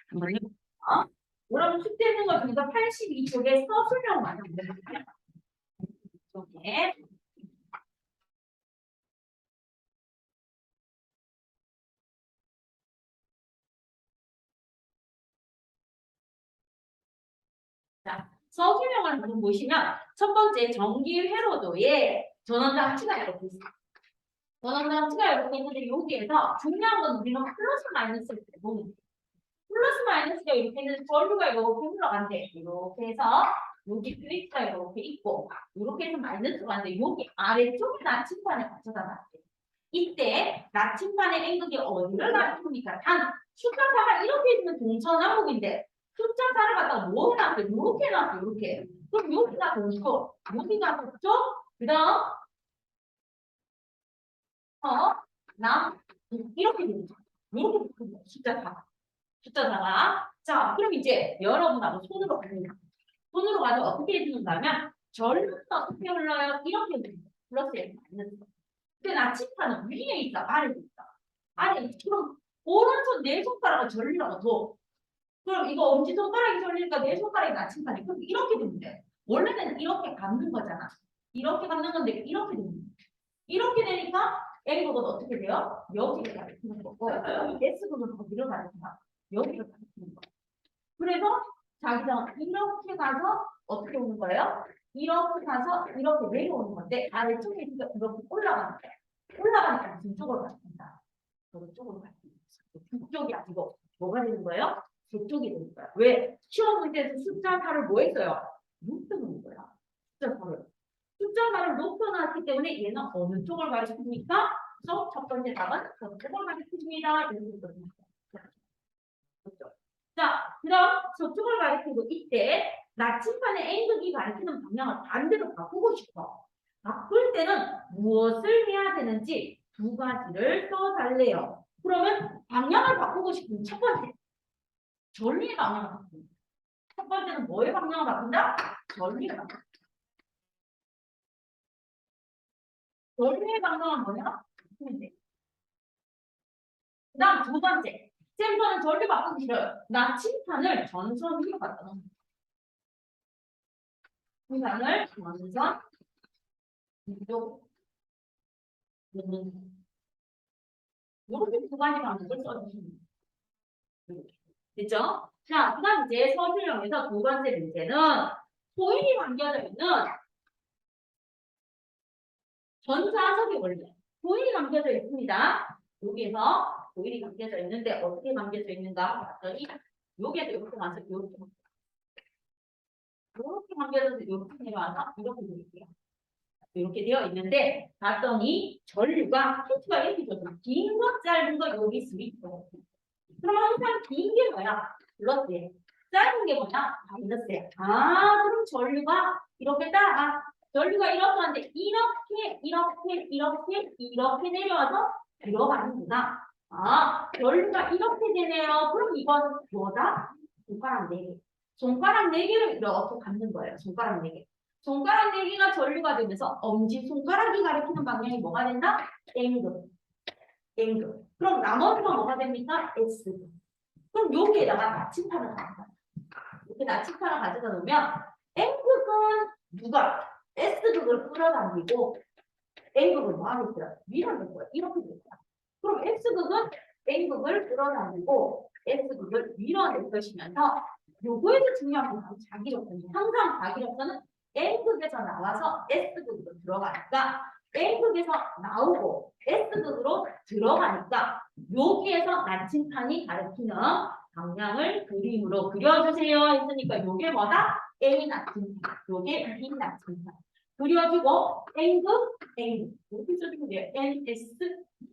한번 해볼게요. 여러분 숙제 있는 거 중에서 82쪽에 서술형 완성 문제입니다. 이쪽에 자, 서술형을 한번 보시면 첫 번째 전기 회로도에 전원자 합치가 이렇게 있어요. 전원자 합치가 이렇게 있는데 여기에서 중요한 건 우리가 플러스 마이너스를 보면 돼요. 플러스 마이너스가 이렇게 있는데 전류가 이렇게 흘러간대. 이렇게 해서 여기 스위치가 이렇게 있고 이렇게 해서 마이너스가 가는데 여기 아래쪽에 나침반에 맞춰다 놨대. 이때 나침반의 N극이 어디를 가리킵니까? 단 숫자 4가 이렇게 있는 동서남북인데 숫자 4를 갖다가 뭐 해놨어요? 이렇게 해놨어요. 이렇게. 그럼 여기가 동서, 여기가 북쪽, 그 다음 남 이렇게 되죠. 이렇게 붙는 거예요. 숫자 4. 숫자 4가. 자, 그럼 이제 여러분하고 손으로 갑니다. 손으로 가서 어떻게 해주는다면 전류가 어떻게 흘러요? 이렇게 흘러요. 플러스에 마이너스. 근데 나침반은 위에 있다, 아래에 있다. 아래 있다. 그럼 오른손 네 손가락을 전류라고 둬. 그럼 이거 엄지손가락이 전류니까 네 손가락이 나침반이. 그럼 이렇게 되면 돼. 원래는 이렇게 감는 거잖아. 이렇게 감는 건데 이렇게 되는 거야. 이렇게 되니까 A국은 어떻게 돼요? 여기를 가리키는 거고 S국은 어디를 가리키나? 여기를 가리키는 거야. 그래서 자기가 이렇게 가서 어떻게 오는 거예요? 이렇게 가서 이렇게 내려오는 건데 아래쪽에 이렇게 올라가는 거예요. 올라가니까 무슨 쪽으로 가십니다. 저쪽으로 가십니다. 북쪽이 아니고 뭐가 되는 거예요? 저쪽이 되는 거야. 왜? 시험 문제에서 숫자 4를 뭐 했어요? 높여놓은 거야. 숫자 4를. 숫자 4를 높여놨기 때문에 얘는 어느 쪽을 가리킵니까? 그래서 첫 번째 답은 저쪽을 가리킵니다. 이렇게 있거든요. 자, 그럼 저쪽을 가리키고 이때 나침반의 N극이 가리키는 방향을 반대로 바꾸고 싶어. 바꿀 때는 무엇을 해야 되는지 두 가지를 써달래요. 그러면 방향을 바꾸고 싶으면 첫 번째, 전류의 방향을 바꾼다. 첫 번째는 뭐의 방향을 바꾼다? 전류의 방향. 전류의 방향은 뭐냐? 그 다음 두 번째, 쌤서는 전류 바꾸기 싫어요. 나침반을 전선 위로 갖다 놓는 나침반을 전선 이쪽 이렇게 두 가지 방법을 써주시면 돼요. 됐죠? 자, 그 다음 이제 서술형에서 두 번째 문제는 코일이 감겨져 있는 전자석의 원리. 코일이 감겨져 있습니다. 여기에서 코일이 감겨져 있는데 어떻게 감겨져 있는가 봤더니 여기에서 이렇게 와서 이렇게 감겨져서 이렇게 내려와서 이렇게 되어 이렇게 되어 있는데 봤더니 전류가 힌트가 이렇게 줬어요. 긴 거, 짧은 거 여기 스위치. 그럼 항상 긴 게 뭐야? 플러스에. 짧은 게 뭐야? 마이너스에. 아, 그럼 전류가 이렇게 따라. 전류가 이렇게 하는데 이렇게 내려와서 들어가는구나. 아, 전류가 이렇게 되네요. 그럼 이건 뭐다? 손가락 4개. 손가락 4개를 이렇게 감는 거예요. 손가락 4개. 손가락 4개가 전류가 되면서 엄지손가락이 가리키는 방향이 뭐가 된다? N극. N극. 그럼 나머지가 뭐가 됩니까? S극. 그럼 여기에다가 나침판을 가져가. 이렇게 나침판을 가져다 놓으면 N극은 누가? S극을 끌어당기고 N극을 뭐 하고 있어요? 밀어낼 거야. 이렇게 될 거야. 그럼 S극은 N극을 끌어당기고 S극을 밀어낼 것이면서 요거에서 중요한 건 자기력선. 항상 자기력선은 N극에서 나와서 S극으로 들어가니까 N극에서 나오고 S극으로 들어가니까 여기에서 나침판이 가리키는 방향을 그림으로 그려주세요 했으니까 요게 뭐다? A 나침판, 요게 B 나침판 그려주고 N극, N 이렇게 써주면 돼요. NS,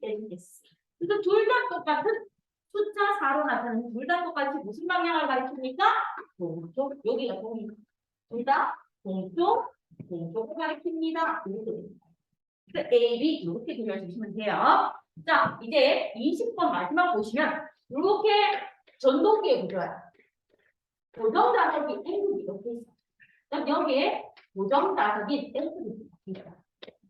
NS 그래서 둘 다 똑같은 숫자 4로 나타나는 둘 다 똑같이 무슨 방향을 가리킵니까? 동쪽, 여기가 동이 둘 다 동쪽, 동쪽을 가리킵니다. 이렇게 됩니다. 그래서 A, B 이렇게 그려주시면 돼요. 자, 이제 20번 마지막 보시면 이렇게 전동기의 구조야. 고정자석이 N극이 이렇게 있어. 그럼 여기에 고정자석이 S극이 있어.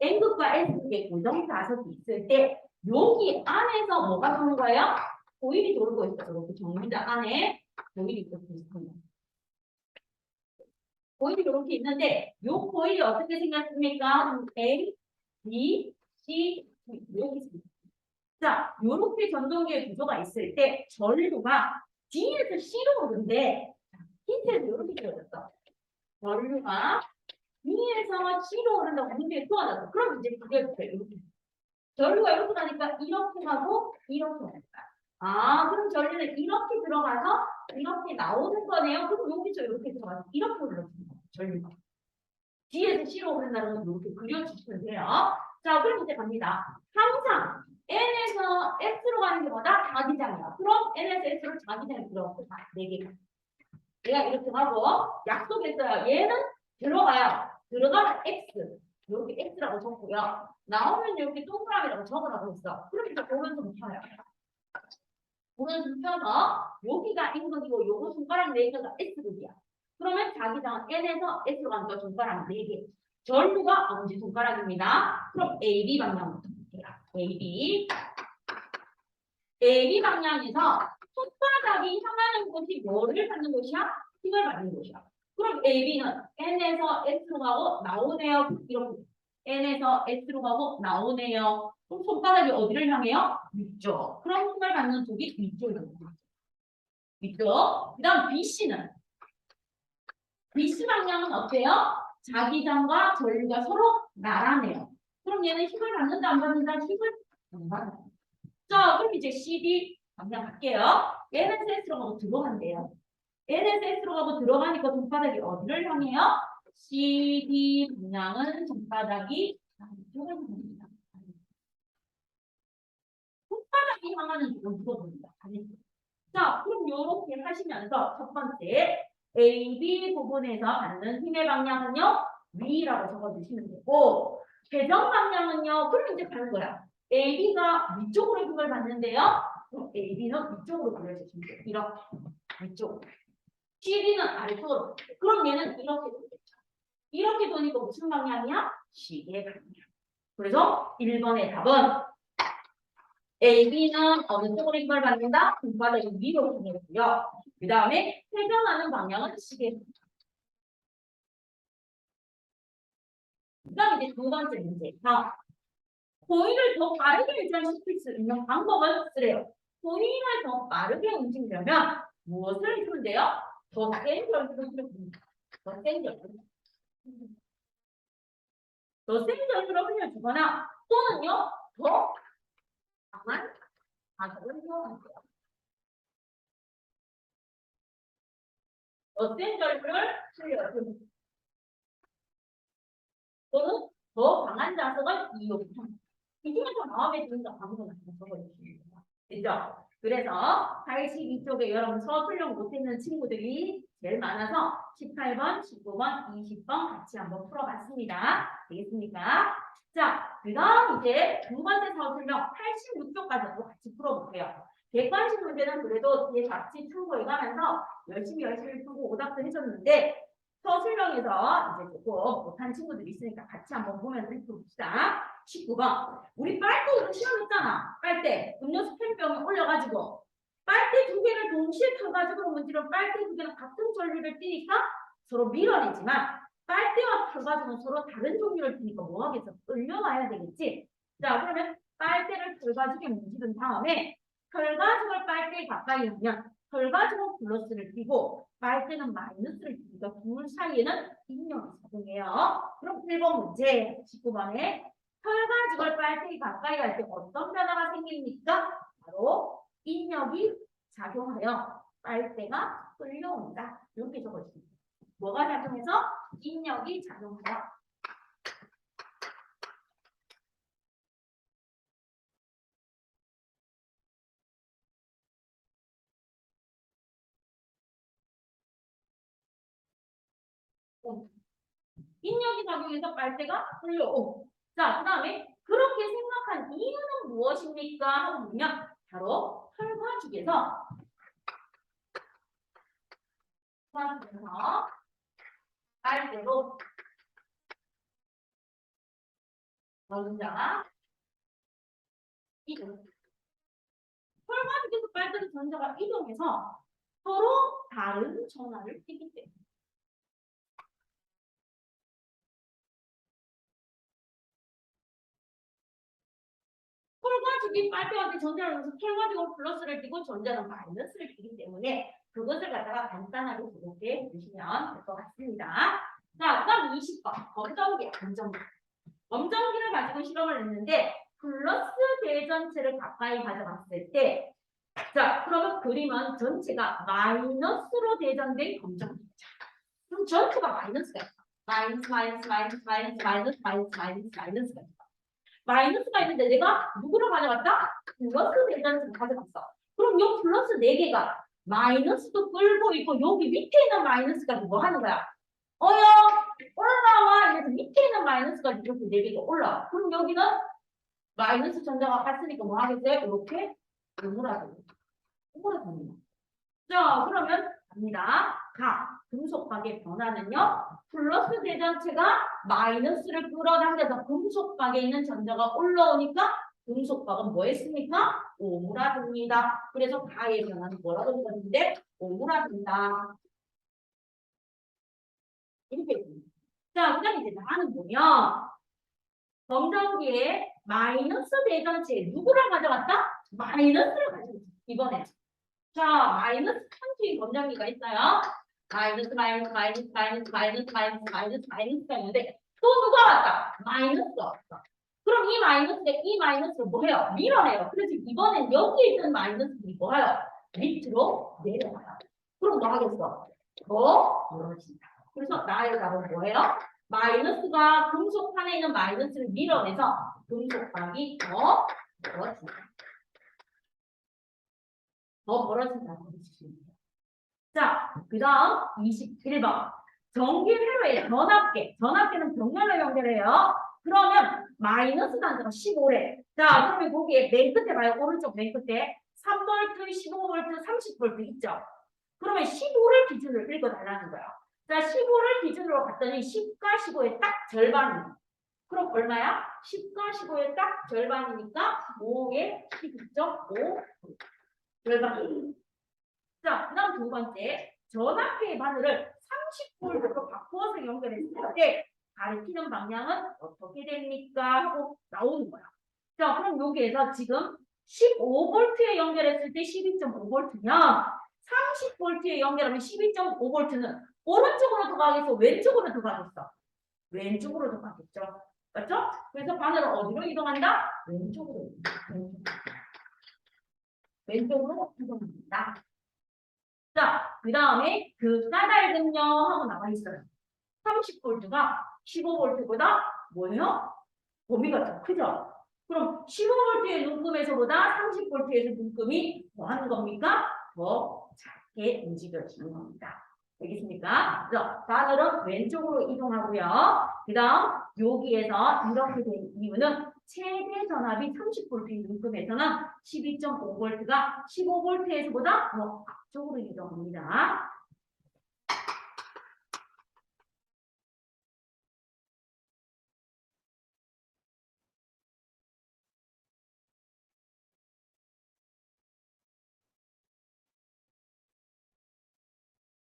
N극과 S극의 고정자석이 있을 때 여기 안에서 뭐가 도는 거예요? 고일이 돌고 있어요. 이렇게 정문자 안에 고일이 이렇게 있습니다. 고일이 이렇게 있는데 요 고일이 어떻게 생겼습니까? A, B, C, D 이렇게 생겼습니다. 자, 요렇게 전동기의 구조가 있을 때 전류가 D에서 C로 오는데 힌트에서 이렇게 되어졌어. 전류가 D에서 C로 오른다고 문제에 써놨어. 그럼 이제 그게 이렇게. 전류가 이렇게 가니까 이렇게 가고 이렇게 가니까. 아, 그럼 전류는 이렇게 들어가서 이렇게 나오는 거네요. 그럼 여기서 이렇게 들어가서 이렇게 올라오는 거예요. 전류가. D에서 C로 오른다는 건 이렇게 그려주시면 돼요. 자, 그럼 이제 갑니다. 항상 N에서 S로 가는 게 뭐다? 자기장이야. 그럼 N에서 S로 자기장이 들어가고 4개가. 내가 이렇게 하고 약속했어요. 얘는 들어가요. 들어가면 X. 여기 X라고 적고요. 나오면 여기 동그라미라고 적으라고 했어. 그럼 이제 오른손 펴요. 오른손 펴서 여기가 N극이고 요거 손가락 4개가 S극이야. 그러면 자기장은 N에서 S로 가는 거 손가락 4개. 전류가 엄지손가락입니다. 그럼 AB 방향부터 볼게요. AB 방향에서 손바닥이 향하는 곳이 뭐를 받는 곳이야? 힘을 받는 곳이야. 그럼 AB는 N에서 S로 가고 나오네요. 이렇게. N에서 S로 가고 나오네요. 그럼 손바닥이 어디를 향해요? 위쪽. 그럼 힘을 받는 쪽이 위쪽입니다. 위쪽. 그 다음 BC는? BC 방향은 어때요? 자기장과 전류가 서로 나란해요. 그럼 얘는 힘을 받는다 안 받는다? 힘을 안 받아요. 자, 그럼 이제 CD 방향 갈게요. NSS로 가고 들어간대요. NSS로 가고 들어가니까 손바닥이 어디를 향해요? CD 방향은 손바닥이 이쪽을 향합니다. 손바닥이 향하는 쪽을 물어봅니다. 자, 그럼 이렇게 하시면서 첫 번째 AB 부분에서 받는 힘의 방향은요? 위라고 적어주시면 되고 배정 방향은요? 그럼 이제 가는 거야. AB가 위쪽으로 힘을 받는데요. 그럼 AB는 위쪽으로 돌려주시면 돼요. 이렇게 위쪽. CD는 아래쪽으로. 그럼 얘는 이렇게 돌겠죠. 이렇게 도니까 무슨 방향이야? 시계 방향. 그래서 1번의 답은 AB는 어느 쪽으로 힘을 받는다? 손바닥이 위로 보내고요. 그 다음에 회전하는 방향은 시계. 그 다음에 이제 두 번째 문제. 자, 코인을 더 빠르게 유지시킬 수 있는 방법은 쓰래요. 코인을 더 빠르게 움직이려면 무엇을 해주면 돼요? 더 센 전류를 흘려줍니다. 더 센 전류. 더 센 전류를 흘려주거나 또는요, 더 강한 가속을 이용하세요. 더 센 전류를 흘려줍니다. 또는 더 강한 자석을 이용합니다. 이 중에서 마음에 드는 거 아무거나 적어주시면 됩니다. 됐죠? 그래서 82쪽에 여러분 서술형 못했는 친구들이 제일 많아서 18번, 19번, 20번 같이 한번 풀어봤습니다. 되겠습니까? 자, 그 다음 이제 두 번째 서술형 86쪽까지 같이 풀어볼게요. 객관식 문제는 그래도 뒤에 같이 참고해가면서 열심히 풀고 오답도 해줬는데 서술형에서 이제 조금 못한 친구들이 있으니까 같이 한번 보면서 해봅시다. 19번. 우리 빨대 이거 시험했잖아. 빨대. 음료수 캔병에 올려가지고 빨대 2개를 동시에 펴가지고 문제로 빨대 2개는 같은 전류를 띠니까 서로 밀어내지만 빨대와 펴가지고 서로 다른 종류를 띠니까 뭐 하겠어? 끌려와야 되겠지? 자, 그러면 빨대를 펴가지고 문지른 다음에 혈가죽을 빨대에 가까이 하면 혈가죽은 플러스를 띠고 빨대는 마이너스를 띠니까 둘 사이에는 인력이 작용해요. 그럼 1번 문제 19번에 혈가죽을 빨대에 가까이 할 때 어떤 변화가 생깁니까? 바로 인력이 작용하여 빨대가 끌려온다. 이렇게 적어줍니다. 뭐가 작용해서? 인력이 작용하여. 인력이 작용해서 빨대가 끌려오고. 자, 그 다음에 그렇게 생각한 이유는 무엇입니까? 하고 보면 바로 혈가죽에서 빨대로 전자가 이동. 혈관에서 빨대로 전자가 이동해서 서로 다른 전하를 띠기 때문에. 혈가지기 빨대한테 전자를 넣어서 혈가지고 플러스를 띠고 전자는 마이너스를 띠기 때문에 그것을 갖다가 간단하게 그렇게 보시면 될 것 같습니다. 자, 그다음 20번 검정기, 검정기. 검정기를 가지고 실험을 했는데 플러스 대전체를 가까이 가져갔을 때, 자, 그러면 그림은 전체가 마이너스로 대전된 검정기죠. 그럼 전체가 마이너스가 있어. 마이너스, 마이너스, 마이너스, 마이너스, 마이너스, 마이너스, 마이너스, 마이너스가 있어. 마이너스가 있는데 내가 누구를 가져갔다? 플러스 대전체를 가져갔어. 그럼 이 플러스 4개가 마이너스도 끌고 있고 여기 밑에 있는 마이너스가 뭐 하는 거야? 어여 올라와. 이래서 밑에 있는 마이너스가 이렇게 4개가 올라와. 그럼 여기는 마이너스 전자가 같으니까 뭐 하겠어요? 이렇게 오므라드는. 자, 그러면 갑니다. 금속박의 변화는요. 플러스 대전체가 마이너스를 끌어당겨서 금속박에 있는 전자가 올라오니까 금속박은 뭐 했습니까? 오므라듭니다. 그래서 가의 변화는 뭐라고 했는데 오므라든다. 이렇게 했습니다. 자, 그 다음에 이제 나는 보면 검정기에 마이너스 대전체 누구를 가져갔다? 마이너스를 가져갔다. 이번에. 자, 마이너스 천수인 검정기가 있어요. 마이너스, 마이너스, 마이너스, 마이너스, 마이너스, 마이너스, 마이너스, 마이너스가 있는데 또 누가 왔다? 마이너스가 왔어. 그럼 이 마이너스가 이 마이너스를 뭐 해요? 밀어내요. 그래서 이번엔 여기 있는 마이너스들이 뭐 해요? 밑으로 내려가요. 그럼 뭐 하겠어? 더 멀어진다. 그래서 나의 답은 뭐예요? 마이너스가 금속판에 있는 마이너스를 밀어내서 금속방이 더 멀어진다. 더 멀어진다고 해주십니다. 자, 그 다음 21번. 전기회로의 전압계는 병렬로 연결해요. 그러면 마이너스 단자가 15래. 자, 그러면 거기에 맨 끝에 봐요. 오른쪽 맨 끝에 3V, 15V, 30V 있죠. 그러면 15를 기준으로 읽어달라는 거야. 자, 15를 기준으로 갔더니 10과 15의 딱 절반이에요. 그럼 얼마야? 10과 15의 딱 절반이니까 5의 12.5 절반이. 자, 그 다음 두 번째. 전압계의 바늘을 30V로 바꾸어서 연결했을 때 가리키는 방향은 어떻게 됩니까? 하고 나오는 거야. 자, 그럼 여기에서 지금 15V에 연결했을 때 12.5V면 30V에 연결하면 12.5V는 오른쪽으로 더 가겠어? 왼쪽으로 더 가겠어? 왼쪽으로 더 가겠죠? 맞죠? 그래서 바늘은 어디로 이동한다? 왼쪽으로. 왼쪽으로 이동합니다. 자, 그 다음에 그 까닭은요 하고 나와 있어요. 30V가 15V보다 뭐예요? 범위가 더 크죠? 그럼 15V의 눈금에서보다 30V에서 눈금이 뭐 하는 겁니까? 더 작게 움직여지는 겁니다. 알겠습니까? 그래서 바늘은 왼쪽으로 이동하고요. 그 다음 여기에서 이렇게 된 이유는 최대 전압이 30V 눈금에서는 12.5V가 15V에서보다 더 앞쪽으로 이동합니다.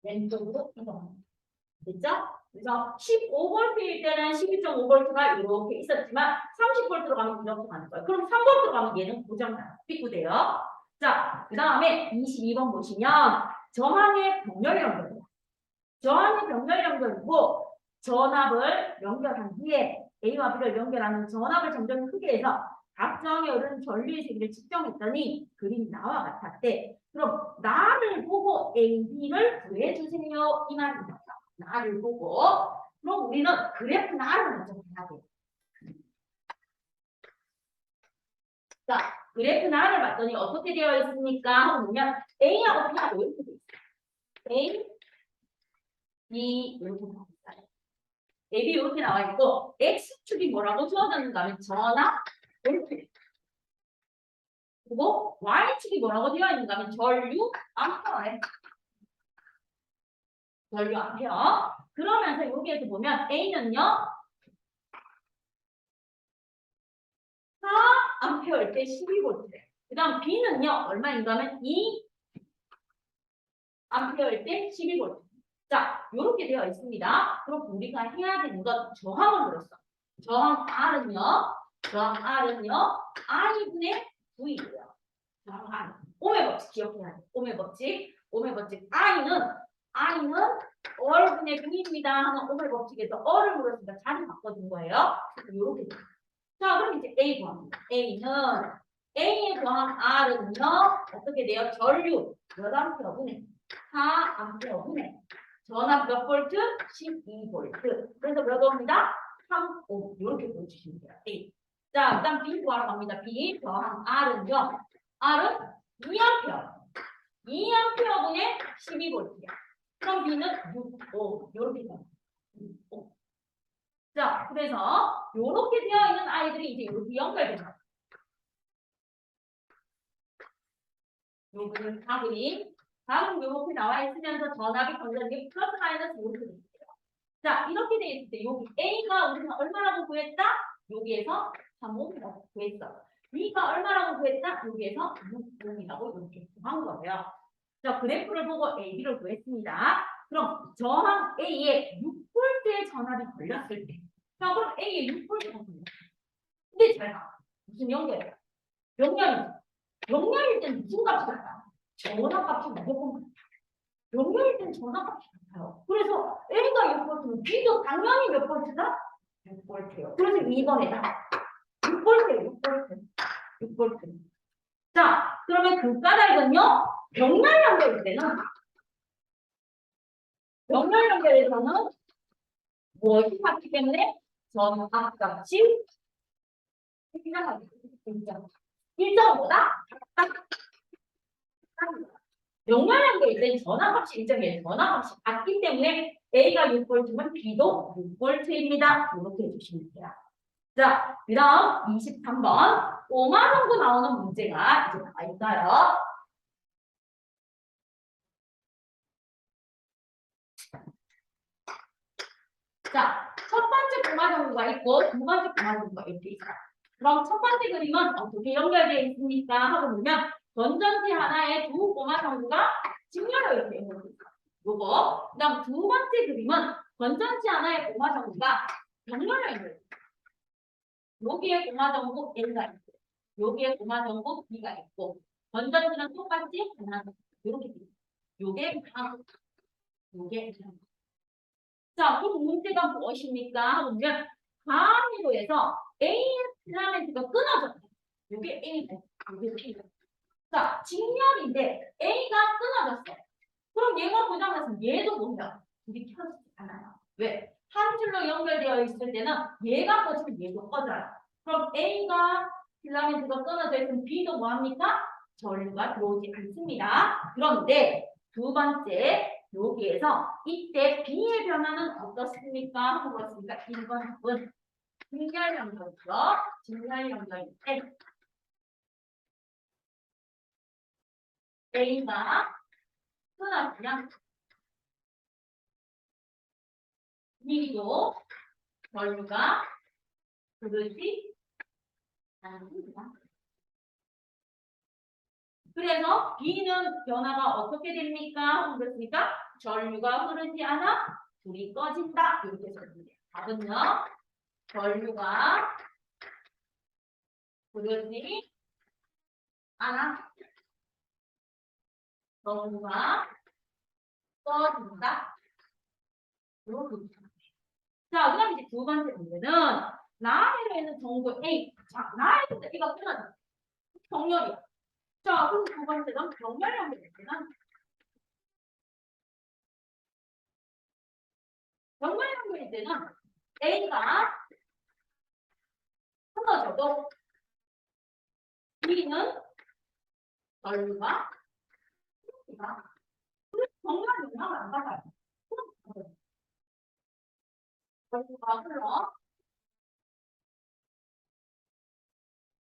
왼쪽으로 이동합니다. 됐죠? 그래서 15V일 때는 12.5V가 이렇게 있었지만 30V로 가면 이렇게 가는 거예요. 그럼 3V로 가면 얘는 고장나요. 삐꾸돼요. 자, 그 다음에 22번 보시면 저항의 병렬 연결. 저항의 병렬 연결이고 전압을 연결한 뒤에 A와 B를 연결하는 전압을 점점 크게 해서 각 저항에 오르는 전류의 세기를 측정했더니 그림이 나와 같았대. 그럼 나를 보고 A, B를 구해주세요. 이 말입니다. 나를 보고. 그럼 우리는 그래프 나를 먼저 봐야 돼요. 자, 그래프 나를 봤더니 어떻게 되어 있습니까? 하고 보면 A하고 B하고 이렇게 되어 있어요. A, B 이렇게 나와 있어요. A, B 이렇게 나와 있고 X축이 뭐라고 주어졌는가 하면 전압 이렇게. 그리고 Y축이 뭐라고 되어 있는가 하면 전류 암페어에. 전류 암페어. 그러면서 여기에서 보면 A는요 4암페어일 때 12V. 그 다음 B는요, 얼마인가 하면 2 암페어일 때 12V. 자, 이렇게 되어 있습니다. 그럼 우리가 해야 되는 건 저항을 물었어. 저항 R은요, I분의 V예요. 저항 R. 오메 법칙 기억해야 돼. 오메 법칙. I는 얼분의 V입니다 하는 오메 법칙에서 얼을 물었으니까 자리 바꿔준 거예요. 이렇게 돼. 자, 그럼 이제 A 구합니다. A의 저항 R은요, 어떻게 돼요? 전류 몇 암페어분의 4암페어분의 전압 몇 볼트? 12볼트. 그래서 몇 오입니다? 3오. 이렇게 보여주시면 돼요. A. 자, 일단 B 구하러 갑니다. B 저항 R은요. R은 2암페어. 2암페어분의 12볼트야. 그럼 B는 6오. 이렇게 돼요. 6오. 자, 그래서 이렇게 되어 있는 아이들이 이제 이렇게 연결됩니다. 요거는 가그림. 다음 이렇게 나와 있으면서 전압이 건전기 플러스 마이너스 이렇게 돼 있어요. 자, 이렇게 돼 있을 때 여기 A가 우리가 얼마라고 구했다? 여기에서 3옴이라고 구했어. B가 얼마라고 구했다? 여기에서 6옴이라고 이렇게 구한 거예요. 자, 그래프를 보고 A, B를 구했습니다. 그럼 저항 A에 6V의 전압이 걸렸을 때. 자, 그럼 A에 6V가 걸렸어. 근데 잘 봐. 무슨 연결이야? 연결이지. 연결일 때는 무슨 값이 같아? 전압값이 무조건 같아. 연결일 때는 전압값이 같아요. 그래서 A가 6V면 B도 당연히 몇 볼트다? 6V예요. 그래서 2번에다 6V예요. 6V. 자, 그러면 그 까닭은요. 병렬 연결일 때는 무엇이 같기 때문에 전압값이 일정보다 병렬 연결일 때는 전압값이 일정이에요. 전압값이 같기 때문에 A가 6V면 B도 6V입니다. 이렇게 해주시면 돼요. 자, 그 다음 23번 오마 정도 나오는 문제가 이제 나와 있어요. 자, 첫 번째 오마 정도가 있고 두 번째 오마 정도가 이렇게 있어요. 그럼 첫 번째 그림은 어떻게 연결되어 있습니까? 하고 보면 건전지 하나에 두 오마 정도가 직렬로 이렇게 연결되어 있어요. 요거. 그 다음 두 번째 그림은 건전지 하나에 오마 정도가 병렬로 연결되어 있어요. 여기에 고마 정보 A가 있고, 여기에 고마 정보 B가 있고, 건전지는 똑같이 하나 이렇게 돼 있어요. 요게 강, 요게 강. 자, 그럼 문제가 무엇입니까? 그러면 강의도에서 A의 필라멘트가 끊어졌어요. 요게 A고, 요게 B고. 자, 직렬인데 A가 끊어졌어요. 그럼 얘가 고장나서 얘도 뭐냐? 둘이 켜지지 않아요. 왜? 한 줄로 연결되어 있을 때는 얘가 꺼지면 얘도 꺼져요. 그럼 A가 필라멘트가 끊어져 있으면 B도 뭐합니까? 전류가 들어오지 않습니다. 그런데 두 번째 여기에서 이때 B의 변화는 어떻습니까? 하고 봤습니까? 1번 답은 직렬 연결이죠. 직렬 연결일 때 A가 끊어지면 B도 전류가 그러지 않습니다. 그래서 B는 변화가 어떻게 됩니까? 그렇습니까? 전류가 흐르지 않아 불이 꺼진다. 이렇게 써줍니다. 답은요. 전류가 흐르지 않아 전류가 꺼진다. 이렇게. 자, 그 다음에 이제 두 번째 문제는 나해로 있는 정보 A. 자, 나해로 A가 끊어져. 정렬이야. 자, 그럼 두 번째는 병렬형 문제는 병렬형일 때는 A가 끊어져도 B는 전류가 정말 영향을 안 받아요. 전류가 흘러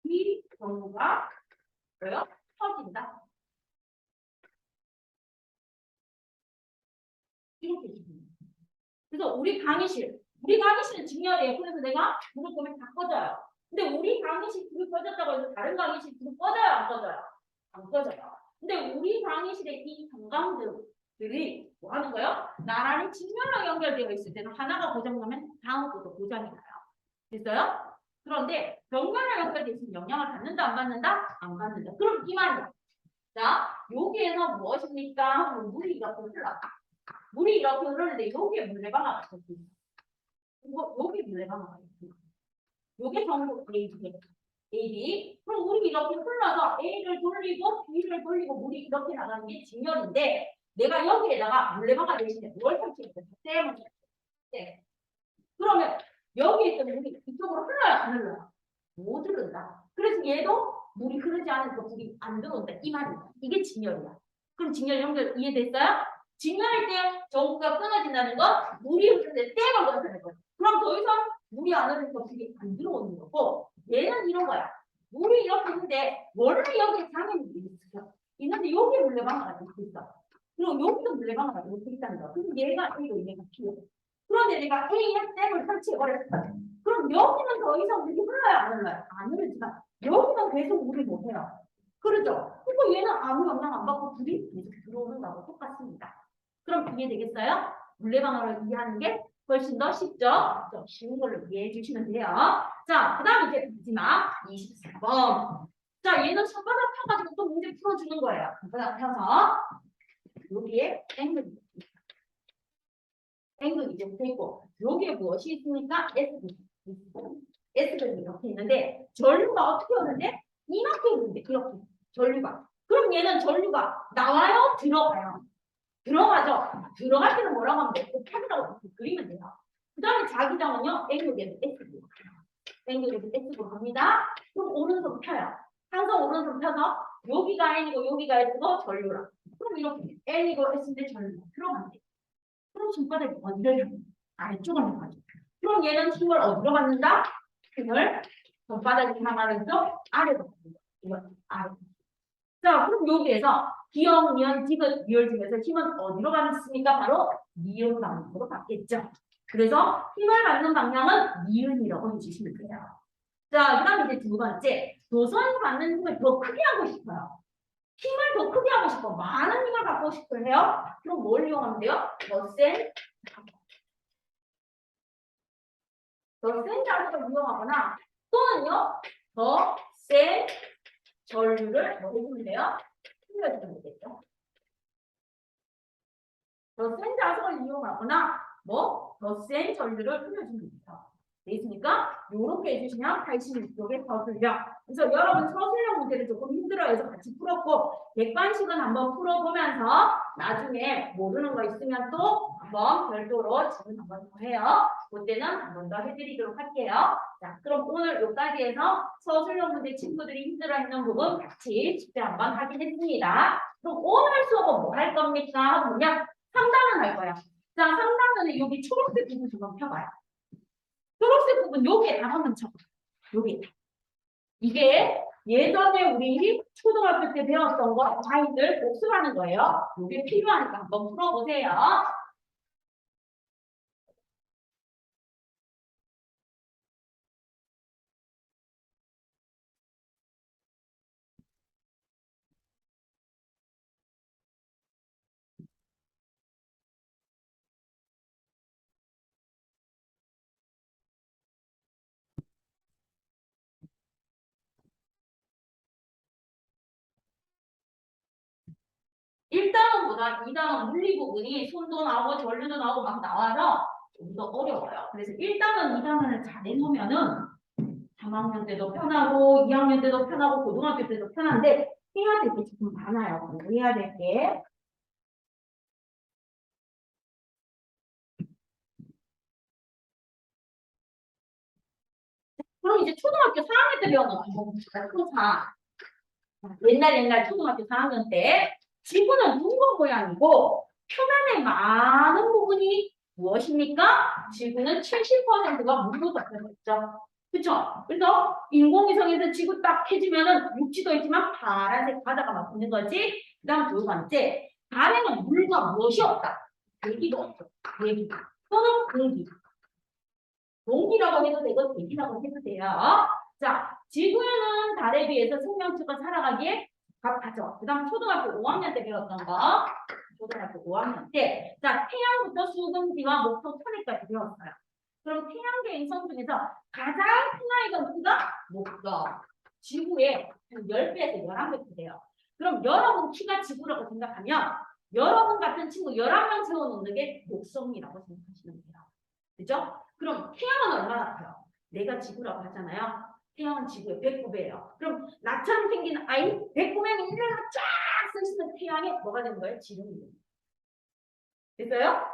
B 전류가 뭐요? 터진다. 이렇게 됩니다. 그래서 우리 강의실은 직렬이에요. 그래서 내가 물을 보면 다 꺼져요. 근데 우리 강의실 불이 꺼졌다고 해서 다른 강의실 불이 꺼져요, 안 꺼져요? 안 꺼져요. 근데 우리 강의실의 이 형광등들이 뭐 하는 거예요? 나란히 직면으로 연결되어 있을 때는 하나가 고장나면 다음 것도 고장이 나요. 됐어요? 그런데 벽면으로 연결되어 있으면 영향을 받는다, 안 받는다? 안 받는다. 그럼 이 말이야. 자, 여기에서 무엇입니까? 물이 이렇게 흘러. 물이 이렇게 흐르는데 여기에 물레방아가 있어. 여기 물레방아가 있어. 요게 전부 A, B. A, B. 그럼 우리 이렇게 흘러서 A를 돌리고 B를 돌리고 물이 이렇게 나가는 게 직렬인데 내가 여기에다가 물레방아 대신에 뭘 설치했어요? 댐을 설치했어요. 그러면 여기 있던 물이 이쪽으로 흘러야 안 흘러요? 못 흐른다. 그래서 얘도 물이 흐르지 않으니까 물이 안 들어온다. 이 말이야. 이게 직렬이야. 그럼 직렬 연결 이해됐어요? 직렬일 때 전구가 끊어진다는 건 물이 흐르는데 댐을 건드는 거야. 그럼 더 이상 물이 안 흐르니까 물이 안 들어오는 거고 얘는 이런 거야. 물이 이렇게 있는데 원래 여기 장애물이 있어. 있는데 여기 물레방아가 있어. 그리고 여기도 물레방아가 이렇게 있다는 거야. 그럼 얘가 A고 얘가 B고. 그런데 내가 A에 댐을 설치해버렸어. 그럼 여기는 더 이상 물이 흘러요, 안 흘러요? 안 흐르지만 여기는 계속 물이 못 해요. 그렇죠? 그리고 얘는 아무 영향 안 받고 불이 계속 들어오는 거하고 똑같습니다. 그럼 이해되겠어요? 물레방아를 이해하는 게 훨씬 더 쉽죠? 좀 쉬운 걸로 이해해 주시면 돼요. 자, 그 다음 이제 마지막 24번. 자, 얘는 손바닥 펴가지고 또 문제 풀어주는 거예요. 손바닥 펴서 여기에 앵글 이제 붙어 있고 여기에 무엇이 있습니까? S근이 이렇게 있는데 전류가 어떻게 오는데? 이렇게 오는데 이렇게 전류가. 그럼 얘는 전류가 나와요? 들어가요? 들어가죠? 들어갈 때는 뭐라고 하면 돼? 곱하기라고 그리면 돼요. 그 다음에 자기장은요? N극에서 S극으로 N극에서 S극으로 갑니다. 그럼 오른손 펴요. 항상 오른손 펴서 여기가 N이고 여기가 S고 전류라. 그럼 이렇게 N이고 S인데 전류가 들어가면 돼요. 그럼 손바닥이 어디를 향해? 아래쪽을 향하죠. 그럼 얘는 힘을 어디로 받는다? 힘을 손바닥이 향하는 쪽 아래로 받는다. 이건 아래. 자, 그럼 여기에서 기역, 니은, 디귿, 리을 중에서 힘은 어디로 받습니까? 바로 니은 방향으로 받겠죠. 그래서 힘을 받는 방향은 니은이라고 해주시면 돼요. 자, 그 다음에 이제 두 번째. 도선 받는 힘을 더 크게 하고 싶어요. 힘을 더 크게 하고 싶어. 많은 힘을 갖고 싶어 해요. 그럼 뭘 이용하면 돼요? 더 센 자극을 이용하거나 또는요, 더 센 전류를 뭐 해주면 돼요? 흘려주면 되겠죠. 더 센 자극을 이용하거나 뭐 더 센 전류를 흘려주면 됩니다. 되겠습니까? 이렇게 해주시면 86쪽에 서술형. 그래서 여러분 서술형 문제를 조금 힘들어해서 같이 풀었고 객관식은 한번 풀어보면서 나중에 모르는 거 있으면 또 한번 별도로 질문 한번 더 해요. 그때는 한 번 더 해드리도록 할게요. 자, 그럼 오늘 여기까지 해서 서술형 문제 친구들이 힘들어했는 부분 같이 숙제 한번 확인했습니다. 그럼 오늘 수업은 뭐 할 겁니까? 그러면 상담은 할 거야. 자, 상담은 여기 초록색 부분 좀 펴봐요. 초록색 부분 여기에 다 한번 쳐봐. 여기. 이게 예전에 우리 초등학교 때 배웠던 거 아이들 복습하는 거예요. 이게 필요하니까 한번 풀어보세요. 일단은보다 2단원 물리 부분이 손도 나오고 전류도 나오고 막 나와서 좀 더 어려워요. 그래서 1단원, 2단원을 잘 해놓으면은 3학년 때도 편하고 2학년 때도 편하고 고등학교 때도 편한데 해야 될 게 조금 많아요. 공부해야 될 게. 그럼 이제 초등학교 4학년 때 배웠는 거 한번 봅시다. 또 옛날 초등학교 4학년 때 지구는 둥근 모양이고 표면의 많은 부분이 무엇입니까? 지구는 70%가 물로 덮여있죠. 그렇죠? 그래서 인공위성에서 지구 딱 해주면은 육지도 있지만 파란색 바다가 막 있는 거지. 그 다음 두 번째, 달에는 물과 무엇이 없다? 대기도 없죠. 대기 또는 공기. 공기라고 해도 되고 대기라고 해도 돼요. 자, 지구에는 달에 비해서 생명체가 살아가기에 적합하죠. 그 다음 초등학교 5학년 때 배웠던 거. 초등학교 5학년 때. 자, 태양부터 수금지와 목표 천일까지 배웠어요. 그럼 태양계 행성 중에서 가장 큰 아이가 누구다? 목표. 지구의 한 10배에서 11배 돼요. 그럼 여러분 키가 지구라고 생각하면 여러분 같은 친구 11명 세워놓는 게 목성이라고 생각하시면 돼요. 그죠? 그럼 태양은 얼마나 커요? 내가 지구라고 하잖아요. 태양은 지구의 109배예요. 그럼 나처럼 생긴 아이 109명이 일렬로 쫙 쓰시는 태양에 뭐가 되는 거예요? 지름이. 됐어요?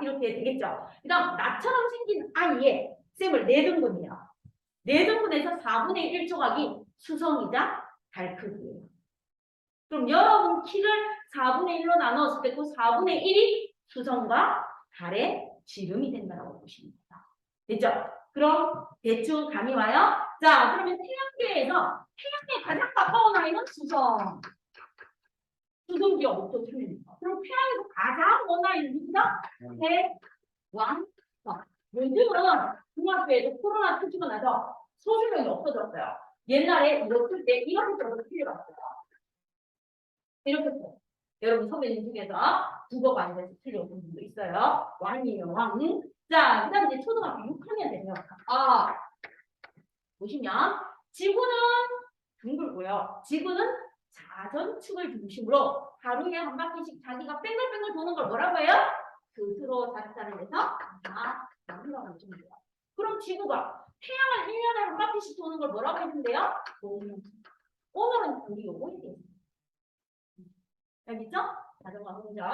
이렇게 되겠죠. 그 다음 나처럼 생긴 아이의 셈을 4등분이에요. 4등분에서 4분의 1 조각이 수성이자 달 크기예요. 그럼 여러분 키를 4분의 1로 나누었을 때 그 4분의 1이 수성과 달의 지름이 된다고 보시면 됩니다. 됐죠? 그럼 대충 감이 와요? 자, 그러면 태양계에서 태양에 가장 가까운 아이는 수성. 수성기가 목표 천입니다. 그럼 태양에서 가장 먼 아이는 누구다? 대왕성. 요즘은 중학교에서 코로나 터지고 나서 소수명이 없어졌어요. 옛날에 이렇게 때 이렇게 들어서 틀려봤어요. 이렇게 써. 여러분 선배님 중에서 국어가 안 돼서 틀려본 분도 있어요. 왕이에요, 왕. 자, 그 다음에 이제 초등학교 6학년 되면 보시면 지구는 둥글고요. 지구는 자전축을 중심으로 하루에 한 바퀴씩 자기가 뺑글뺑글 도는 걸 뭐라고 해요? 스스로 자기자를 해서 흘러가는 중이에요. 그럼 지구가 태양을 1년에 한 바퀴씩 도는 걸 뭐라고 했는데요? 오늘은 우리 요거 있겠습니다. 알겠죠? 자전거 운전.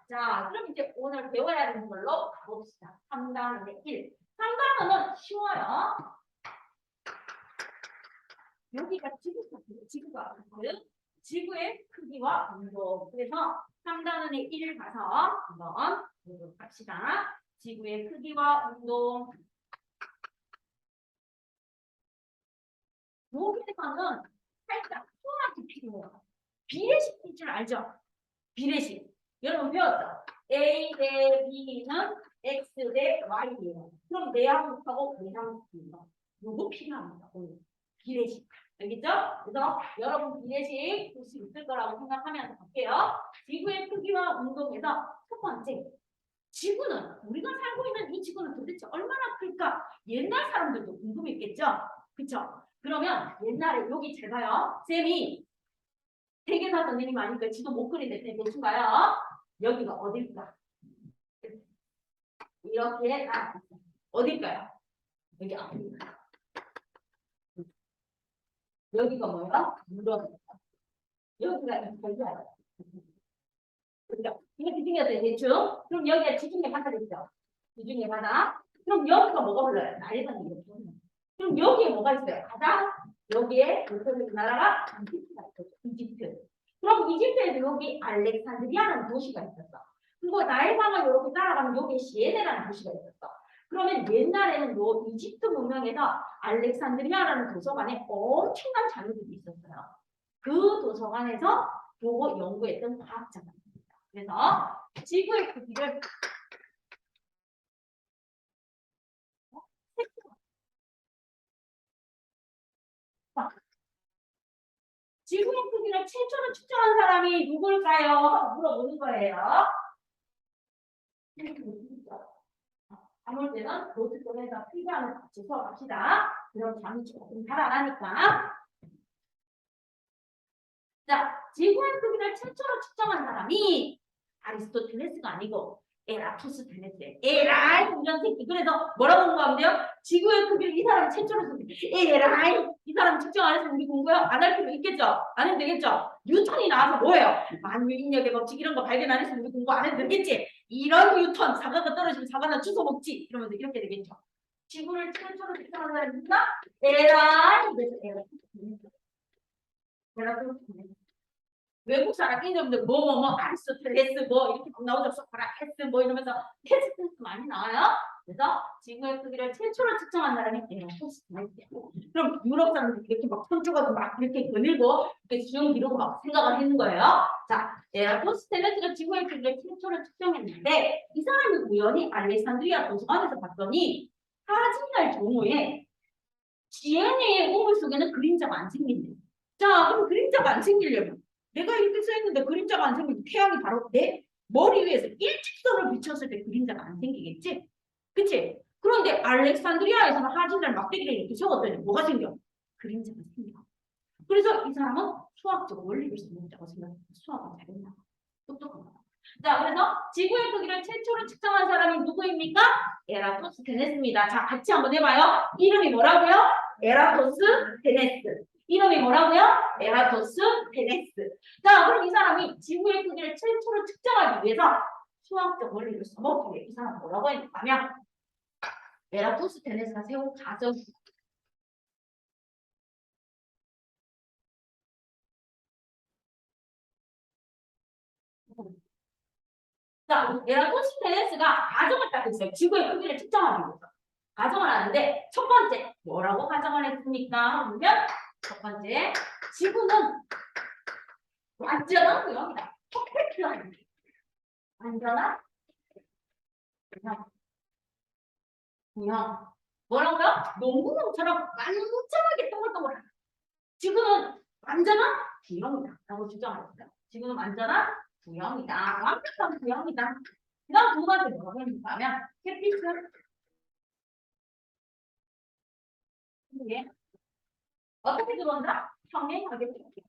자, 그럼 이제 오늘 배워야 되는 걸로 가봅시다. 3단원의 1. 3단원은 쉬워요. 여기가 지구가 지구의 크기와 운동. 그래서 3단원의 1을 가서 한번 보도록 합시다. 지구의 크기와 운동. 여기에서는 살짝 소라기 필요해요. 비례식 줄 알죠? 비례식. 여러분 배웠죠? A 대 B는 X 대 Y예요. 그럼 내항하고 내항입니다. 요거 필요합니다. 오늘. 비례식. 알겠죠? 그래서 여러분 비례식 볼 수 있을 거라고 생각하면서 볼게요. 지구의 크기와 운동에서 첫 번째. 지구는 우리가 살고 있는 이 지구는 도대체 얼마나 클까? 옛날 사람들도 궁금했겠죠? 그쵸? 그러면 옛날에 여기 잘 봐요. 쌤이 세계사 선생님 아니까 지도 못 그리는데 대충 봐요. 여기가 어딜까? 이렇게 어딜까요? 여기 아프리카. 여기가 뭐야? 유럽입니다. 여기가 이탈리아예요. 그렇죠? 이렇게 생겼어요, 대충. 그럼 여기가 지중해 바다 되죠? 지중해 바다. 그럼 여기가 뭐가 흘러요? 나일강이 이렇게 흘러요. 그럼 여기에 뭐가 있어요? 가장 여기에 대표적인 나라가 이집트가 있어요. 이집트. 그럼 이집트에도 여기 알렉산드리아라는 도시가 있었어. 그리고 나일강을 이렇게 따라가면 여기 시에네라는 도시가 있었어. 그러면 옛날에는 요 이집트 문명에서 알렉산드리아라는 도서관에 엄청난 자료들이 있었어요. 그 도서관에서 요거 연구했던 과학자가 있습니다. 그래서 지구의 크기를 지구의 크기를 최초로 측정한 사람이 누굴까요? 물어보는 거예요. 잠올 때는 노트북에서 필기하는 같이 수업합시다. 그럼 잠이 조금 달아나니까. 자, 지구의 크기를 최초로 측정한 사람이 아리스토텔레스가 아니고 에라토스테네스. 에라이 이런 새끼. 그래서 뭐라고 공부하면 돼요? 지구의 크기를 이 사람이 최초로 측정. 에라이 이 사람 측정 안 해서 우리 공부요? 안 할 필요 있겠죠? 안 해도 되겠죠? 뉴턴이 나와서 뭐예요? 만유 인력의 법칙 이런 거 발견 안 했으면 우리 공부 안 해도 되겠지? 이런 뉴턴 사과가 떨어지면 사과나 주워 먹지. 이러면서 이렇게 되겠죠? 지구를 최초로 측정한 사람이 누구다? 에라이. 에라토스테네스. 외국 사람 이름들 아리스토텔레스 뭐 이렇게 막 나오죠. 소크라테스 뭐 이러면서 테스트 많이 나와요. 그래서 지구의 크기를 최초로 측정한 사람이 에라토스테네스. 그럼 유럽 사람들 이렇게 막 손주가도 막 이렇게 거닐고 이렇게 쭉 이러고 막 생각을 했는 거예요. 자, 에라토스테네스가 지구의 크기를 최초로 측정했는데 이 사람이 우연히 알렉산드리아 도서관에서 봤더니 사진날 종호에 DNA의 우물 속에는 그림자가 안 생긴대. 자, 그럼 그림자가 안 생기려면 내가 이렇게 써 있는데 그림자가 안 생기면 태양이 바로 내 머리 위에서 일직선을 비쳤을 때 그림자가 안 생기겠지? 그치? 그런데 알렉산드리아에서는 하진을 막대기를 이렇게 세웠더니 뭐가 생겨? 그림자가 생겨. 그래서 이 사람은 수학적 원리를 쓰는다고 생각해. 수학을 잘했나? 똑똑한 거야. 자, 그래서 지구의 크기를 최초로 측정한 사람이 누구입니까? 에라토스테네스입니다. 자, 같이 한번 해봐요. 이름이 뭐라고요? 에라토스테네스. 이름이 뭐라고요? 에라토스테네스. 자, 그럼 이 사람이 지구의 크기를 최초로 측정하기 위해서 수학적 원리를 써먹기 위해 이 사람 뭐라고 했냐면 에라토스테네스가 세운 가정. 자, 에라토스테네스가 가정을 딱 했어요. 지구의 크기를 측정하기 위해서. 가정을 하는데 첫 번째 뭐라고 가정을 했습니까? 보면 첫 번째 지구는 완전한 구형이다. 퍼펙트한 완전한 구형. 구형. 뭐라고요? 농구공처럼 완전하게 동글동글한. 지구는 완전한 구형이다. 라고 주장하셨어요. 지구는 완전한 구형이다. 완벽한 구형이다. 그 다음 두 번째 뭐라고 했냐면 햇빛은 이게 어떻게 들어온다? 평행하게 들어온다.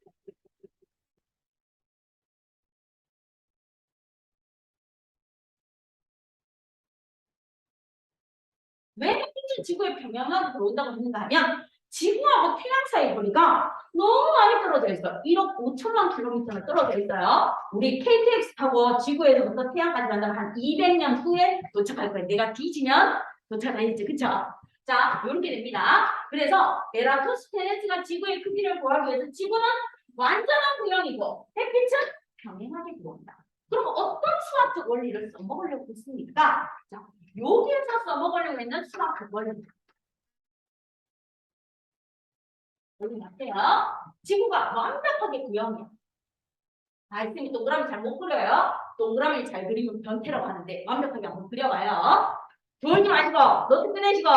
왜 햇빛이 지구에 평행하게 들어온다고 했는가 하면 지구하고 태양 사이 거리가 너무 많이 떨어져 있어요. 1억 5천만 킬로미터나 떨어져 있어요. 우리 KTX 타고 지구에서부터 태양까지 간다면 한 200년 후에 도착할 거예요. 내가 뒤지면 도착하겠지. 그쵸? 자, 이렇게 됩니다. 그래서 에라토스테네스가 지구의 크기를 구하기 위해서 지구는 완전한 구형이고 햇빛은 평행하게 들어온다. 그럼 어떤 수학적 원리를 써먹으려고 했습니까? 자, 여기에서 써먹으려고 했는 수학적 원리입니다. 여기 같아요. 지구가 완벽하게 구형이야. 말씀이 동그라미 잘 못 그려요. 동그라미 잘 그리면 변태라고 하는데 완벽하게 한번 그려봐요. 졸지 마시고 노트 꺼내시고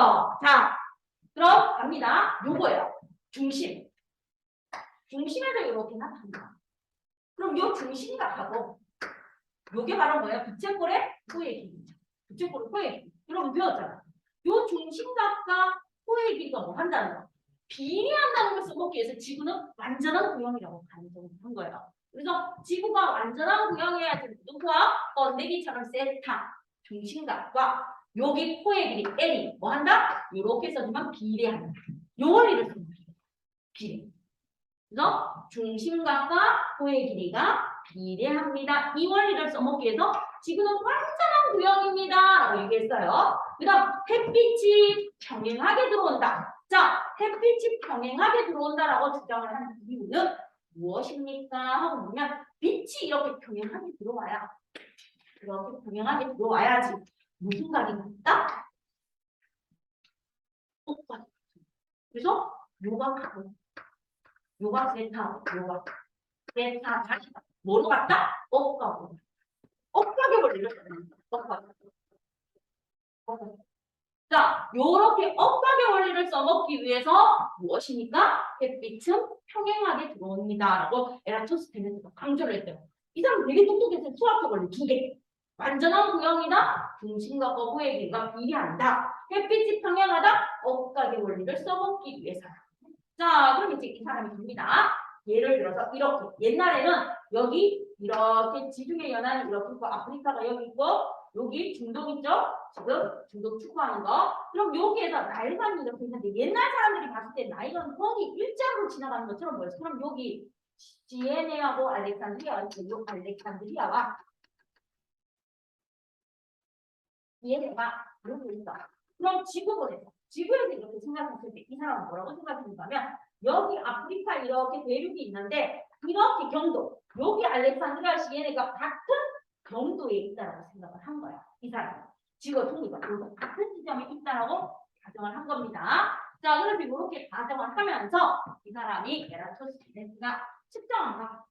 자 그럼 갑니다. 요거예요. 중심. 중심에서 이렇게 나타납니다. 그럼 요 중심과 하고 요게 바로 뭐예요? 부채꼴의 호의 길이죠. 부채꼴의 호의 길이. 여러분 배웠잖아. 요 중심각과 호의 길이가 뭐 한다는 거? 비례한다는 걸 써먹기 위해서 지구는 완전한 구형이라고 가정한 거예요. 그래서 지구가 완전한 구형이어야지 누구와 번데기처럼 세타 중심각과 여기 호의 길이 L이 뭐 한다? 이렇게 써주면 비례한다. 요 원리를 쓰는 거예요. 비례. 그래서 중심각과 호의 길이가 비례합니다. 이 원리를 써먹기 위해서 지구는 완전한 구형입니다. 라고 얘기했어요. 그 다음 햇빛이 평행하게 들어온다. 자, 햇빛이 평행하게 들어온다라고 주장을 하는 이유는 무엇입니까? 하고 보면 빛이 이렇게 평행하게 들어와야 이렇게 평행하게 들어와야지 무슨 각이 같다? 똑같아. 그래서 요각하고 요각 세타 요각 세타 다시 뭐로 같다? 억각으로. 억각의 원리를 쓰는 억각. 자, 요렇게 억각의 원리를 써먹기 위해서 무엇입니까? 햇빛은 평행하게 들어옵니다. 라고 에라토스테네스가 강조를 했어요. 이 사람 되게 똑똑해서 수학적 원리 두 개. 완전한 구형이다. 중심과 거부의 길이가 비례한다. 햇빛이 평행하다. 억각의 원리를 써먹기 위해서요. 자, 그럼 이제 이 사람이 됩니다. 예를 들어서 이렇게 옛날에는 여기 이렇게 지중해 연안이 이렇게 있고 아프리카가 여기 있고 여기 중동 있죠? 지금 중동 축구하는 거. 그럼 여기에서 나일강이 이렇게 있는데 옛날 사람들이 봤을 때 나일강은 거기 일자로 지나가는 것처럼 보였어. 그럼 여기 시에네하고 알렉산드리아가 있고 요 알렉산드리아와 얘네가 여기 있어. 그럼 지구본에서 지구에서 이렇게 생각했을 때 이 사람은 뭐라고 생각했냐면 여기 아프리카 이렇게 대륙이 있는데 이렇게 경도 여기 알렉산드리아 시에네가 같은 경도에 있다라고 생각을 한 거야. 이 사람은 지구와 동리가 같은 지점에 있다라고 가정을 한 겁니다. 자, 그래서 이렇게 가정을 하면서 이 사람이 에라토스테네스가 측정한 거.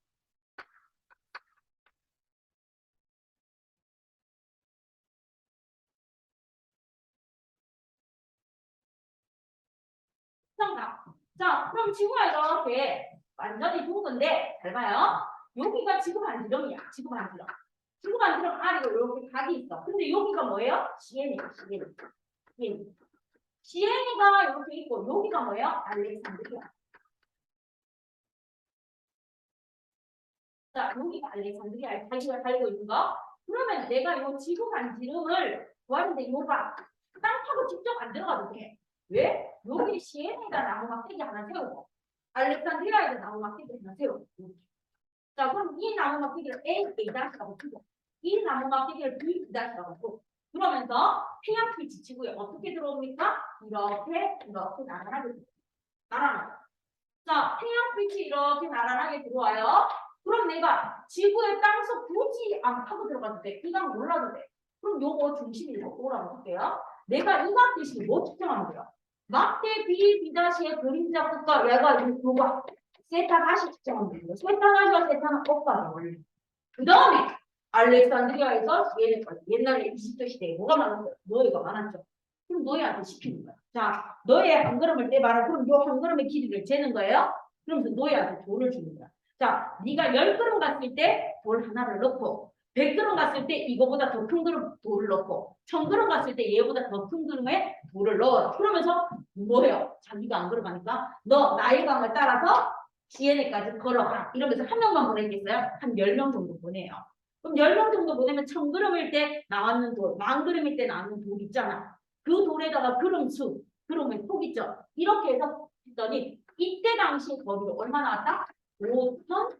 자, 그럼 지구가 이렇게 완전히 둥근데 잘 봐요. 여기가 지구 반지름이야. 지구 반지름. 지구 반지름 아래로 이렇게 각이 있어. 근데 여기가 뭐예요? 시엔이야. 시엔. 시엔. 시엔이가 이렇게 있고 여기가 뭐예요? 알렉산드리아. 자, 여기가 알렉산드리아에 자기가 살고 있는 거. 그러면 내가 이 지구 반지름을 구하는데 이거가 땅 파고 직접 안 들어가도 돼. 왜? 여기 시엔에다 나무 막대기 하나 세우고 알렉산드리아에다 나무 막대기 하나 세우고. 자, 그럼 이 나무 막대기를 A-A'라고 쓰고 이 나무 막대기를 B-B'라고 쓰고 그러면서 P&P 지구에 어떻게 들어옵니까? 이렇게 나란하게 나란하게. 자, P&P 이렇게 나란하게 들어와요. 그럼 내가 지구의 땅속 굳이 안 파고 들어가도 돼. 이강 몰라도 돼. 그럼 요거 중심이 뭐라고 할게요? 내가 이각 대신에 뭐 측정하면 돼요? 막대 B, B'의 그림자 끝과 얘가 요거 세타 다시 측정하면 돼요. 세타 다시와 세타는 곱하기 원리. 그 다음에 알렉산드리아에서 옛날에 이집트 시대에 뭐가 많았어요? 노예가 많았죠. 그럼 노예한테 시키는 거야. 자, 너의 한 걸음을 떼봐라. 그럼 요 한 걸음의 길이를 재는 거예요. 그러면서 노예한테 돈을 주는 거야. 자, 네가 10걸음 갔을 때 돌 하나를 넣고 100걸음 갔을 때 이거보다 더 큰 그릇 돌을 넣고 1000걸음 갔을 때 얘보다 더 큰 그릇에 돌을 넣어라. 그러면서 뭐예요? 자기가 안 걸어가니까 너 나의 강을 따라서 CN에까지 걸어가. 이러면서 한 명만 보내겠어요? 한 10명 정도 보내요. 그럼 10명 정도 보내면 1000걸음일 때 나왔는 돌, 10,000걸음일 때 나왔는 돌 있잖아. 그 돌에다가 걸음수, 그러면 폭 있죠. 이렇게 해서 했더니 이때 당시 거리가 얼마 나왔다? 5,000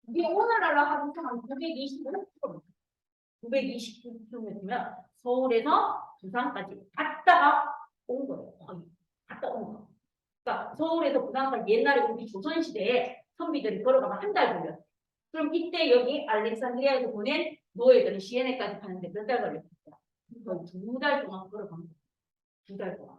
이게 오늘날로 하면 한 925km. 929km면 서울에서 부산까지 갔다가 온 거예요. 거의 갔다 온 거. 그러니까 서울에서 부산까지 옛날에 우리 조선시대에 선비들이 걸어가면 한 달 걸렸어요. 그럼 이때 여기 알렉산드리아에서 보낸 노예들은 시에네까지 가는데 몇 달 걸렸어요? 거의 2달 동안 걸어간 거예요. 2달 동안.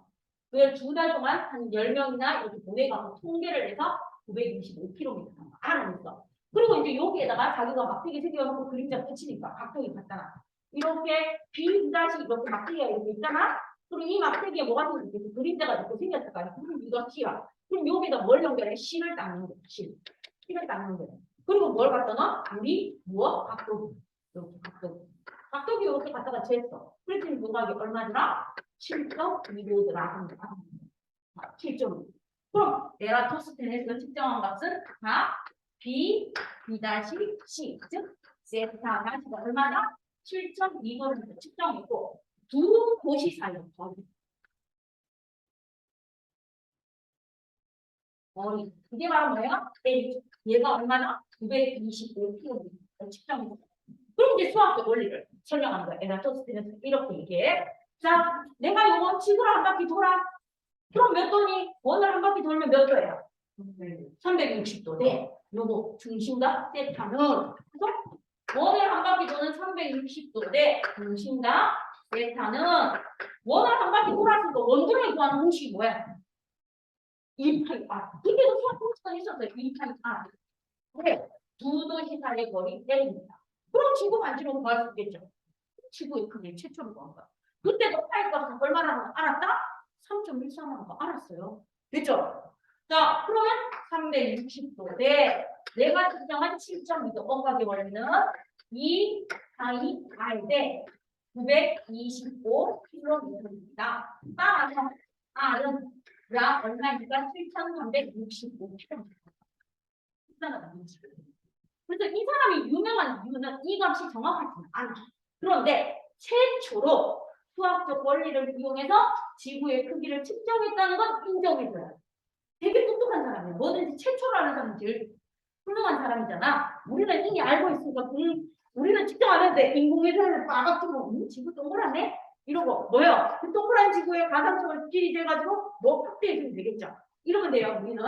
그 2달 동안 한 10명이나 이렇게 보내가고 통계를 해서 925km 알아냈어. 그리고 이제 여기에다가 자기가 막대기 새겨놓고 그림자 붙이니까 각도기 같잖아. 이렇게 B-다시 이렇게 막대기가 이렇게 있잖아. 그럼 이 막대기에 뭐가 생겼지? 그림자가 이렇게 생겼을 거 아니야. 그럼 이거 T야. 그럼 여기다 뭘 연결해? C를 닦는 거야. C를 닦는 거야. 그리고 뭘 갖다 놔? 우리 무엇? 각도기. 이렇게 각도기. 각도기 이렇게 갖다가 쟀어. 그랬더니 뭐가 얼마더라? 7.25더라. 7.5. 그럼 에라토스테네스가 측정한 값은 다 B, B-C, 즉 세타 다시가 얼마나? 7.2도를 측정했고 두 도시 사이 거리. 이게 바로 뭐예요? 얘가 얼마나? 925km 측정했고 그럼 이제 수학적 원리를 설명하는 거야. 에라토스테네스 이렇게 얘기해. 자, 내가 요거 지구를 한 바퀴 돌아. 그럼 몇 도니? 원을 한 바퀴 돌면 몇 도예요? 360도. 네. 요거 중심과 세타는 그래서 원을 한 바퀴 도는 360도 대 중심과 세타는 원을 한 바퀴 돌았으니까 원동을 구하는 공식이 뭐야? 2파이 R. 이때도 수학 공식은 있었어요. 2파이 R. 네. 두 도시 사이의 거리 L입니다. 그럼 지구 반지름 구할 수 있겠죠? 지구의 크기 최초로 구한 거야. 그때도 파이 값은 얼마나 알았다? 3.14만 거 알았어요. 됐죠? 자, 그러면 360도 대 내가 측정한 7.2도 엄각의 원리는 2 사이 R 대 925km입니다. 따라서 R은 약 얼마입니까? 7,365km. 그래서 이 사람이 유명한 이유는 이 값이 정확하지 않아. 그런데 최초로 수학적 원리를 이용해서 지구의 크기를 측정했다는 건 인정해줘야 돼. 되게 똑똑한 사람이야. 뭐든지 최초로 하는 사람이 제일 훌륭한 사람이잖아. 우리는 이미 알고 있으니까 우리는 측정 안 해도 돼. 인공위성을 빠박주고 지구 동그랗네? 이러고 뭐요? 그 동그란 지구의 가상점을 길이재가지고 뭐 확대해주면 되겠죠. 이러면 돼요. 우리는.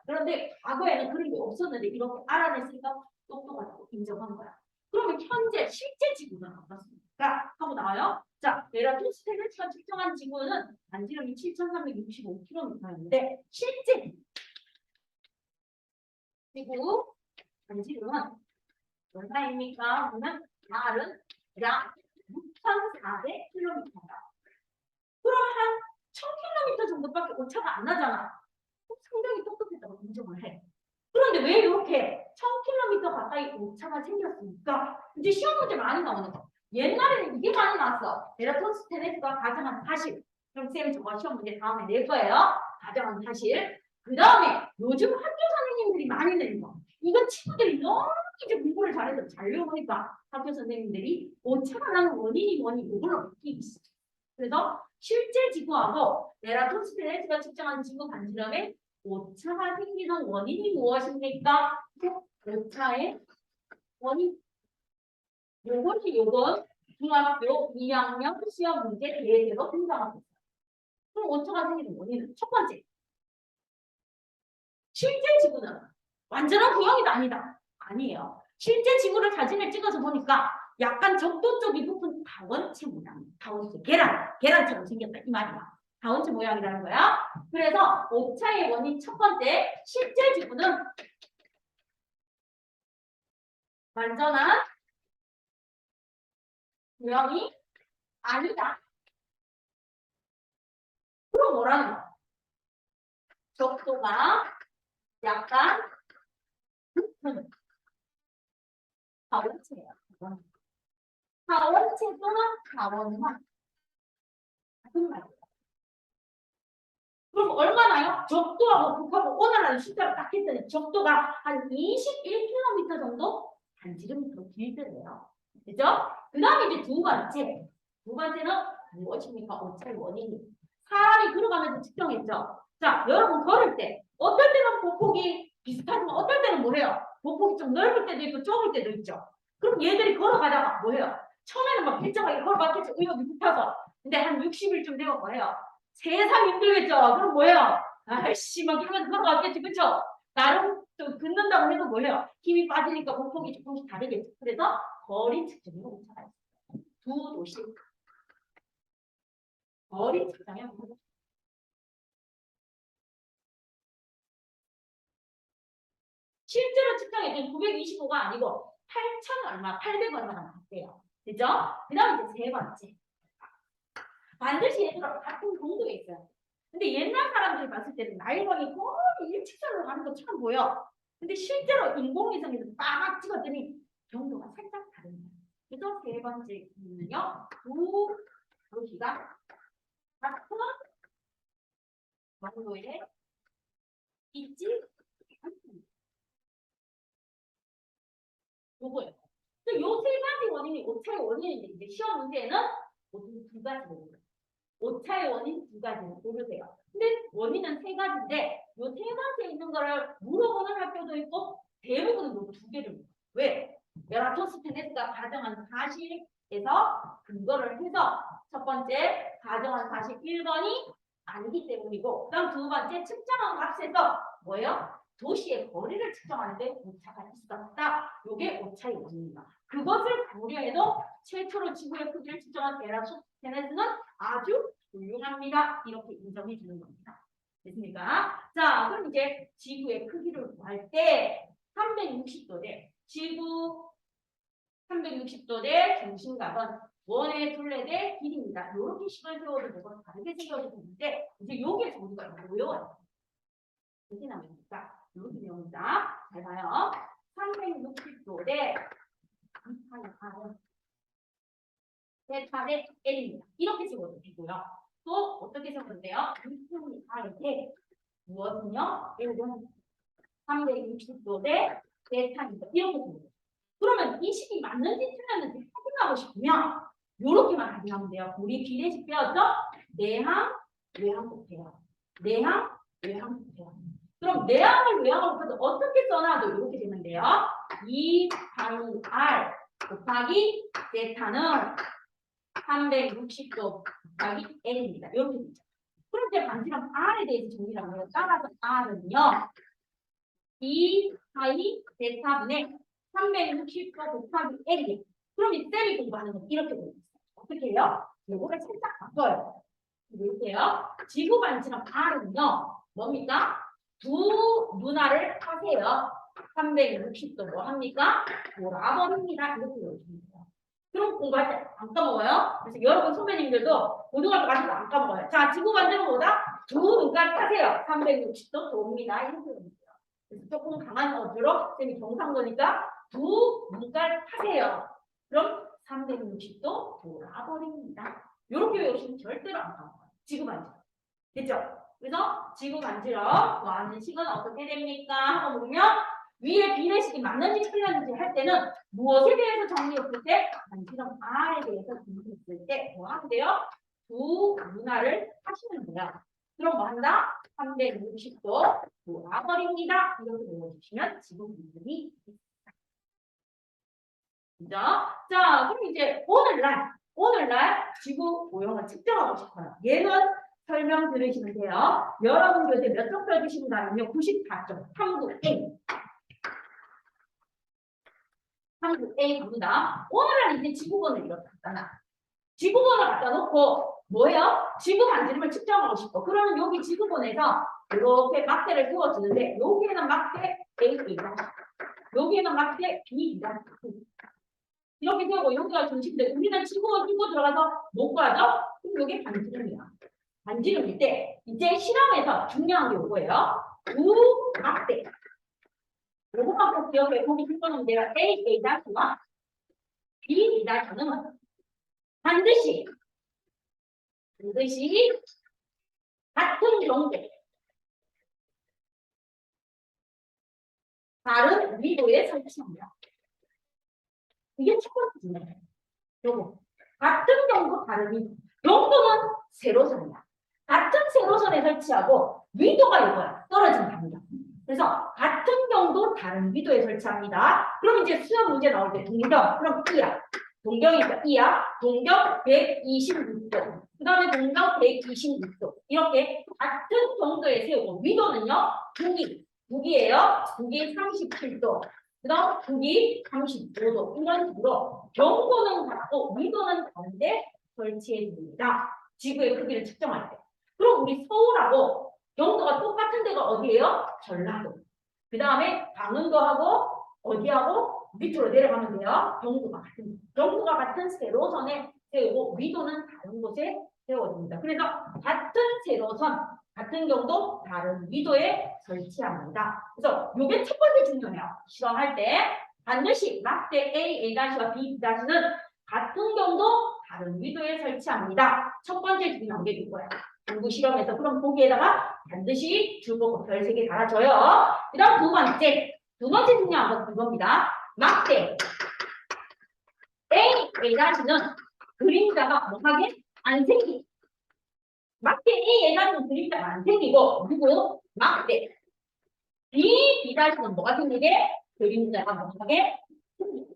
그런데 과거에는 그런 게 없었는데 이렇게 알아냈으니까 똑똑하다고 인정한 거야. 그러면 현재 실제 지구는 어떻습니까? 하고 나와요. 자, 에라토스테네스가 측정한 지구는 반지름이 7,365km였는데 실제 지구 반지름은 얼마입니까? 그러면 R은 약 6,400km다. 그럼 한 1000km 정도밖에 오차가 안 나잖아. 상당히 똑똑했다고 인정을 해. 그런데 왜 이렇게 1000km 가까이 오차가 생겼습니까? 이제 시험 문제 많이 나오는 거. 옛날에는 이게 많이 나왔어. 에라토스테네스가 가정한 사실. 그럼 쌤이 저거 시험 문제 다음에 낼 거예요. 가정한 사실. 그 다음에 요즘 학교 선생님들이 많이 내는 거. 이건 친구들이 너무 이제 공부를 잘해서 잘 외우니까 학교 선생님들이 오차가 나는 원인이 뭐니 이걸로 바뀌기 시작. 그래서 실제 지구하고 에라토스테네스가 측정한 지구 반지름의 오차가 생기는 원인이 무엇입니까? 오차의 원인. 요건 중학교 2학년 시험 문제 예제로 등장하고 있어요. 그럼 오차가 생기는 원인은 첫 번째. 실제 지구는 완전한 구형이 아니다. 아니에요. 실제 지구를 사진을 찍어서 보니까 약간 적도 쪽이 부분 다원체 모양. 다원체. 계란처럼 생겼다. 이 말이야. 다원체 모양이라는 거야. 그래서 오차의 원인 첫 번째, 실제 지구는 완전한 구형이 아니다. 그럼 뭐라는 거? 적도가 약간 높은 다원체예요. 다원체 또는 다원화. 같은 말이에요. 그럼 얼마나요? 적도하고 극하고 오늘날 숫자를 딱 했더니 적도가 한 21km 정도 반지름이 더 길더래요. 그죠? 그 다음에 이제 두 번째. 두 번째는 무엇입니까? 오차의 원인이. 사람이 걸어가면서 측정했죠. 자, 여러분 걸을 때 어떨 때는 보폭이 비슷하지만 어떨 때는 뭐해요? 보폭이 좀 넓을 때도 있고 좁을 때도 있죠. 그럼 얘들이 걸어가다가 뭐해요? 처음에는 막 일정하게 걸어갔겠죠. 의욕이 붙어서. 근데 한 60일쯤 되고 뭐해요? 세상 힘들겠죠. 그럼 뭐예요? 아이씨 막 이러면서 걸어갔겠지. 그쵸? 나름 좀 긋는다고 해도 뭐예요? 힘이 빠지니까 보폭이 조금씩 다르겠죠. 그래서 거리 측정에 오차가 있어요. 두 도시 거리 측정에 오차가 있어요. 실제로 측정해준 925가 아니고 8,000 얼마, 800 얼마가 나왔대요. 그죠? 그 다음 이제 세 번째. 반드시 얘들아 같은 공도에 있어요. 근데 옛날 사람들이 봤을 때는 나일강이 거의 일직선으로 가는 것처럼 보여. 근데 실제로 인공위성에서 빡 찍었더니 경도가 살짝 다릅니다. 그래서 세 번째는요. 두 도시가 같은 경도에 있지 않습니다. 요거예요. 요 세 가지 원인이 오차의 원인인데 이제 시험 문제에는 모두 두 가지 원인. 오차의 원인 두 가지는 모르세요. 근데 원인은 세 가지인데 요 세 가지에 있는 거를 물어보는 학교도 있고 대부분은 모두 두 개를 물어요. 왜? 에라토스테네스가 가정한 사실에서 근거를 해서 첫 번째 가정한 사실 1번이 아니기 때문이고 그다음 두 번째 측정한 값에서 뭐예요? 도시의 거리를 측정하는데 오차가 있었다. 이게 오차의 원인입니다. 그것을 고려해도 최초로 지구의 크기를 측정한 에라토스테네스는 아주 훌륭합니다. 이렇게 인정해 주는 겁니다. 됐습니까? 자, 그럼 이제 지구의 크기를 구할 때 360도 대 지구 360도 대 중심각은 원의 둘레 대 길이입니다. 이렇게 식을 세워도 되고 다르게 세워도 되는데 이제 여기에서 우리가 이거 외워요. 어떻게 나옵니까? 이렇게 외웁니다. 잘 봐요. 360도 대 세타의 L입니다. 이렇게 적어도 되고요. 또 어떻게 적었는데요? 6분이 R인데 무엇은요? 예를 들면 360도 대 세타입니다. 이렇게 적어요. 그러면 이 식이 맞는지 틀렸는지 확인하고 싶으면 이렇게만 확인하면 돼요. 우리 비례식 배웠죠? 내항, 외항 곱해요. 내항, 외항 곱해요. 그럼 내항을 외항을 곱해서 어떻게 써놔도 이렇게 되면 돼요. 2 단위 R 곱하기 세타는 360도 곱하기 L입니다. 이렇게 되죠. 그럼 이제 반지름 R에 대해서 정리를 하면 따라서 R은요. 2 파이 세타분의 360도 곱하기 L이에요. 그럼 이 쌤이 공부하는 건 이렇게 되어 있어요. 어떻게 해요? 요거를 살짝 바꿔요. 볼게요. 지구 반지름 R은요. 뭡니까? 두 눈알을 하세요. 360도 뭐 합니까? 돌아버립니다. 이렇게 보여줍니다. 그럼 공부할 때 안 까먹어요. 그래서 여러분 선배님들도 고등학교 가셔도 안 까먹어요. 자, 지구 반대로 뭐다? 두 눈깔 타세요. 360도 돕니다. 이렇게 됩니다. 그래서 조금 강한 어조로 쌤이 경상도니까 두 눈깔 타세요. 그럼 360도 돌아버립니다. 이렇게 외우시면 절대로 안 까먹어요. 지구 반지름. 됐죠? 그래서 지구 반지름 구하는 식은 어떻게 됩니까? 하고 보면 위에 비례식이 맞는지 틀렸는지 할 때는 무엇에 대해서 정리했을 때 반지름 R에 대해서 정리했을 때 뭐 하는데요? 두 문화를 하시면 돼요. 그럼 뭐 한다? 360도 돌아버립니다. 이렇게 외워주시면 지구 반지름이 있습니다. 그죠? 자, 그럼 이제 오늘날 지구 모형을 측정하고 싶어요. 얘는 설명 들으시면 돼요. 여러분 교재 몇 점 써주신다면요? 94점. 3구 A. 3구 A 갑니다. 오늘은 이제 지구본을 이렇게 갖다 놔. 지구본을 갖다 놓고 뭐예요? 지구 반지름을 측정하고 싶어. 그러면 여기 지구본에서 이렇게 막대를 세워주는데 여기에는 막대 A이다. 여기에는 막대 B이다. 이렇게 세우고 여기가 중심인데 우리는 지구본 뚫고 들어가서 못 구하죠? 그럼 이게 반지름이야. 반지름일 때 이제 실험에서 중요한 게 이거예요. 두 막대. 요것만 꼭 기억해. 거기 줄거는 내가 A-와 B-는 반드시 같은 정도 다른 위도에 설치합니다. 이게 첫 번째 중요해요. 요거 같은 정도 다른 위도. 정도는 세로선이야. 같은 세로선에 설치하고 위도가 이거야. 떨어진 답니다. 그래서 같은 경도 다른 위도에 설치합니다. 그럼 이제 수학 문제 나올 때 동경, 그럼 E야. 동경이니까 E야. 동경 126도. 그 다음에 동경 126도. 이렇게 같은 정도에 세우고 위도는요. 북이에요. 북이 37도. 그 다음 북이 35도. 이런 식으로 경도는 같고 위도는 다른데 설치해 줍니다. 지구의 크기를 측정할 때. 그럼 우리 서울하고 경도가 똑같은 데가 어디예요? 전라도. 그 다음에 강원도하고 어디하고 밑으로 내려가면 돼요. 경도가 같은 세로선에 세우고 위도는 다른 곳에 세워줍니다. 그래서 같은 세로선, 같은 경도, 다른 위도에 설치합니다. 그래서 이게 첫 번째 중요해요. 실험할 때 반드시 막대 A-와 B-는 같은 경도, 다른 위도에 설치합니다. 첫 번째 중요한 게 이거예요. 공부 실험에서 그럼 거기에다가 반드시 줄보고 별 3개 달아줘요. 그 다음 두 번째 중요한 건 그겁니다. 막대 A-는 그림자가 뭐하게? 안 생기고 막대 A-는 그림자가 안 생기고 누구? 막대 B-는 뭐가 생기게? 그림자가 뭐하게? 생기고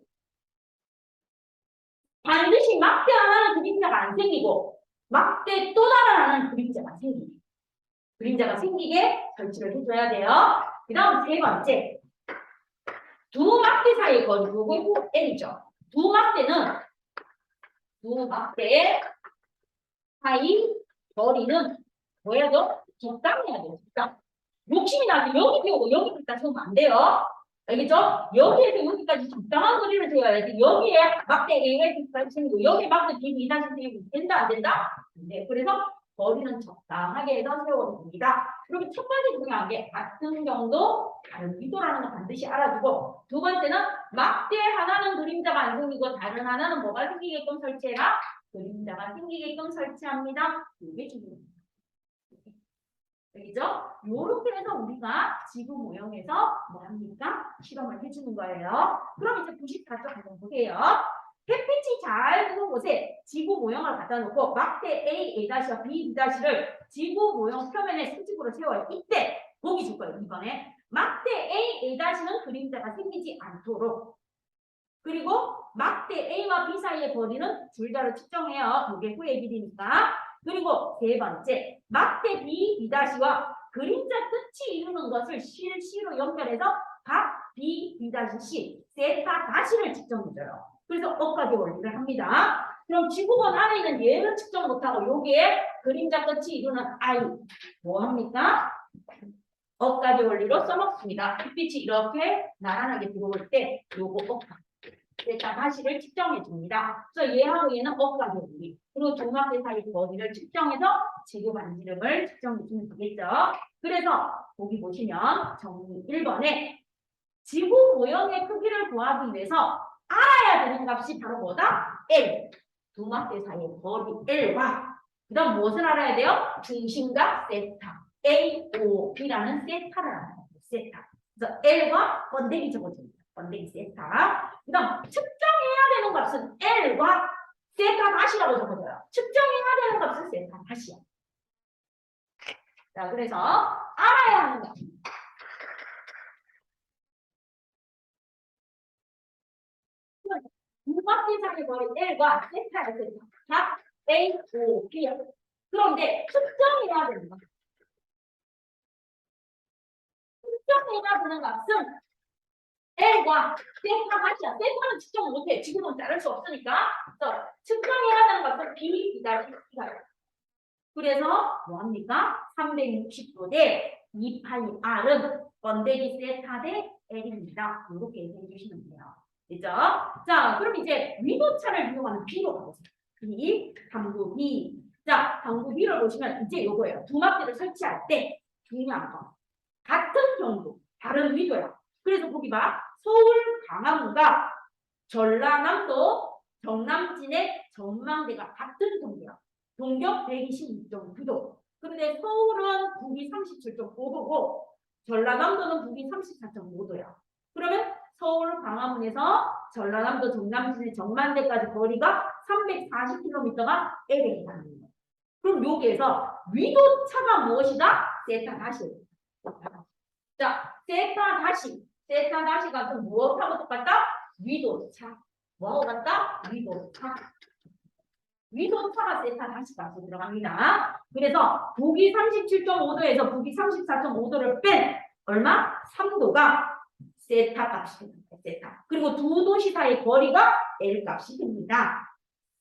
반드시 막대 하나는 그림자가 안 생기고 막대 또 다른 하나는 그림자가 생기게 설치를 해줘야 돼요. 그 다음 세 번째. 두 막대 사이의 거리, 요거 N이죠. 두 막대 사이 거리는 뭐 해야 돼? 적당히 해야 돼요. 적당. 욕심이 나서 여기 세우고 여기까지 세우면 안 돼요. 알겠죠? 여기에서 여기까지 적당한 거리를 세워야지. 여기에 막대 A가 생기고 여기에 막대 B이 생기고 된다 안 된다? 네. 그래서 거리는 적당하게 해서 세워줍니다. 그리고 첫 번째 중요한 게 같은 경도 다른 위도라는 거 반드시 알아두고 두 번째는 막대 하나는 그림자가 안 생기고 다른 하나는 뭐가 생기게끔 설치해라? 그림자가 생기게끔 설치합니다. 이게 중요합니다. 알겠죠? 요렇게 해서 우리가 지구 모형에서 뭐 합니까? 실험을 해주는 거예요. 그럼 이제 94쪽 한번 보세요. 햇빛이 잘 드는 곳에 지구 모형을 갖다 놓고 막대 A-와 B-를 지구 모형 표면에 수직으로 세워요. 이때 보기 줄 거예요. 이번에 막대 A-는 그림자가 생기지 않도록 그리고 막대 A와 B 사이의 거리는 줄자로 측정해요. 이게 후의 길이니까. 그리고 세 번째, 막대 B-와 그림자 끝이 이루는 것을 실시로 연결해서 각 B-C, 세타 다시를 측정해줘요. 그래서 억가지 원리를 합니다. 그럼 지구본 안에 있는 얘는 측정 못하고 여기에 그림자 끝이 이루는 I 뭐 합니까? 억가지 원리로 써먹습니다. 햇빛이 이렇게 나란하게 들어올 때 요거 억가. 세타 다시를 측정해 줍니다. 그래서 얘하고 얘는 억각의 거리. 그리고 중학교 사이 거리를 측정해서 지구 반지름을 측정해 주면 되겠죠. 그래서 거기 보시면 정리 1번에 지구 모형의 크기를 구하기 위해서 알아야 되는 값이 바로 뭐다? L. 두막대 사이의 거리 L과 그 다음 무엇을 알아야 돼요? 중심각 세타. A, O, B라는 세타를 알아야 돼요. 세타. 그래서 L과 번데기 적어줍니다. 번데기 세타. 그 다음 측정해야 되는 값은 L과 세타 다시라고 적어줘요. 측정해야 되는 값은 세타 다시야. 자, 그래서 알아야 하는 값. 두바퀴 사이의 거리 L과 세타의 세타. 자, A, O, B. 그런데 측정해야 되는 값. 측정해야 되는 값은 L과 세타 다시야. 세타는 측정 못해. 지금은 자를 수 없으니까. 그래서 측정해야 되는 값은 B, B다, B다. 그래서 뭐합니까? 360도 대 2파이 R은 번데기 세타 대 L입니다. 이렇게 얘기해 주시면 돼요. 됐죠? 자, 그럼 이제 위도차를 이용하는 B로 가보세요. B, 당구 B. 자, 당구 B를 보시면 이제 요거예요. 두막대를 설치할 때 중요한 거. 같은 경도, 다른 위도야. 그래서 보기 봐. 서울, 강화문과 전라남도, 경남진의 전망대가 같은 경도야. 동격 126.9도. 근데 서울은 북위 37.5도고 전라남도는 북위 34.5도야. 그러면 서울 광화문에서 전라남도 정남진의 정만대까지 거리가 340km가 L에 해당하는 거야. 그럼 여기에서 위도차가 무엇이다? 세타 다시. 자, 세타 다시. 세타 다시가 좀 무엇하고 똑같다? 위도차. 뭐하고 같다? 위도차. 위도차가 세타 다시 값으로 들어갑니다. 그래서 북위 37.5도에서 북위 34.5도를 뺀 얼마? 3도가 세타 값이 됩니다. 세타. 그리고 두 도시 사이 거리가 L 값이 됩니다.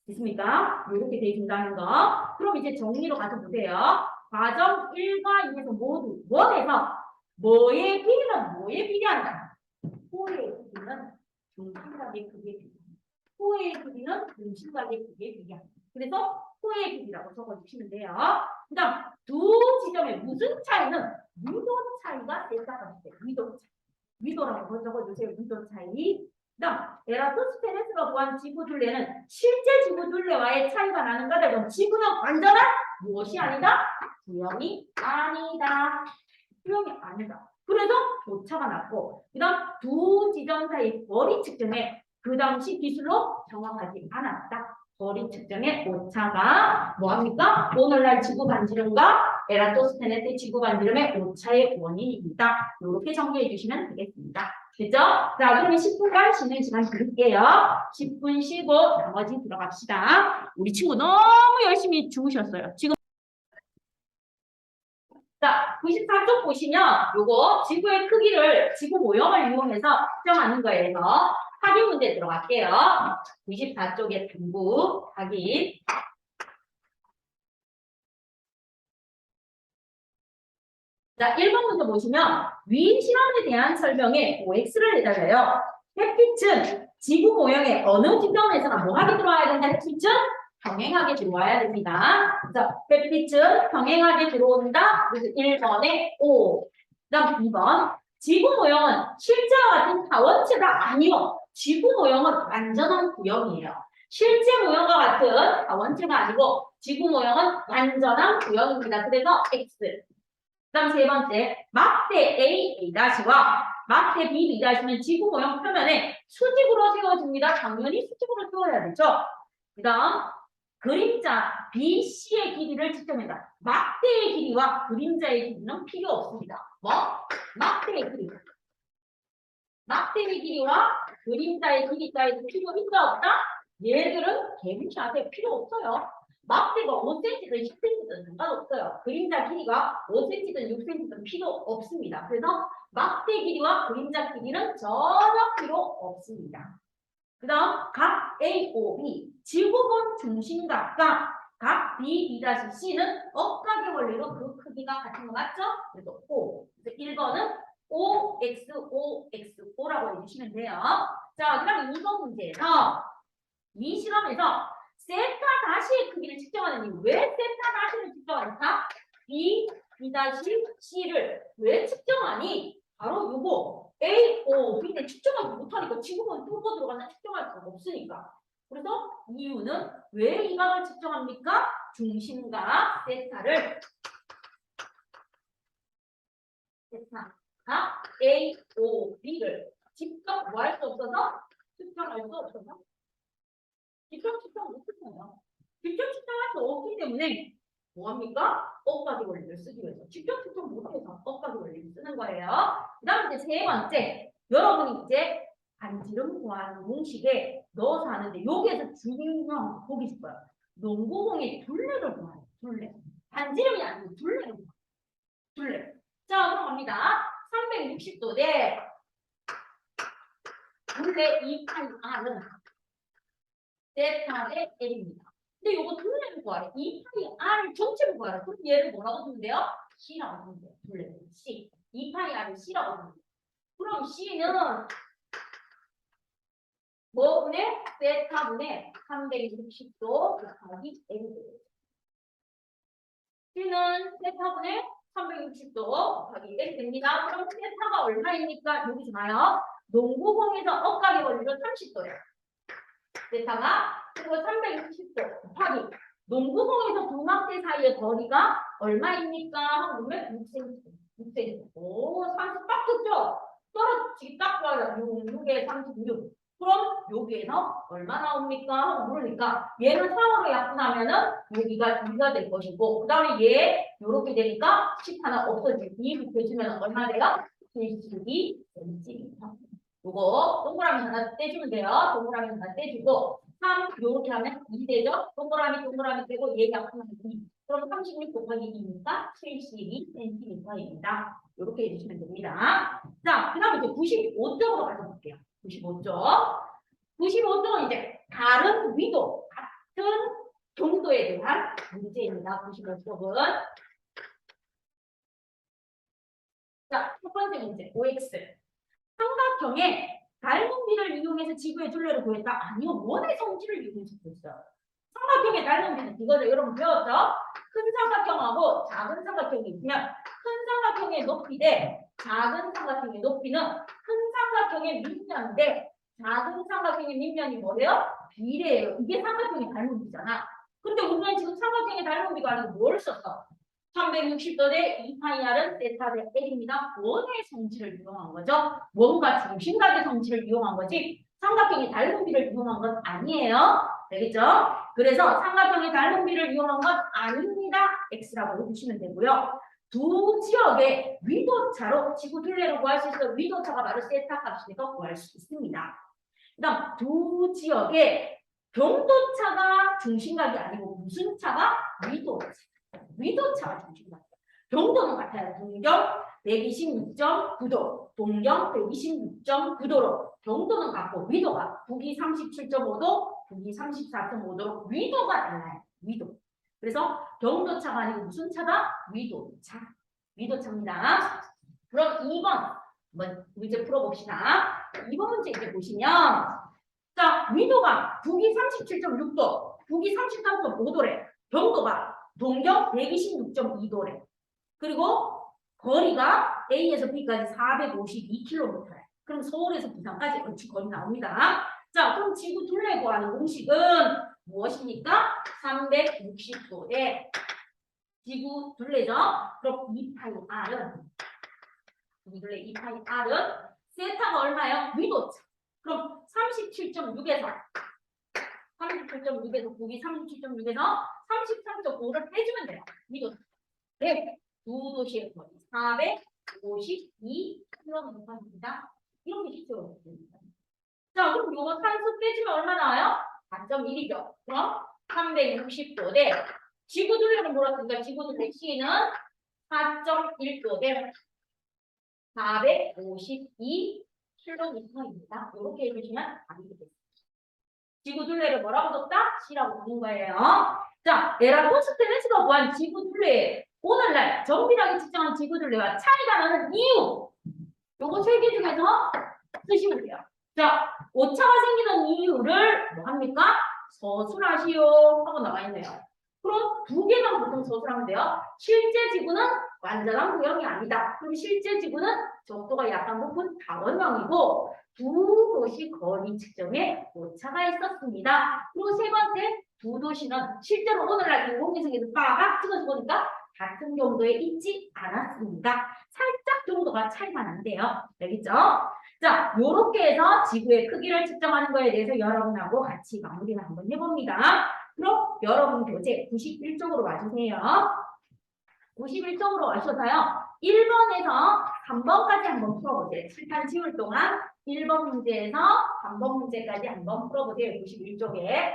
됐습니까? 이렇게 되어 있다는 거. 그럼 이제 정리로 가서 보세요. 과정 1과 2에서 모두 원에서 뭐의 길이는 뭐에 비례한다? 호의 길이는 중심각의 크기에 비례한다. 호의 길이는 중심각의 크기에 비례한다. 그래서 호의 길이라고 적어주시면 돼요. 그 다음 두 지점의 무슨 차이는 위도 차이가 세타가 돼요. 위도 차이. 위도라고 적어주세요. 위도 차이. 그 다음 에라토스테네스가 구한 지구 둘레는 실제 지구 둘레와의 차이가 나는가 되면 지구는 완전한 무엇이 아니다? 구형이 아니다. 구형이 아니다. 그래서 오차가 났고 그 다음 두 지점 사이 거리 측정에 그 당시 기술로 정확하지 않았다. 거리 측정의 오차가 뭐합니까? 오늘날 지구 반지름과 에라토스테네스 지구 반지름의 오차의 원인입니다. 이렇게 정리해 주시면 되겠습니다. 됐죠? 자, 그러면 10분간 쉬는 시간 드릴게요. 10분 쉬고 나머지 들어갑시다. 우리 친구 너무 열심히 주무셨어요. 지금 자, 94쪽 보시면 요거 지구의 크기를 지구 모형을 이용해서 측정하는 거예요. 확인 문제 들어갈게요. 94쪽의 등부 확인. 자, 1번 문제 보시면 위 실험에 대한 설명에 OX를 해달래요. 햇빛은 지구 모형의 어느 지점에서나 뭐하게 들어와야 된다? 햇빛은 평행하게 들어와야 됩니다. 그래서 햇빛은 평행하게 들어온다. 그래서 1번에 O. 그다음 2번. 지구 모형은 실제와 같은 타원체가 아니요. 지구 모형은 완전한 구형이에요. 실제 모형과 같은 타원체가 아니고 지구 모형은 완전한 구형입니다. 그래서 X. 그다음 세 번째, 막대 A, A-와 막대 B, B-는 지구 모형 표면에 수직으로 세워줍니다. 당연히 수직으로 세워야 되죠. 그다음 그림자 BC의 길이를 측정한다. 막대의 길이와 그림자의 길이는 필요 없습니다. 뭐? 막대의 길이. 막대의 길이와 그림자의 길이 따위 필요 있다 없다? 얘들은 개분치한테 필요 없어요. 막대가 5cm든 10cm든 상관없어요. 그림자 길이가 5cm든 6cm든 필요 없습니다. 그래서 막대 길이와 그림자 길이는 전혀 필요 없습니다. 그 다음 각 A, O, B 지구본 중심각과 각 B, B-C는 억각의 원리로 그 크기가 같은 거 맞죠? 그래서 O. 그래서 1번은 O, X, O, X, O라고 해주시면 돼요. 자, 그다음에 이번 문제에서 이 실험에서 세타 다시의 크기를 측정하는 이유. 왜 세타 다시를 측정할까? B-C를 왜 측정하니? 바로 요거 A, O, B인데 측정하지 못하니까 지금은 뚫고 들어가서 측정할 수가 없으니까. 그래서 이유는 왜 이 각을 측정합니까? 중심각 세타가 A, O, B를 직접 뭐 할 수 없어서 측정할 수 없어서 직접 측정 못 측정해요. 직접 측정할 수 없기 때문에 뭐합니까? 억가기 원리를 쓰기 위해서 직접 측정 못해서 억가기 원리를 쓰는 거예요. 그 다음에 이제 세 번째, 여러분이 이제 반지름 구하는 공식에 넣어서 하는데 여기에서 중요한 거 보기 싶어요. 농구공의 둘레를 구하요. 둘레. 반지름이 아니고 둘레를 구하요. 둘레. 자, 그럼 갑니다. 360도 대 둘레 2파이 R은 세타 대 L입니다. 근데 요거 둘레를 구하래. 2파이 R을 전체를 구하래. 그럼 얘를 뭐라고 쓰면 돼요? C라고 쓰면 돼요. 둘레 C. 2파이 R을 C라고 쓰면 돼요. 그럼 C는 뭐분의 세타분의 360도 곱하기 L이에요. C는 세타분의 360도 곱하기 L 됩니다. 그럼 세타가 얼마입니까? 여기서 봐요. 농구공에서 억각의 원리로 30도예요. 세타가 그리고 360도 곱하기 농구공에서 두 막대 사이의 거리가 얼마입니까? 하고 보면 6cm. 6cm. 오, 30 딱 좋죠? 떨어지기 딱 좋아요. 6에 36. 그럼 여기에서 얼마 나옵니까? 하고 물으니까 얘는 4으로 약분하면은 여기가 2가 될 것이고 그 다음에 얘 이렇게 되니까 10 하나 없어지고 2 곱해주면 얼마 돼요? 72cm. 요거 동그라미 하나 떼주면 돼요. 동그라미 하나 떼주고 3 요렇게 하면 2 되죠? 동그라미 떼고 얘 약분하면 2. 그럼 36 곱하기 2니까 72cm입니다. 요렇게 해주시면 됩니다. 자, 그 다음에 이제 95쪽으로 가서 볼게요. 95쪽. 95쪽은 이제 다른 위도, 같은 경도에 대한 문제입니다. 95쪽은. 자, 첫 번째 문제, OX. 삼각형의 닮은비를 이용해서 지구의 둘레를 구했다? 아니요, 원의 성질을 이용해서 구했어요. 삼각형의 닮은비는 이거죠. 여러분 배웠죠? 큰 삼각형하고 작은 삼각형이 있으면 큰 삼각형의 높이 대 작은 삼각형의 높이는 큰 삼각형의 밑면 대 작은 삼각형의 밑면이 뭐래요? 비례예요. 이게 삼각형의 닮은비잖아. 근데 우리는 지금 삼각형의 닮은비가 아니고 뭘 썼어? 360도 대 2파이 R은 세타 대 L입니다. 원의 성질을 이용한 거죠. 원과 중심각의 성질을 이용한 거지 삼각형의 닮은비를 이용한 건 아니에요. 되겠죠? 그래서 삼각형의 닮은비를 이용한 건 아닙니다. X라고 해주시면 되고요. 두 지역의 위도차로 지구 둘레를 구할 수 있어. 위도차가 바로 세타 값이니까 구할 수 있습니다. 그 다음 두 지역의 경도차가 중심각이 아니고 무슨 차가? 위도차. 위도차가 중심각이에요. 경도는 같아요. 동경 126.9도, 동경 126.9도로 경도는 같고 위도가 북위 37.5도, 북위 34.5도로 위도가 달라요. 위도. 그래서 경도차가 아니고 무슨 차다? 위도차. 위도차입니다. 그럼 2번 한번 문제 풀어봅시다. 2번 문제 이제 보시면 자, 위도가 북위 37.6도, 북위 33.5도래. 경도가 동경 126.2도래. 그리고 거리가 A에서 B까지 452km래. 그럼 서울에서 부산까지 얼추 거리 나옵니다. 자, 그럼 지구 둘레 구하는 공식은 무엇입니까? 360도에 지구 둘레죠? 그럼 2파이 R은 지구 둘레 2파이 R은 세타가 얼마예요? 위도차. 그럼 37.6에서 북위 37.6에서 33.5를 빼주면 돼요. 위도. 네. 두 도시의 거리 452km입니다. 이렇게 쉽죠. 자, 그럼 이거 산수 빼주면 얼마 나와요? 4.1이죠. 그럼 360도 대 지구 둘레는 뭐라니까 지구 둘레 C는 4.1도 대 452km입니다. 이렇게 해주시면 답이 되겠습니다. 지구 둘레를 뭐라고 뒀다? C라고 부른 거예요. 자, 에라토스테네스가 구한 지구 둘레 오늘날 정밀하게 측정한 지구 둘레와 차이가 나는 이유. 요거 세 개 중에서 쓰시면 돼요. 자, 오차가 생기는 이유를 뭐 합니까? 서술하시오 하고 나와 있네요. 그럼 두 개만 보통 서술하면 돼요. 실제 지구는 완전한 구형이 아니다. 그럼 실제 지구는 적도가 약간 높은 다원형이고 두 도시 거리 측정에 오차가 있었습니다. 그리고 세 번째, 두 도시는 실제로 오늘날 인공위성에서 빡 찍어서 보니까 같은 경도에 있지 않았습니다. 살짝 정도가 차이가 난대요. 알겠죠? 자, 요렇게 해서 지구의 크기를 측정하는 거에 대해서 여러분하고 같이 마무리를 한번 해봅니다. 그럼 여러분 교재 91쪽으로 와주세요. 91쪽으로 와셔서요. 1번에서 3번까지 한번 풀어보세요. 칠판 지울 동안 1번 문제에서 3번 문제까지 한번 풀어보세요. 91쪽에.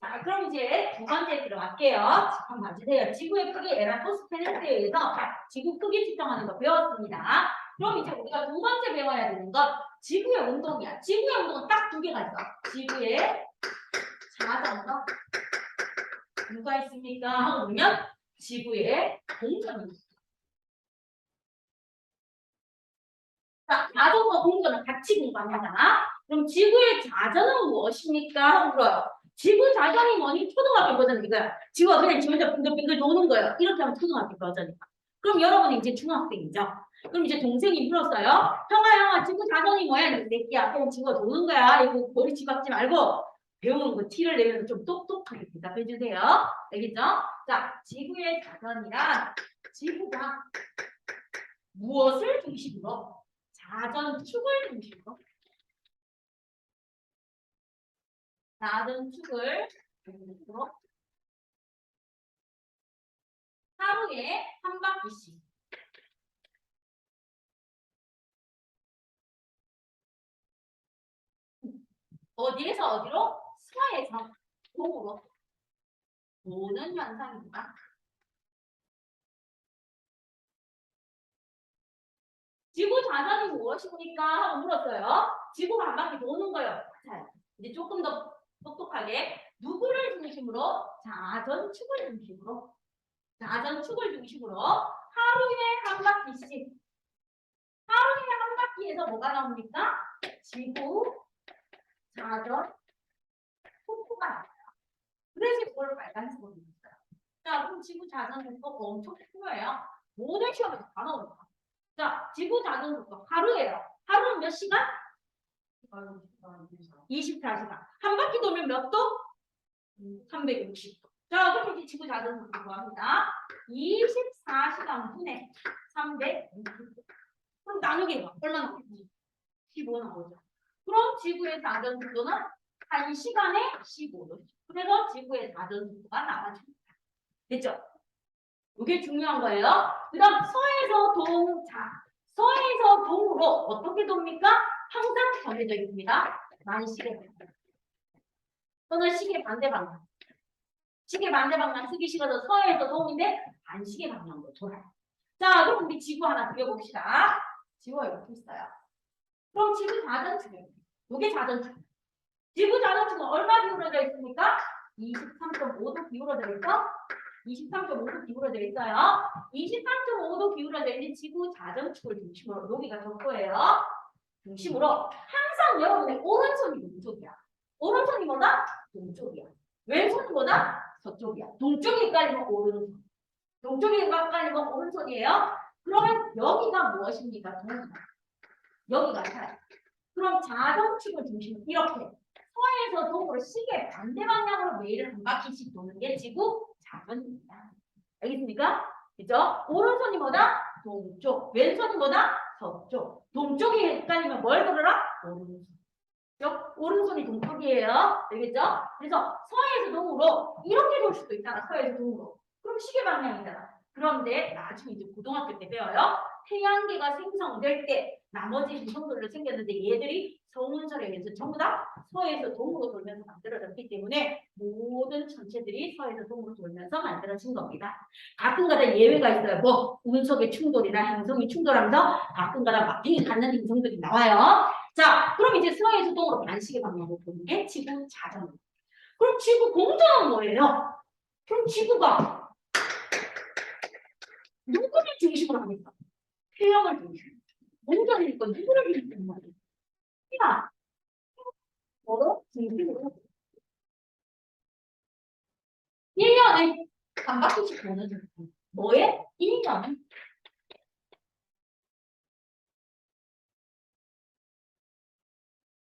자, 그럼 이제 두 번째 들어갈게요. 한번 봐주세요. 지구의 크기 에라토스테네스에 의해서 지구 크기 측정하는 거 배웠습니다. 그럼 이제 우리가 두 번째 배워야 되는 건 지구의 운동이야. 지구의 운동은 딱 두 개가 있어. 지구의 자전거 누가 있습니까? 하고 보면 지구의 공전이 있어. 자, 자전거 공전은 같이 공부하잖아. 그럼 지구의 자전은 무엇입니까? 하고 물어요. 지구 자전이 뭐니? 초등학교 버전 이거야. 지구가 그냥 지 혼자 빙글빙글 도는 거예요. 이렇게 하면 초등학교 버전이야. 그럼 여러분이 이제 중학생이죠. 그럼 이제 동생이 물었어요. 형아, 지구 자전이 뭐야? 이 새끼야. 그냥 지구가 도는 거야. 이거 머리 집박지 말고 배우는 거 티를 내면 좀 똑똑하게 대답해 주세요. 알겠죠? 자, 지구의 자전이란 지구가 무엇을 중심으로? 자전축을 중심으로. 자전축을 중심으로 하루에 한 바퀴씩 어디에서 어디로? 서에서 동으로 도는 현상입니다. 지구 자전이 무엇입니까? 하고 물었어요. 지구가 한 바퀴 도는 거예요. 맞아요. 이제 조금 더 똑똑하게 누구를 중심으로? 자전축을 중심으로. 자전축을 중심으로 하루에 한 바퀴씩. 하루에 한 바퀴에서 뭐가 나옵니까? 지구 자전 속도가 나와요. 그래서 이걸 빨간색으로 있어요. 자, 그럼 지구 자전 속도가 엄청 중요해요. 모든 시험에서 다 나옵니다. 자, 지구 자전 속도 하루예요. 하루는 몇 시간? 24시간. 한 바퀴 돌면 몇 도? 360도. 자, 그럼 이제 지구 자전 속도 구합니다. 24시간 분에 360도. 그럼 나누기 봐. 얼마 나오지? 15 나오죠. 그럼 지구의 자전 속도는 1시간에 15도. 그래서 지구의 자전 속도가 나와줍니다. 됐죠? 이게 중요한 거예요. 그 다음 서에서 동, 자, 서에서 동으로 어떻게 돕니까? 항상 정해져 있습니다. 만시계 방향. 또는 시계 반대 방향. 시계 반대 방향 쓰기 싫어서 서에서 동인데 반시계 방향으로 돌아요. 자, 그럼 우리 지구 하나 그려봅시다. 지구가 이렇게 있어요. 그럼 지구 자전축이에요. 이게 자전축. 지구 자전축은 얼마 기울어져 있습니까? 23.5도 기울어져 있어 23.5도 기울어져 있어요. 23.5도 기울어져 있는 지구 자전축을 중심으로 여기가 적도예요. 중심으로 항상 여러분의 오른손이 동쪽이야. 오른손이 뭐다? 동쪽이야. 왼손이 뭐다? 서쪽이야. 동쪽이 헷갈리면 오른손. 동쪽이 헷갈리면 오른손이에요. 그러면 여기가 무엇입니까? 동쪽. 여기가 차요. 그럼 자전축을 중심으로 이렇게 서에서 동으로 시계 반대 방향으로 매일 한 바퀴씩 도는 게 지구 자전입니다. 알겠습니까? 그죠? 오른손이 뭐다? 동쪽. 왼손이 뭐다? 서쪽. 동쪽이 헷갈리면 뭘 들어라? 오른손. 그죠? 오른손이 동쪽이에요. 알겠죠? 그래서 서에서 동으로 이렇게 돌 수도 있잖아. 서에서 동으로. 그럼 시계 방향이잖아. 그런데 나중에 이제 고등학교 때 배워요. 태양계가 생성될 때 나머지 행성들로 생겼는데 얘들이 성운설에 의해서 전부 다 서에서 동으로 돌면서 만들어졌기 때문에 모든 천체들이 서에서 동으로 돌면서 만들어진 겁니다. 가끔가다 예외가 있어요. 뭐 운석의 충돌이나 행성이 충돌하면서 가끔가다 막히게 갖는 행성들이 나와요. 자, 그럼 이제 서에서 동으로 반시계 방향으로 도는 게 지구 자전. 그럼 지구 공전은 뭐예요? 그럼 지구가 누구를 중심으로 합니까? 태양을 중심으로. 공전이니까 누구를 중심으로 합니까? 태양. 뭐로? 중심으로. 1년에 한 바퀴씩 도는 중. 뭐에? 1년에.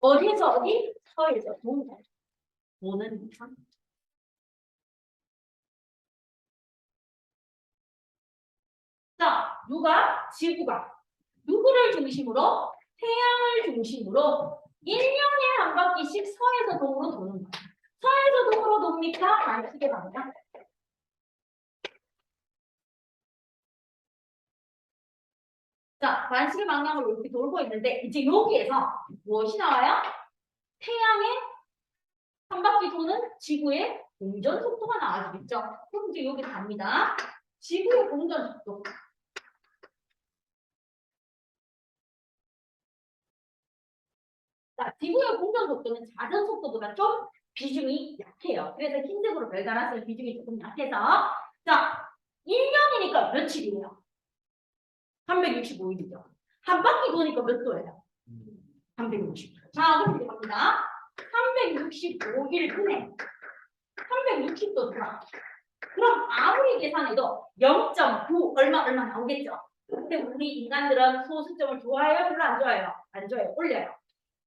어디에서 어디? 서에서 동전. 보는 이상. 자, 지구가 누구를 중심으로? 태양을 중심으로 1년에 한 바퀴씩 서에서 동으로 도는 거야. 서에서 동으로 돕니까? 반시계 방향. 자, 반시계 방향으로 이렇게 돌고 있는데 이제 여기에서 무엇이 나와요? 태양의 한 바퀴 도는 지구의 공전 속도가 나와주겠죠. 그럼 이제 여기 갑니다. 지구의 공전 속도. 자, 지구의 공전 속도는 자전 속도보다 좀 비중이 약해요. 그래서 흰색으로 별달았을 비중이 조금 약해서 자, 1년이니까 며칠이에요? 365일이죠. 한 바퀴 도니까 몇 도예요? 360도. 자, 그럼 이제 갑니다. 365일 분에 360도 들어. 그럼 아무리 계산해도 0.9 얼마 나오겠죠? 근데 우리 인간들은 소수점을 좋아해요? 별로 안 좋아해요? 안 좋아해요. 올려요.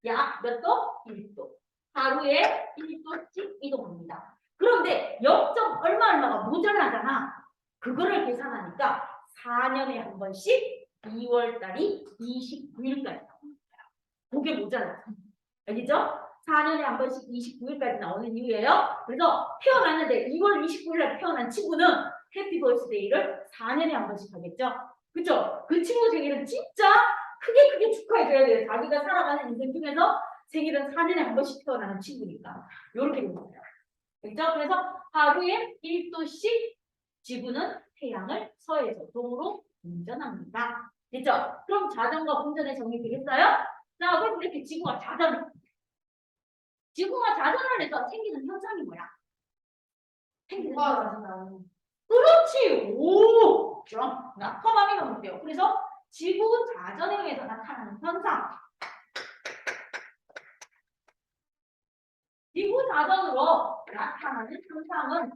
약 몇 도? 1도. 하루에 1도씩 이동합니다. 그런데 0. 얼마가 모자라잖아. 그거를 계산하니까 4년에 한 번씩 2월달이 29일까지 나옵니다. 그게 모자라요. 알겠죠? 4년에 한 번씩 29일까지 나오는 이유예요. 그래서 태어났는데 2월 29일에 태어난 친구는 해피 버스데이를 4년에 한 번씩 하겠죠? 그죠? 그 친구 생일은 진짜 크게 축하해줘야 돼요. 자기가 살아가는 인생 중에서 생일은 4년에 한 번씩 태어나는 친구니까. 이렇게 되는 거예요. 그죠? 그래서 하루에 1도씩 지구는 태양을 서에서 동으로 공전합니다. 됐죠? 그럼 자전과 공전의 정리 되겠어요? 자, 그럼 이렇게 지구가 자전을 해서 생기는 현상이 뭐야? 생기는 현상. 그렇지. 오, 그럼 낙화방이 나올게요. 그래서 지구 자전에 의해서 나타나는 현상. 지구 자전으로 나타나는 현상은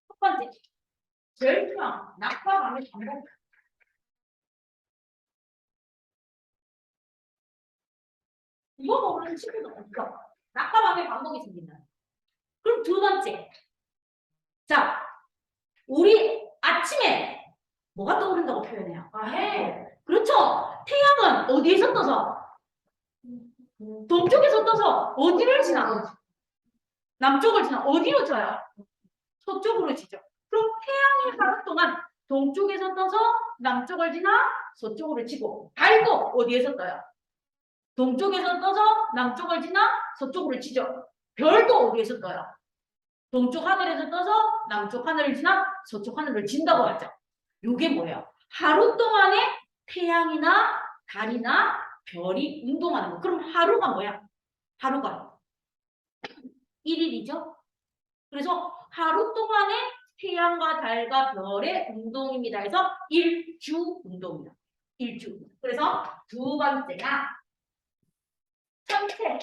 첫 번째, 절편, 낙화방의 반복. 이거 모르는 친구도 없어. 낙화방의 반복이 생긴다. 그럼 두 번째, 자, 우리 아침에 뭐가 떠오른다고 표현해요? 해. 그렇죠. 태양은 어디에서 떠서? 동쪽에서 떠서 어디를 지나? 남쪽을 지나 어디로 져요? 서쪽으로 지죠. 그럼 태양이 하루 동안 동쪽에서 떠서 남쪽을 지나 서쪽으로 지고 달도 어디에서 떠요? 동쪽에서 떠서 남쪽을 지나 서쪽으로 지죠. 별도 어디에서 떠요? 동쪽 하늘에서 떠서 남쪽 하늘을 지나 서쪽 하늘을 진다고 하죠. 이게 뭐예요? 하루 동안에 태양이나 달이나 별이 운동하는 거. 그럼 하루가 뭐야? 하루가 1일이죠. 그래서 하루 동안의 태양과 달과 별의 운동입니다. 그래서 일주 운동입니다. 일주. 그래서 두 번째가 천체.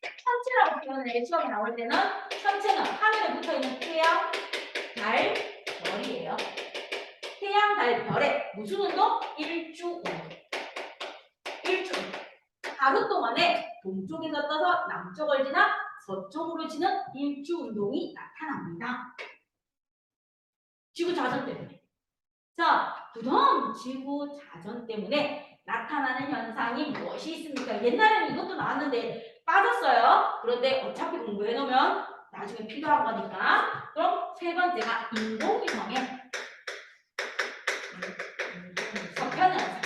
천체라고 표현을 시험에 나올 때는 천체는 하늘에 붙어있는 태양, 달, 별이에요. 태양, 달, 별의 무슨 운동? 일주 운동. 일주. 하루 동안에 동쪽에서 떠서 남쪽을 지나 서쪽으로 지는 일주 운동이 나타납니다. 지구 자전 때문에. 자, 그다음 지구 자전 때문에 나타나는 현상이 무엇이 있습니까? 옛날에는 이것도 나왔는데 빠졌어요. 그런데 어차피 공부해 놓으면 나중에 필요한 거니까. 그럼 세 번째가 인공위성의 서편 현상.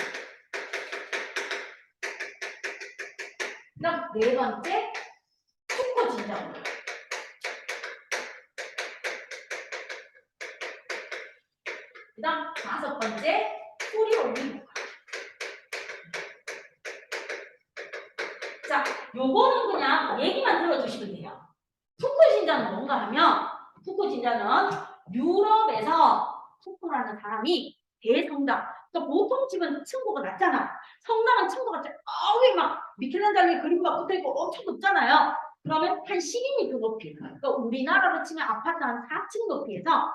그럼 네 번째 축구 진정. 그다음 다섯 번째 소리 올리는 거. 자, 요거는 그냥 얘기만 들어주시면 돼요. 푸크 진자는 뭔가 하면 푸크 진자는 유럽에서 푸크라는 사람이 대성당. 그러니까 보통 집은 층고가 낮잖아. 성당은 층고가 어이 막 미켈란젤로의 그림 막 붙어있고 엄청 높잖아요. 그러면 한 12m 높이. 그러니까 우리나라로 치면 아파트 한 4층 높이에서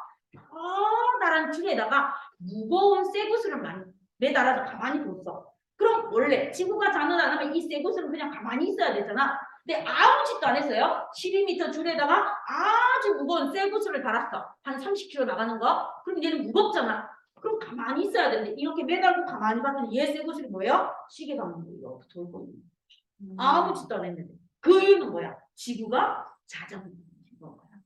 커다란 줄에다가 무거운 쇠구슬을 많이 매달아서 가만히 뒀어. 그럼 원래 지구가 자는 안 하면 이 쇠구슬은 그냥 가만히 있어야 되잖아. 근데 아무 짓도 안 했어요. 12m 줄에다가 아주 무거운 쇠구슬을 달았어. 한 30kg 나가는 거. 그럼 얘는 무겁잖아. 그럼 가만히 있어야 되는데 이렇게 매달고 가만히 봤더니 얘 쇠구슬이 뭐예요? 시계가 뭐예요? 돌고 있는. 아무 짓도 안 했는데. 그 이유는 뭐야? 지구가 자전거 거야.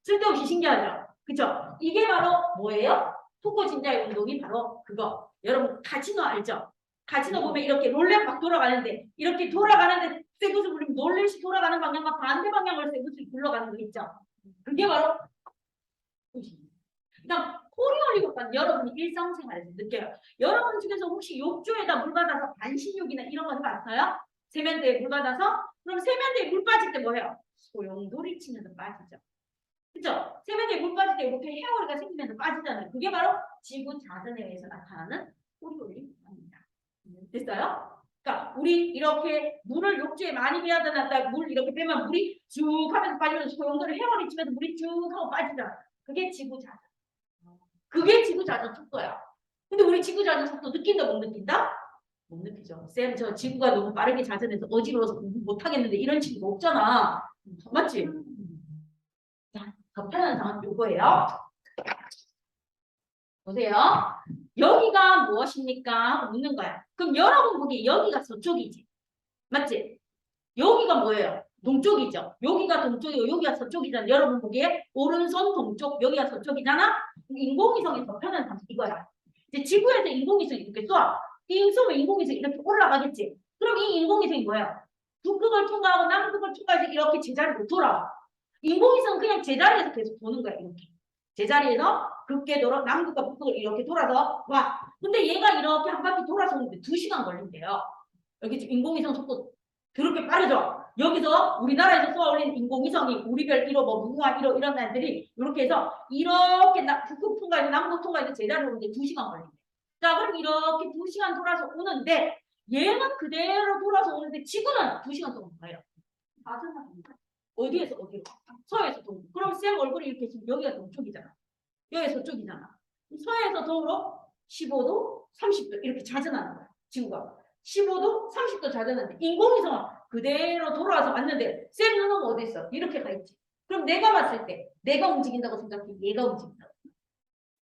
쓸데없이 신기하죠? 그쵸? 이게 바로 뭐예요? 푸코 진자의 운동이 바로 그거. 여러분 카지노 알죠? 카지노 보면 이렇게 롤렛 막 돌아가는데 이렇게 돌아가는데 쇠구슬 굴리면 롤렛이 돌아가는 방향과 반대 방향으로 쇠구슬이 굴러가는 거 있죠? 그게 바로 그다음 코리올리고는 여러분이 일상생활에서 느껴요. 여러분 중에서 혹시 욕조에다 물 받아서 반신욕이나 이런 거 해봤어요? 세면대에 물 받아서? 그럼 세면대에 물 빠질 때 뭐예요? 소용돌이 치면서 빠지죠. 그죠? 세면대에 물 빠질 때 이렇게 헤어리가 생기면서 빠지잖아요. 그게 바로 지구 자전에 의해서 나타나는 코리올리입니다. 됐어요? 그러니까 우리 이렇게 물을 욕조에 많이 빼야되나물 이렇게 빼면 물이 쭉 하면서 빠지면 소용돌이 헤어리 치면서 물이 쭉 하고 빠지잖아. 그게 지구 자전. 그게 지구 자전 속도야. 근데 우리 지구 자전 속도 느낀다 못 느낀다? 못 느끼죠. 쌤, 저 지구가 너무 빠르게 자전해서 어지러워서 공부 못 하겠는데 이런 친구 없잖아. 맞지? 자, 더 편한 상황 요거예요. 보세요. 여기가 무엇입니까? 하고 묻는 거야. 그럼 여러분 보기 여기가 서쪽이지. 맞지? 여기가 뭐예요? 동쪽이죠. 여기가 동쪽이고 여기가 서쪽이잖아. 여러분 보기에 오른손 동쪽, 여기가 서쪽이잖아. 인공위성의 서편은 이거야. 이제 지구에서 인공위성이 이렇게 쏴. 이 쏘면 인공위성이 이렇게 올라가겠지. 그럼 이 인공위성이 뭐야? 북극을 통과하고 남극을 통과해서 이렇게 제자리로 돌아와. 인공위성은 그냥 제자리에서 계속 도는 거야. 이렇게. 제자리에서 극궤도로 남극과 북극을 이렇게 돌아서 와. 근데 얘가 이렇게 한 바퀴 돌아서 오는데 2시간 걸린대요. 여기 지금 인공위성 속도 그렇게 빠르죠. 여기서 우리나라에서 쏘아올린 인공위성이 우리별 1호, 뭐 무궁화 1호 이런 애들이 이렇게 해서 이렇게 북극 통과해서 남극 통과해서 제자리로 오는데 2시간 걸린대. 자, 그럼 이렇게 2시간 돌아서 오는데 얘는 그대로 돌아서 오는데 지구는 2시간 동안 가요. 어디에서 어디로? 서에서 동쪽. 그럼 쌤 얼굴이 이렇게 지금 여기가 동쪽이잖아. 여기가 서쪽이잖아. 서에서 동으로 15도, 30도 이렇게 자전하는 거야. 지구가. 15도, 30도 자전하는데 인공위성은 그대로 돌아와서 왔는데 쌤 눈은 어디 있어? 이렇게 가 있지. 그럼 내가 봤을 때 내가 움직인다고 생각해? 얘가 움직인다고 생각해?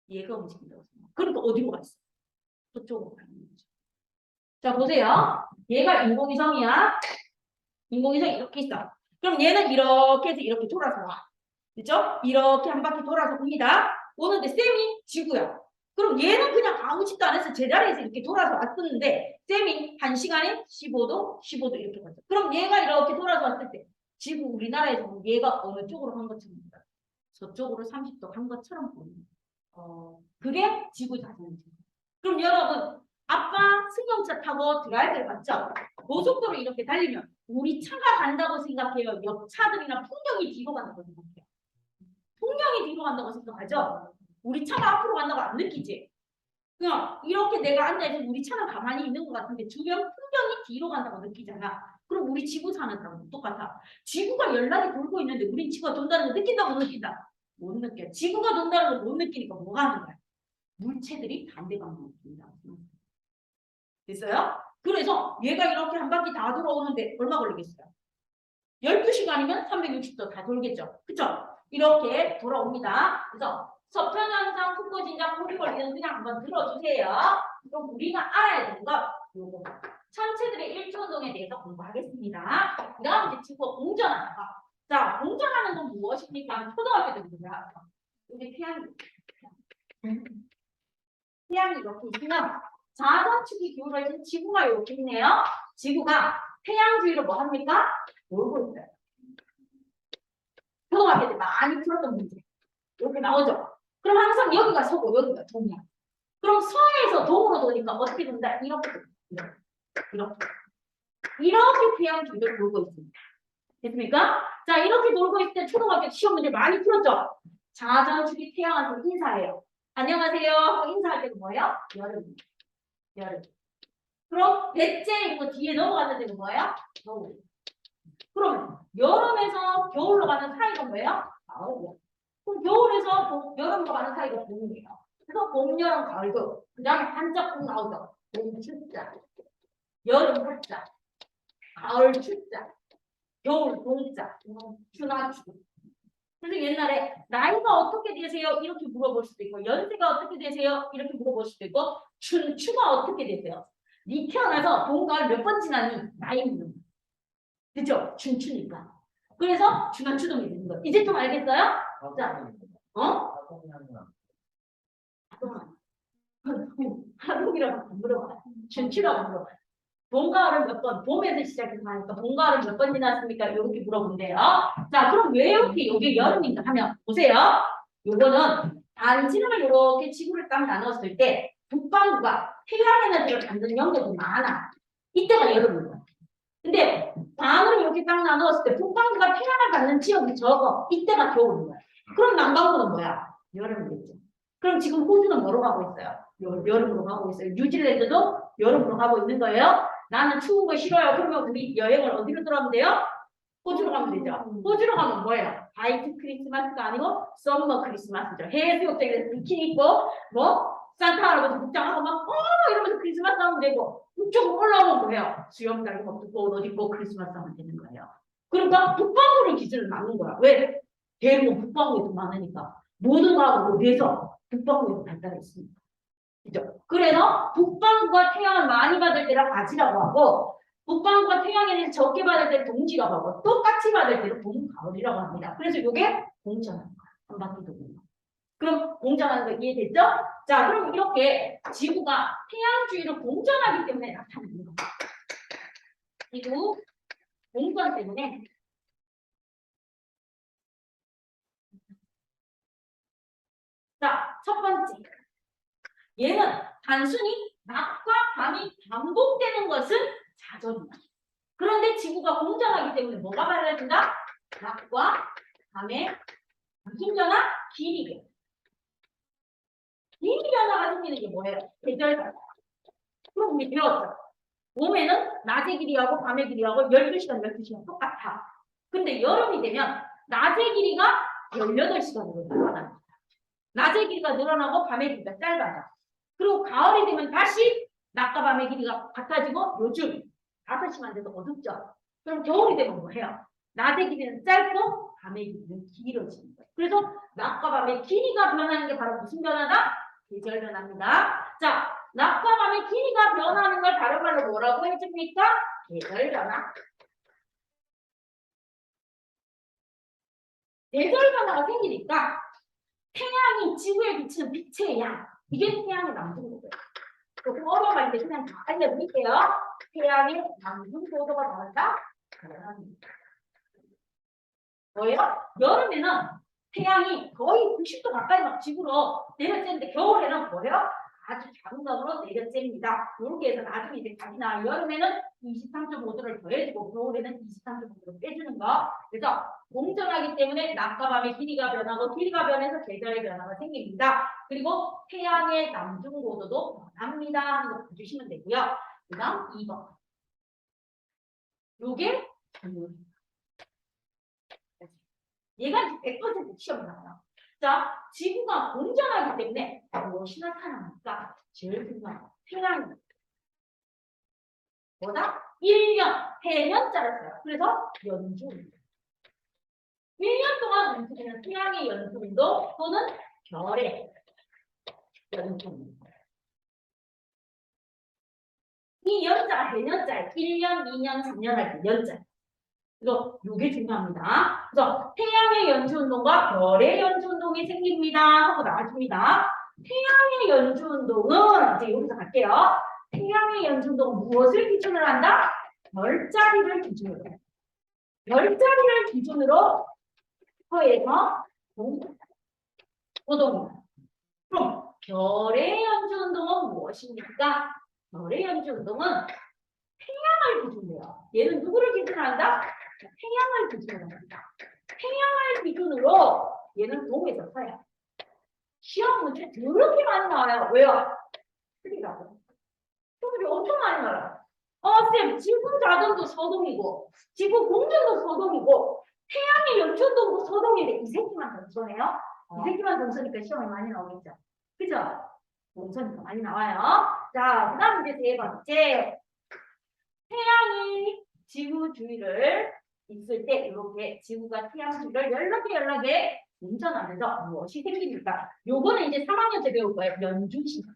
얘가 움직인다고 생각해. 그러니까 어디로 가 있어? 저쪽으로 가 있는 거죠. 자, 보세요. 얘가 인공위성이야. 인공위성이 이렇게 있어. 그럼 얘는 이렇게 해서 이렇게 돌아서 와. 그죠? 이렇게 한 바퀴 돌아서 옵니다. 오는데 쌤이 지구야. 그럼 얘는 그냥 아무 짓도 안 해서 제자리에서 이렇게 돌아서 왔었는데 쌤이 1시간에 15도, 15도 이렇게 갔어. 그럼 얘가 이렇게 돌아서 왔을 때 지구 우리나라에서 얘가 어느 쪽으로 간 것처럼 보여? 저쪽으로 30도 간 것처럼 보이는 그게 지구 자전이죠. 그럼 여러분 아빠 승용차 타고 드라이브를 봤죠? 고속도로 이렇게 달리면 우리 차가 간다고 생각해요. 옆 차들이나 풍경이 뒤로 간다고 생각해요. 풍경이 뒤로 간다고 생각하죠? 우리 차가 앞으로 간다고 안 느끼지? 그냥 이렇게 내가 앉아있으면 우리 차는 가만히 있는 것 같은데 주변 풍경이 뒤로 간다고 느끼잖아. 그럼 우리 지구 사는 거랑 똑같아. 지구가 연락이 돌고 있는데 우린 지구가 돈다는 거 느낀다고 느낀다? 못 느껴. 지구가 돈다는 걸 못 느끼니까 뭐가 하는 거야? 물체들이 반대 방향으로 돈다. 됐어요? 그래서 얘가 이렇게 한 바퀴 다 돌아오는데 얼마 걸리겠어요? 12시간이면 360도 다 돌겠죠. 그쵸? 이렇게 돌아옵니다. 그래서 서편현상, 풍고진작, 호리걸리는 그냥 한번 들어주세요. 그럼 우리가 알아야 되는 건 요거. 천체들의 일조운동에 대해서 공부하겠습니다. 그 다음 이제 지구가 공전하는 거. 자, 공전하는 건 무엇입니까? 초등학교 때 공부해요. 여기 태양이 이렇게 있으면 자전축이 기울어진 지구가 이렇게 있네요. 지구가 태양 주위로 뭐 합니까? 돌고 있어요. 초등학교 때 많이 풀었던 문제. 이렇게 나오죠. 그럼 항상 여기가 서고 여기가 동이야. 그럼 서에서 동으로 도니까 어떻게 된다? 이렇게 이렇게 태양 주위를 돌고 있습니다. 됐습니까? 자, 이렇게 돌고 있을 때 초등학교 시험 문제 많이 풀었죠? 자전축이 태양한테 인사해요. 안녕하세요. 인사할 때는 뭐예요? 여름입니다. 여름. 그럼 대체 이거 뒤에 넘어가는 데는 뭐예요? 겨울. 그럼 여름에서 겨울로 가는 사이가 뭐예요? 가을이요. 그럼 겨울에서 여름으로 가는 사이가 봄이에요. 그래서 봄, 여름, 가을도 그 다음에 한자국 나오죠. 봄 출자, 여름 활자, 가을 출자, 겨울 동자, 준하추. 그래서 옛날에 나이가 어떻게 되세요? 이렇게 물어볼 수도 있고 연세가 어떻게 되세요? 이렇게 물어볼 수도 있고 춘추가 어떻게 되세요? 니 태어나서 봄, 가을 몇 번 지나니? 나이 묻는 거. 그죠? 춘추니까. 그래서 준하추동이 되는 거예요. 이제 좀 알겠어요? 자, 한국이라고 안 물어봐. 춘추라고 물어봐. 봄, 가을은 몇 번? 봄에서 시작해서 하니까 봄, 가을은 몇 번 지났습니까? 이렇게 물어본대요. 자, 그럼 왜 이렇게 여기 여름인가 하면 보세요. 요거는 반지름을 이렇게 지구를 딱 나눴을 때 북반구가 태양에너지를 받는 연도도 많아. 이때가 여름인 거야. 근데 반으로 이렇게 딱 나누었을 때 북반구가 태양을 받는 지역이 적어. 이때가 겨울인 거야. 그럼 남반구는 뭐야? 여름이겠죠. 그럼 지금 호주는 뭐로 가고 있어요? 여름으로 가고 있어요. 뉴질랜드도 여름으로 가고 있는 거예요. 나는 추운 거 싫어요. 그러면 우리 여행을 어디로 들어가면 돼요? 호주로 가면 되죠. 호주로 가면 뭐예요? 화이트 크리스마스가 아니고 썸머 크리스마스죠. 해수욕장에서 비키니 입고 뭐 산타 할아버지 복장하고 막 이러면서 크리스마스 하면 되고 이쪽 올라오면 뭐예요? 수영장 입고 옷 입고 크리스마스 하면 되는 거예요. 그러니까 북반구를 기준으로 나눈 거야. 왜? 대부분 북반구에 더 많으니까. 모든 과학을 위해서 북반구에 발달했습니다. 그죠? 그래서 북반구가 태양을 많이 받을 때를 가지라고 하고 북반구가 태양에는 적게 받을 때를 동지라고 하고 똑같이 받을 때를 봄, 가을이라고 합니다. 그래서 이게 공전하는 거야. 한 바퀴 도는 거. 그럼 공전하는 거 이해됐죠? 자, 그럼 이렇게 지구가 태양 주위를 공전하기 때문에 나타나는 겁니다. 지구 공전 때문에 자, 첫 번째 얘는 단순히 낮과 밤이 반복되는 것은 자전이다. 그런데 지구가 공전하기 때문에 뭐가 달라진다? 낮과 밤의 무슨 변화? 길이 변화. 길이 변화가 생기는 게 뭐예요? 계절 변화. 그럼 우리 배웠죠? 봄에는 낮의 길이하고 밤의 길이하고 12시간, 12시간 똑같아. 근데 여름이 되면 낮의 길이가 18시간으로 늘어납니다. 낮의 길이가 늘어나고 밤의 길이가 짧아져. 그리고 가을이 되면 다시 낮과 밤의 길이가 같아지고 요즘 5시만 돼도 어둡죠. 그럼 겨울이 되면 뭐 해요? 낮의 길이는 짧고 밤의 길이는 길어지는 거예요. 그래서 낮과 밤의 길이가 변하는 게 바로 무슨 변화다? 계절 변화입니다. 자, 낮과 밤의 길이가 변하는 걸 다른 말로 뭐라고 해줍니까? 계절 변화. 계절 변화가 생기니까 태양이 지구에 비치는 빛의 양, 이게 태양의 남중 고도예요. 조금 어려운 말인데 그냥 다 알려드릴게요. 태양의 남중 고도가 다르다? 뭐예요? 여름에는 태양이 거의 90도 가까이 막 지구로 내려지는데 겨울에는 뭐예요? 아주 작은 값으로 내려잽니다. 이렇게 해서 나중에 이제 가기나 여름에는 23.5도를 더해주고 겨울에는 23.5도를 빼주는 거. 그래서 공정하기 때문에 낮과 밤의 길이가 변하고 길이가 변해서 계절의 변화가 생깁니다. 그리고 태양의 남중고도도 변합니다. 이거 봐주시면 되고요. 그 다음 2번. 요게 얘가 100% 시험에 나와요. 자, 지구가 공전하기 때문에 무엇이 나타납니까? 제일 중요한 태양이 뭐다? 1년, 해년자를 써요. 그래서 연중. 1년 동안 운동되는 태양의 연중도 또는 별의 연중. 이 연자가 해년자예요. 1년, 2년, 3년 할 때 연자. 그래서 이게 중요합니다. 그래서 태양의 연주운동과 별의 연주운동이 생깁니다. 하고 나와줍니다. 태양의 연주운동은 이제 여기서 갈게요. 태양의 연주운동은 무엇을 기준으로 한다? 별자리를 기준으로. 별자리를 기준으로 해서 고동입니다. 그럼 별의 연주운동은 무엇입니까? 별의 연주운동은 태양을 기준으로 해요. 얘는 누구를 기준으로 한다? 태양을 기준으로 합니다. 태양을 기준으로 얘는 동에서 서요. 시험 문제 더럽게 많이 나와요. 왜요? 틀리라고. 틀이 엄청 많이 나와요. 쌤, 지구 자전도 서동이고, 지구 공전도 서동이고, 태양의 연천동도 서동인데 이 새끼만 동서네요. 이 새끼만 동서니까 시험에 많이 나오겠죠. 그죠? 동서니까 많이 나와요. 자, 그 다음 이제 세 번째. 태양이 지구 주위를 있을 때 이렇게 지구가 태양 주위를 연락에 운전하면서 무엇이 생깁니까? 요거는 이제 3학년 때 배울 거예요. 연주시차.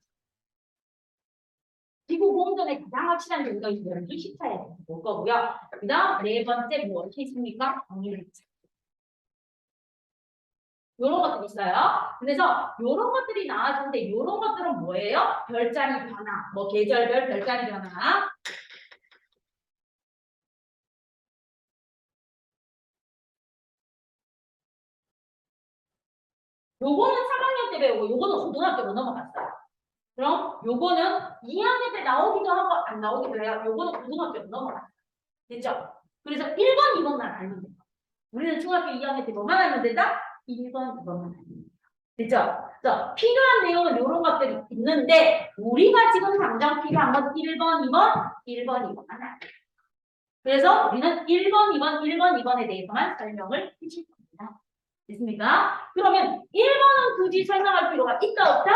지구 공전의 가장 확실한 정도가 연주시차에 볼 거고요. 그 다음 네 번째 무엇이 있습니까? 정일차. 요런 것들이 있어요. 그래서 요런 것들이 나와주는데 요런 것들은 뭐예요? 별자리 변화, 뭐 계절별 별자리 변화. 요거는 3학년 때 배우고 요거는 고등학교로 넘어갔어요. 그럼 요거는 2학년 때 나오기도 하고 안 나오기도 해요. 요거는 고등학교로 넘어갔어요. 됐죠? 그래서 1번, 2번만 알면 돼요. 우리는 중학교 2학년 때 뭐만 알면 된다? 1번, 2번만 알면 된다. 됐죠? 그래서 필요한 내용은 이런 것들이 있는데 우리가 지금 당장 필요한 건 1번, 2번, 1번, 2번만 알아요. 그래서 우리는 1번, 2번, 1번, 2번에 대해서만 설명을 해줄 겁니다. 됐습니까? 그러면 1번은 굳이 설명할 필요가 있다 없다?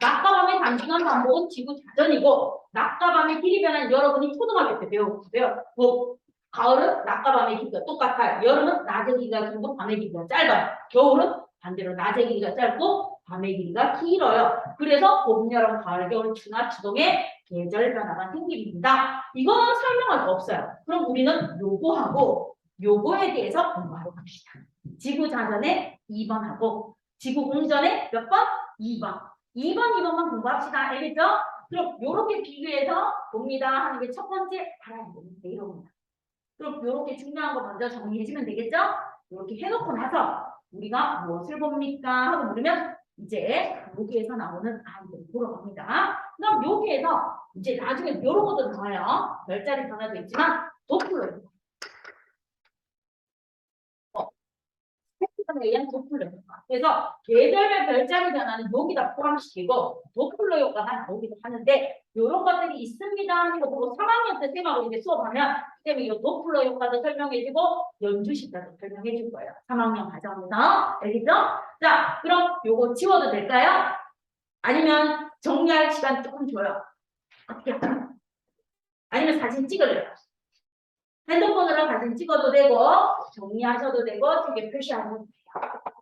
낮과 밤의 단순한 반복은 지구 자전이고 낮과 밤의 길이 변한 여러분이 초등학교 때 배웠고요. 뭐 가을은 낮과 밤의 길이가 똑같아요. 여름은 낮의 길이가 길고 밤의 길이가 짧아요. 겨울은 반대로 낮의 길이가 짧고 밤의 길이가 길어요. 그래서 봄, 여름, 가을, 겨울, 추나 추동의 계절 변화가 생깁니다. 이거는 설명할 거 없어요. 그럼 우리는 요거하고 요거에 대해서 공부하러 갑시다. 지구 자전의 2번하고 지구 공전의 몇 번? 2번. 2번, 2번만 공부합시다. 알겠죠? 그럼 이렇게 비교해서 봅니다 하는 게 첫 번째 알아야 되는데 이겁니다. 그럼 이렇게 중요한 거 먼저 정리해주면 되겠죠? 이렇게 해놓고 나서 우리가 무엇을 봅니까? 하고 물으면 이제 여기에서 나오는 아이들 보러 갑니다. 그럼 여기에서 이제 나중에 이런 것도 나와요. 별자리 변화도 있지만 도플러. 에 의한 도플러 효과. 그래서 계절별 별자리 변화는 여기다 포함시키고 도플러 효과가 나오기도 하는데 이런 것들이 있습니다 하는 거 보고 3학년 때 쌤하고 이제 수업하면 쌤이 이 도플러 효과도 설명해주고 연주시까지 설명해줄 거예요. 3학년 과정에서. 알겠죠? 자, 그럼 요거 지워도 될까요? 아니면 정리할 시간 조금 줘요. 어떻게 할까요? 아니면 사진 찍을래요? 핸드폰으로 사진 찍어도 되고 정리하셔도 되고 되게 표시하셔도 돼요.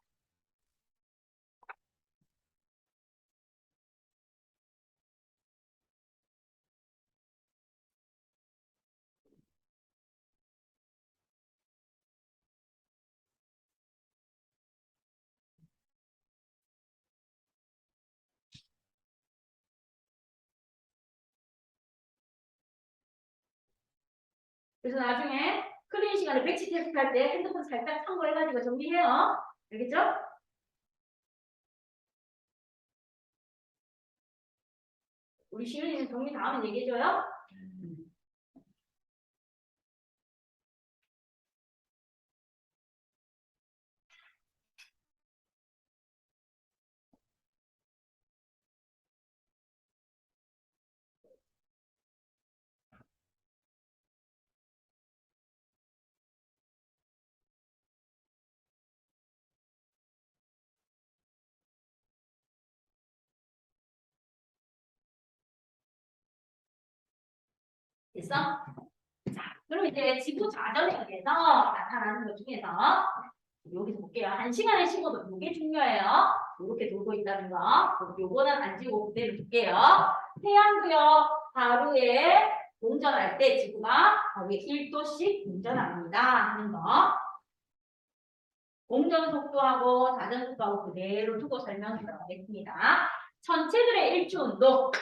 그래서 나중에 클린 시간에 배치 테스트 할 때 핸드폰 살짝 참고해가지고 정리해요. 알겠죠? 우리 시윤이는 정리 다 하면 얘기해줘요. 됐어? 자, 그럼 이제 지구 자전력에서 나타나는 것 중에서 여기서 볼게요. 1시간의 시고도 이게 중요해요. 이렇게 돌고 있다는 거. 요거는 안 지고 그대로 둘게요. 태양도요, 하루에 공전할 때 지구가 하루에 1도씩 공전합니다. 하는 거. 공전 속도하고 자전 속도하고 그대로 두고 설명드리겠습니다. 전체들의 일주 운동.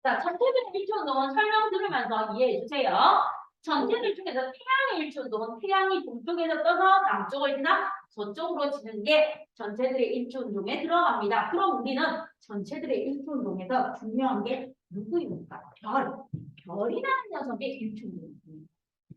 자, 전체들의 일주 운동은 설명 들으면서 이해해 주세요. 전체들 중에서 태양의 일주 운동은 태양이 동쪽에서 떠서 남쪽을 지나 서쪽으로 지는 게 전체들의 일주 운동에 들어갑니다. 그럼 우리는 전체들의 일주 운동에서 중요한 게 누구입니까? 별. 별이라는 녀석의 일주 운동입니다.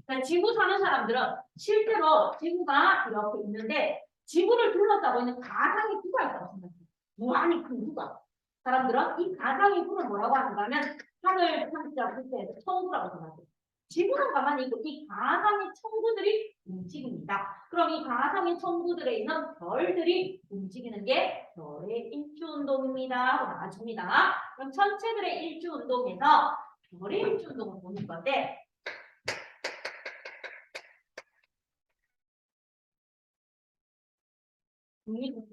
그러니까 지구 사는 사람들은 실제로 지구가 이렇게 있는데 지구를 둘러싸고 있는 가상의 구가 있다고 생각해요. 무한히 큰 구가. 사람들은 이 가상의 구를 뭐라고 하는가 하면 하늘 상자 밑에서 천구라고 생각해요. 지구는 가만히 있고 이 가상의 천구들이 움직입니다. 그럼 이 가상의 천구들에 있는 별들이 움직이는 게 별의 일주운동입니다. 하고 나와줍니다. 그럼 천체들의 일주운동에서 별의 일주운동을 보는 건데 위도,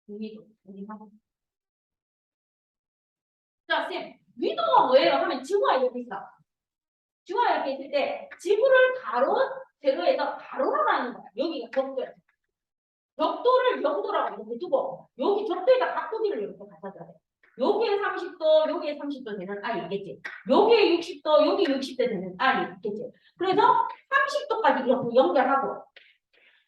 위도. 자, 쌤, 위도가 뭐예요? 하면 지구가 이렇게 있어. 지구가 이렇게 있을 때 지구를 가로, 세로에서 가로로 하는 거야. 여기가 벽도야. 벽도를 영도라고 이렇게 두고 여기 적도에다 각도기를 이렇게 갖다 줘야 돼. 여기에 30도, 여기에 30도 되는 아이 있겠지. 여기에 60도, 여기 60도 되는 아이 있겠지. 그래서 30도까지 이렇게 연결하고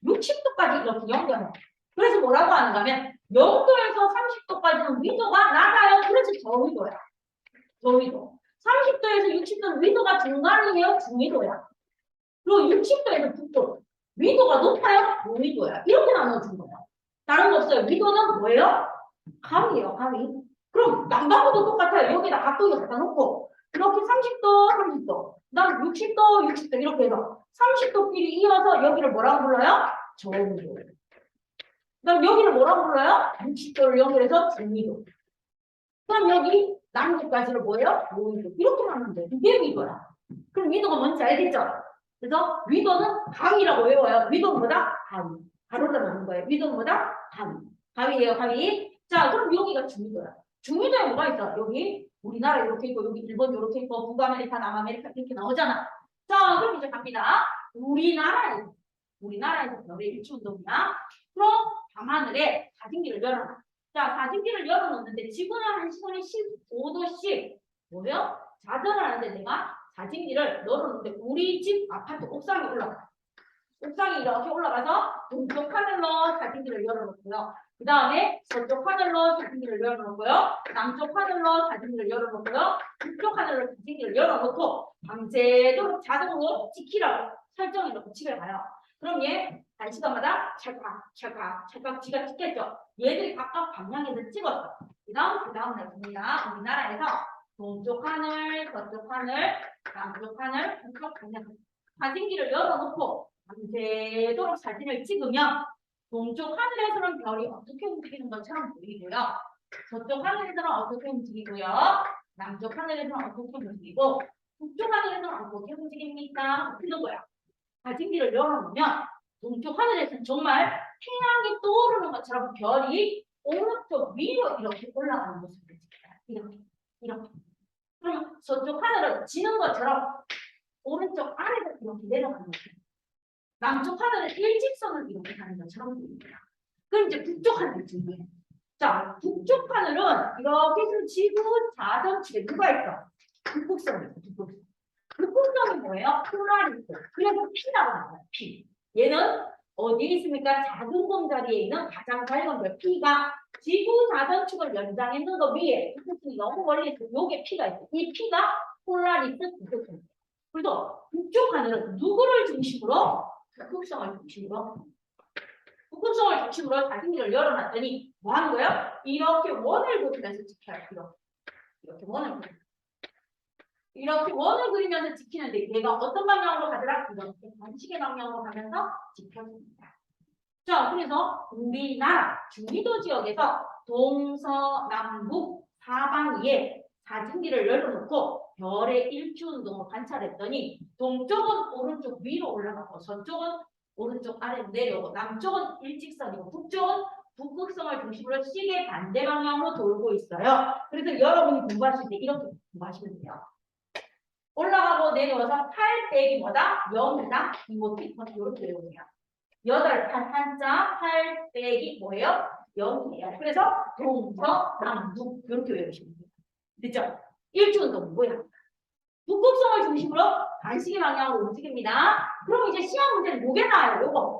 60도까지 이렇게 연결해. 그래서 뭐라고 하는가 하면 0도에서 30도까지는 위도가 낮아요. 그래서 저위도야. 저위도. 30도에서 60도는 위도가 중간이에요. 중위도야. 그리고 60도에서 9도. 위도가 높아요. 고위도야. 이렇게 나눠준 거야. 다른 거 없어요. 위도는 뭐예요? 감이에요. 감이. 그럼 난방구도 똑같아요. 여기다 각도기 갖다 놓고 이렇게 30도, 30도. 그다음 60도, 60도 이렇게 해서 30도끼리 이어서 여기를 뭐라고 불러요? 저위도. 그럼 여기를 뭐라고 불러요? 60도를 연결해서 중위도. 그럼 여기 남쪽까지를 뭐예요? 고위도. 이렇게 하면 돼. 이게 위도야. 그럼 위도가 뭔지 알겠죠? 그래서 위도는 가위라고 외워요. 위도는 뭐다? 가위. 가로로 나는 거예요. 위도는 뭐다? 가위. 가위예요, 가위. 자, 그럼 여기가 중위도야. 중위도에 뭐가 있어? 여기 우리나라 이렇게 있고, 여기 일본 이렇게 있고, 북아메리카, 남아메리카 이렇게 나오잖아. 자, 그럼 이제 갑니다. 우리나라에서 별의 일치운동이야. 그럼 밤하늘에 사진기를 열어놔. 자, 사진기를 열어놓는데 지구는 한 시간에 15도씩 뭐요? 자전을 하는데 내가 사진기를 열어놓는데 우리 집 아파트 옥상에 올라가. 옥상에 이렇게 올라가서 동쪽 하늘로 사진기를 열어놓고요. 그 다음에 서쪽 하늘로 사진기를 열어놓고요. 남쪽 하늘로 사진기를 열어놓고요. 북쪽 하늘로 사진기를 열어놓고 밤새도록 자동으로 찍히라고 설정해 놓고 집에 가요. 그럼 얘 1시간마다 찰칵 지가 찍겠죠. 얘들이 각각 방향에서 찍었어. 그 다음 날 봅니다. 우리나라에서 동쪽 하늘, 서쪽 하늘, 남쪽 하늘, 북쪽 하늘 사진기를 열어놓고 밤새도록 사진을 찍으면 동쪽 하늘에서는 별이 어떻게 움직이는 것처럼 보이고요. 서쪽 하늘에서는 어떻게 움직이고요. 남쪽 하늘에서는 어떻게 움직이고 북쪽 하늘에서는 어떻게 움직입니까? 그런 거야. 사진기를 열어놓으면 동쪽 하늘에서는 정말 태양이 떠오르는 것처럼 별이 오른쪽 위로 이렇게 올라가는 모습을 찍혀요. 이렇게. 그럼 서쪽 하늘은 지는 것처럼 오른쪽 아래로 이렇게 내려가는 거죠. 남쪽 하늘은 일직선을 이렇게 가는 것처럼 보입니다. 그럼 이제 북쪽 하늘이 중요해요. 자, 북쪽 하늘은 이렇게 해서 지구 자전 제구가 있어. 북극성이 있어. 북극성이 뭐예요? 폴라리스. 그래서 P라고 나와요. P. 얘는 어디에 있습니까? 작은 곰자리에 있는 가장 밝은 별 P가 지구 자전축을 연장했는 거 위에 북극성이 너무 멀리 있어. 요게 P가 있어. 이 P가 폴라리스 북극성이에요. 그래서 북쪽 하늘은 누구를 중심으로? 북극성을 중심으로. 북극성을 중심으로 자신기를 열어놨더니 뭐 하는 거예요? 이렇게 원을 그리면서 지켜요. 이렇게 원을 그리면서. 이렇게 원을 그리면서 지키는데 얘가 어떤 방향으로 가더라? 이렇게 반시계 방향으로 가면서 지켜줍니다. 자, 그래서 우리나라 중위도 지역에서 동서남북 사방위에 사진기를 열어놓고 별의 일주운동을 관찰했더니 동쪽은 오른쪽 위로 올라가고 서쪽은 오른쪽 아래로 내려오고 남쪽은 일직선이고 북쪽은 북극성을 중심으로 시계 반대 방향으로 돌고 있어요. 그래서 여러분이 공부하실 때 이렇게 공부하시면 돼요. 올라가고 내려와서 8 빼기 뭐다? 0이다. 이모티콘 이렇게 외우세요. 8, 8, 한자, 8 빼기 뭐예요? 0이에요. 그래서 동서남북 이렇게 외우시면 돼요. 됐죠? 일주운동 뭐야? 북극성을 중심으로 반시계 방향으로 움직입니다. 그럼 이제 시험 문제는 요게 나와요. 요거.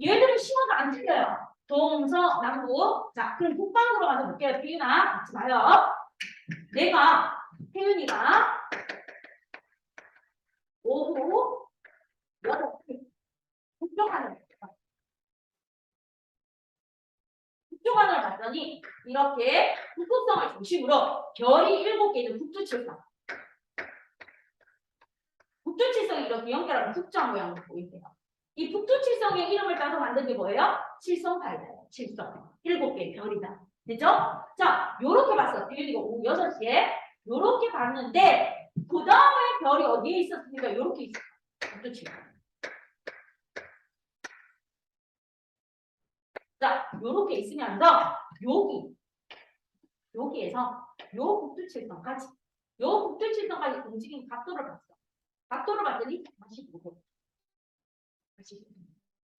얘들은 시험도 안 틀려요. 동서남북. 자, 그럼 북방으로 가서 볼게요. 태윤아, 같이 봐요. 태윤이가 오후 8시 북쪽 하늘 봤더니 이렇게 북극성을 중심으로 별이 7개 있는 북두칠성. 북두칠성이 이렇게 연결하는 국자 모양으로 보이세요. 이 북두칠성의 이름을 따서 만든 게 뭐예요? 칠성파이다예요. 칠성. 7개의 별이다. 됐죠? 자, 요렇게 봤어. 태윤이가 오후 6시에 요렇게 봤는데 그 다음에 별이 어디에 있었습니까? 요렇게 있었어. 북두칠성. 자, 요렇게 있으면서 여기에서 요 북두칠성까지 움직이는 각도를 봤어. 각도를 봤더니 45도.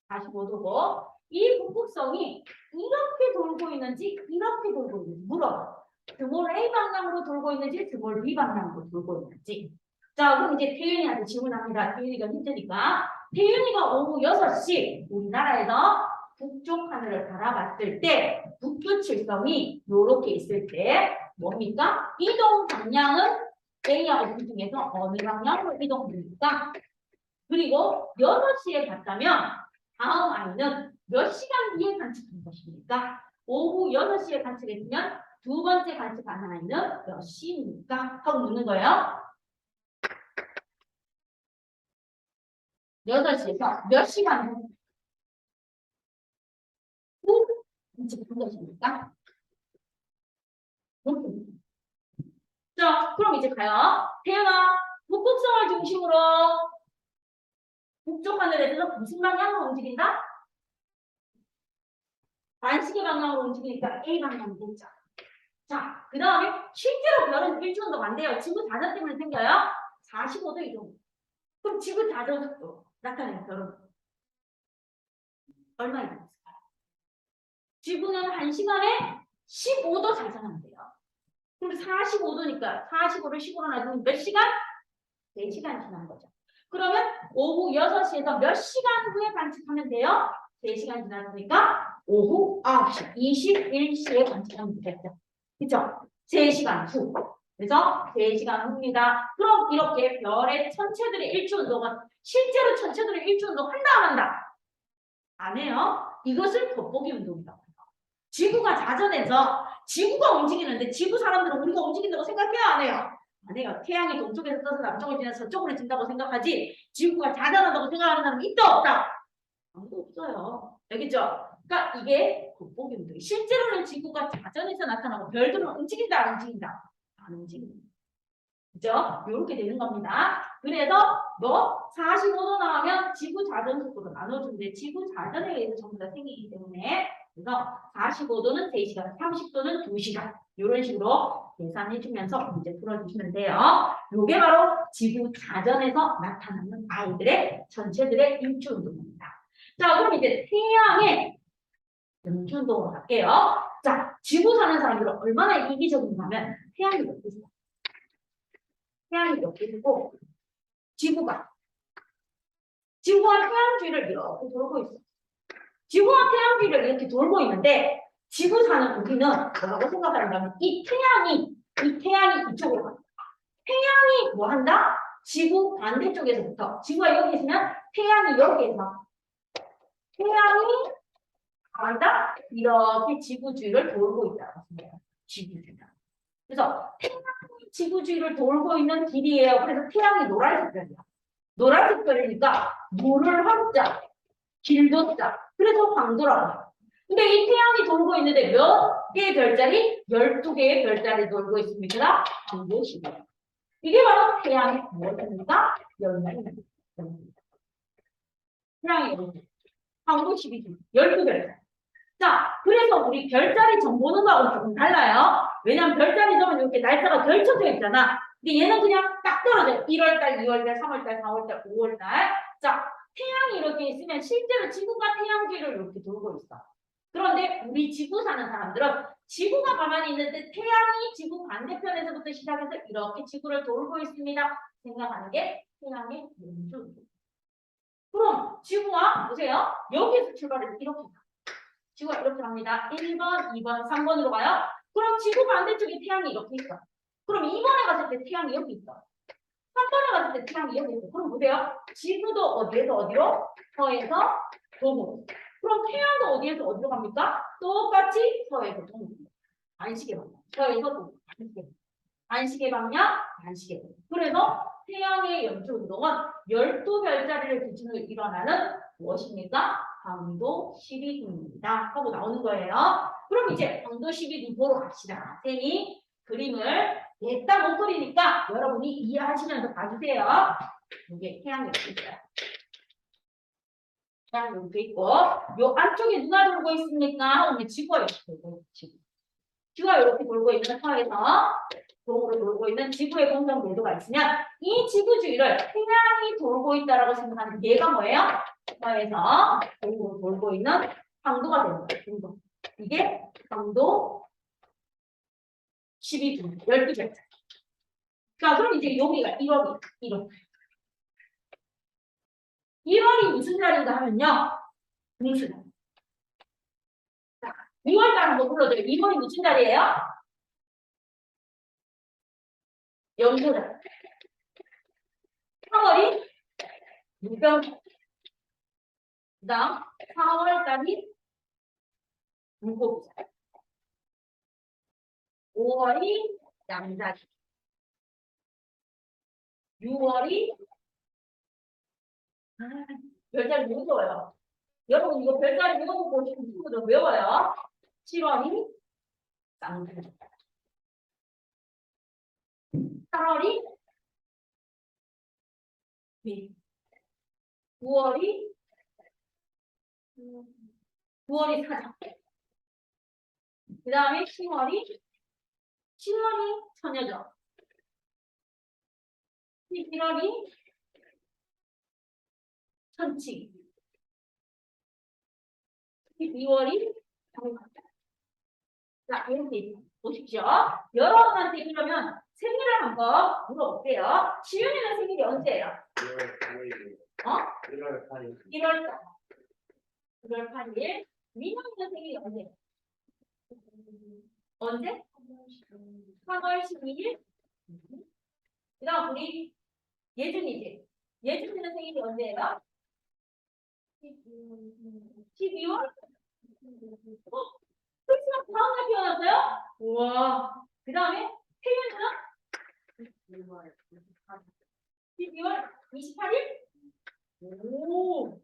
45도고 이 북극성이 이렇게 돌고 있는지 이렇게 돌고 있는지 물어봐. 스몰 A 방향으로 돌고 있는지 스몰 B 방향으로 돌고 있는지. 자, 그럼 이제 태윤이한테 질문합니다. 태윤이가 힌트니까. 태윤이가 오후 6시 우리나라에서 북쪽 하늘을 바라봤을 때 북두칠성이 이렇게 있을 때 뭡니까? 이동 방향은 A하고 B 중에서 어느 방향으로 이동합니까? 그리고 6시에 갔다면 다음 아이는 몇 시간 뒤에 관측한 것입니까? 오후 6시에 관측했으면 두 번째 관측한 아이는 몇 시입니까? 하고 묻는 거예요. 8시에서 몇 시간 후 관측한 것입니까? 자, 그럼 이제 가요. 태연아, 북극성을 중심으로 북쪽 하늘에서 무슨 방향으로 움직인다? 반시계 방향으로 움직이니까 A 방향으로 되죠. 자, 그 다음에 실제로 별은 일주운동 안 돼요. 지구 자전 때문에 생겨요. 45도 이동. 그럼 지구 자전 속도 나타내는 별은 얼마 이동했을까요? 지구는 1시간에 15도 자전한대요. 그럼 45도니까 45를 15로 나누면 몇 시간? 4시간 지난 거죠. 그러면 오후 6시에서 몇 시간 후에 관측하면 돼요? 3시간 지났으니까 오후 9시, 21시에 관측하면 되겠죠. 그쵸? 3시간 후. 그래서 3시간 후입니다. 그럼 이렇게 별의 천체들의 일주운동은 실제로 천체들의 일주운동 한다 안 한다? 안 해요. 이것을 돋보기 운동이라고 해요. 지구가 자전해서 지구가 움직이는데 지구 사람들은 우리가 움직인다고 생각해요? 안 해요? 안 해요. 태양이 동쪽에서 떠서 남쪽을 지나서 서쪽으로 진다고 생각하지 지구가 자전한다고 생각하는 사람은 있다 없다? 아무도 없어요. 알겠죠? 그러니까 이게 돋보기 운동이 실제로는 지구가 자전에서 나타나고 별들은 움직인다 안 움직인다? 안 움직인다. 그죠? 이렇게 되는 겁니다. 그래서 뭐 45도 나오면 지구 자전 속도로 나눠주는데 지구 자전에 의해서 전부 다 생기기 때문에 그래서 45도는 3시간, 30도는 2시간 이런 식으로 계산해주면서 문제 풀어주시면 돼요. 이게 바로 지구 자전에서 나타나는 아이들의 전체들의 일주운동입니다. 자, 그럼 이제 태양의 일주운동으로 갈게요. 자, 지구 사는 사람들은 얼마나 이기적인가 하면 태양이 몇 개죠? 태양이 몇 개고 지구가 지구와 태양 주위를 이렇게 돌고 있어. 지구와 태양 주위를 이렇게 돌고 있는데 지구 사는 우리는 뭐라고 생각하는가? 이 태양이 이쪽으로 가. 태양이 뭐 한다? 지구 반대쪽에서부터 지구가 여기 있으면 태양이 여기에서 태양이 한다? 이렇게 지구 주위를 돌고 있다고 생각해요. 지구 주위를. 그래서 태양이 지구 주위를 돌고 있는 길이에요. 그래서 태양이 노란색별이야. 노란색별이니까 물을 한자, 길도 자. 그래서 광도라고 해요. 근데 이 태양이 돌고 있는데 몇 개의 별자리? 12개의 별자리 돌고 있습니다. 광도 12. 이게 바로 태양의 무엇입니까? 연중입니다. 태양의 연중. 광도 12주. 12별자리. 자, 그래서 우리 별자리 점 보는 거하고는 조금 달라요. 왜냐면 별자리 점은 이렇게 날짜가 걸쳐져 있잖아. 근데 얘는 그냥 딱 떨어져요. 1월달, 2월달, 3월달, 4월달, 5월달. 자, 태양이 이렇게 있으면 실제로 지구가 태양계를 이렇게 돌고 있어. 그런데 우리 지구 사는 사람들은 지구가 가만히 있는데 태양이 지구 반대편에서부터 시작해서 이렇게 지구를 돌고 있습니다. 생각하는 게 태양의 연중. 그럼 지구가 보세요. 여기에서 출발해서 이렇게 가. 지구가 이렇게 갑니다. 1번, 2번, 3번으로 가요. 그럼 지구 반대쪽에 태양이 이렇게 있어. 그럼 2번에 갔을 때 태양이 여기 있어. 3번에 갔을 때 태양이 여기 있어. 그럼 보세요. 지구도 어디에서 어디로? 서에서 동으로. 그럼 태양도 어디에서 어디로 갑니까? 똑같이 서에서 동으로. 안식의 방향. 서에서 동으로. 안식의 방향, 안식의 방향. 그래서 태양의 연주 운동은 12별자리를 기준으로 일어나는 무엇입니까? 광도 12분입니다. 하고 나오는 거예요. 그럼 이제 광도 12분 보러 갑시다. 쌤이 그림을 냈다 못 그리니까 여러분이 이해하시면서 봐주세요. 이게 태양이 이렇게 있어요. 태양이 이렇게 있고 요 안쪽에 누가 돌고 있습니까? 오늘 지구가 이렇게 돌고 있지. 지구가 이렇게 돌고 있는 터에서 동으로 돌고 있는 지구의 공정 궤도가 있으면 이 지구 주위를 태양이 돌고 있다라고 생각하는 얘가 뭐예요? 터에서 동으로 돌고 있는 강도가 되는 거예요. 이게 강도 12분, 12별. 자, 그럼 이제 여기가 1월이 1월. 1월이 무슨 날인가 하면요. 무슨 날. 자, 2월 달 한번 불러줘요. 2월이 무슨 달이에요? 연소달. 3월이 무병. 그 다음 4월 달이 물고기달. 5월이 양자기. 6월이 별자리 못 외워요. 여러분 이거 별자리 외워보고 싶은 친구들 외워요. 7월이 쌍둥이. 8월이 비. 9월이 사자. 그 다음에 10월이 처녀죠. 11월이 천치. 12월이 정갑다. 자, 이렇게 보십시오. 여러분한테 그러면 생일을 한번 물어볼게요. 지윤이는 생일이 언제예요? 1월 8일. 1월 8일. 민영이는 생일이 언제예요? 언제? 3월 12일. 그 다음 우리 예준이지. 예준이는 생일이 언제예요? 12월? 크리스마스 다음날 태어났어요? 우와. 그 다음에 태윤이는? 12월 28일? 오.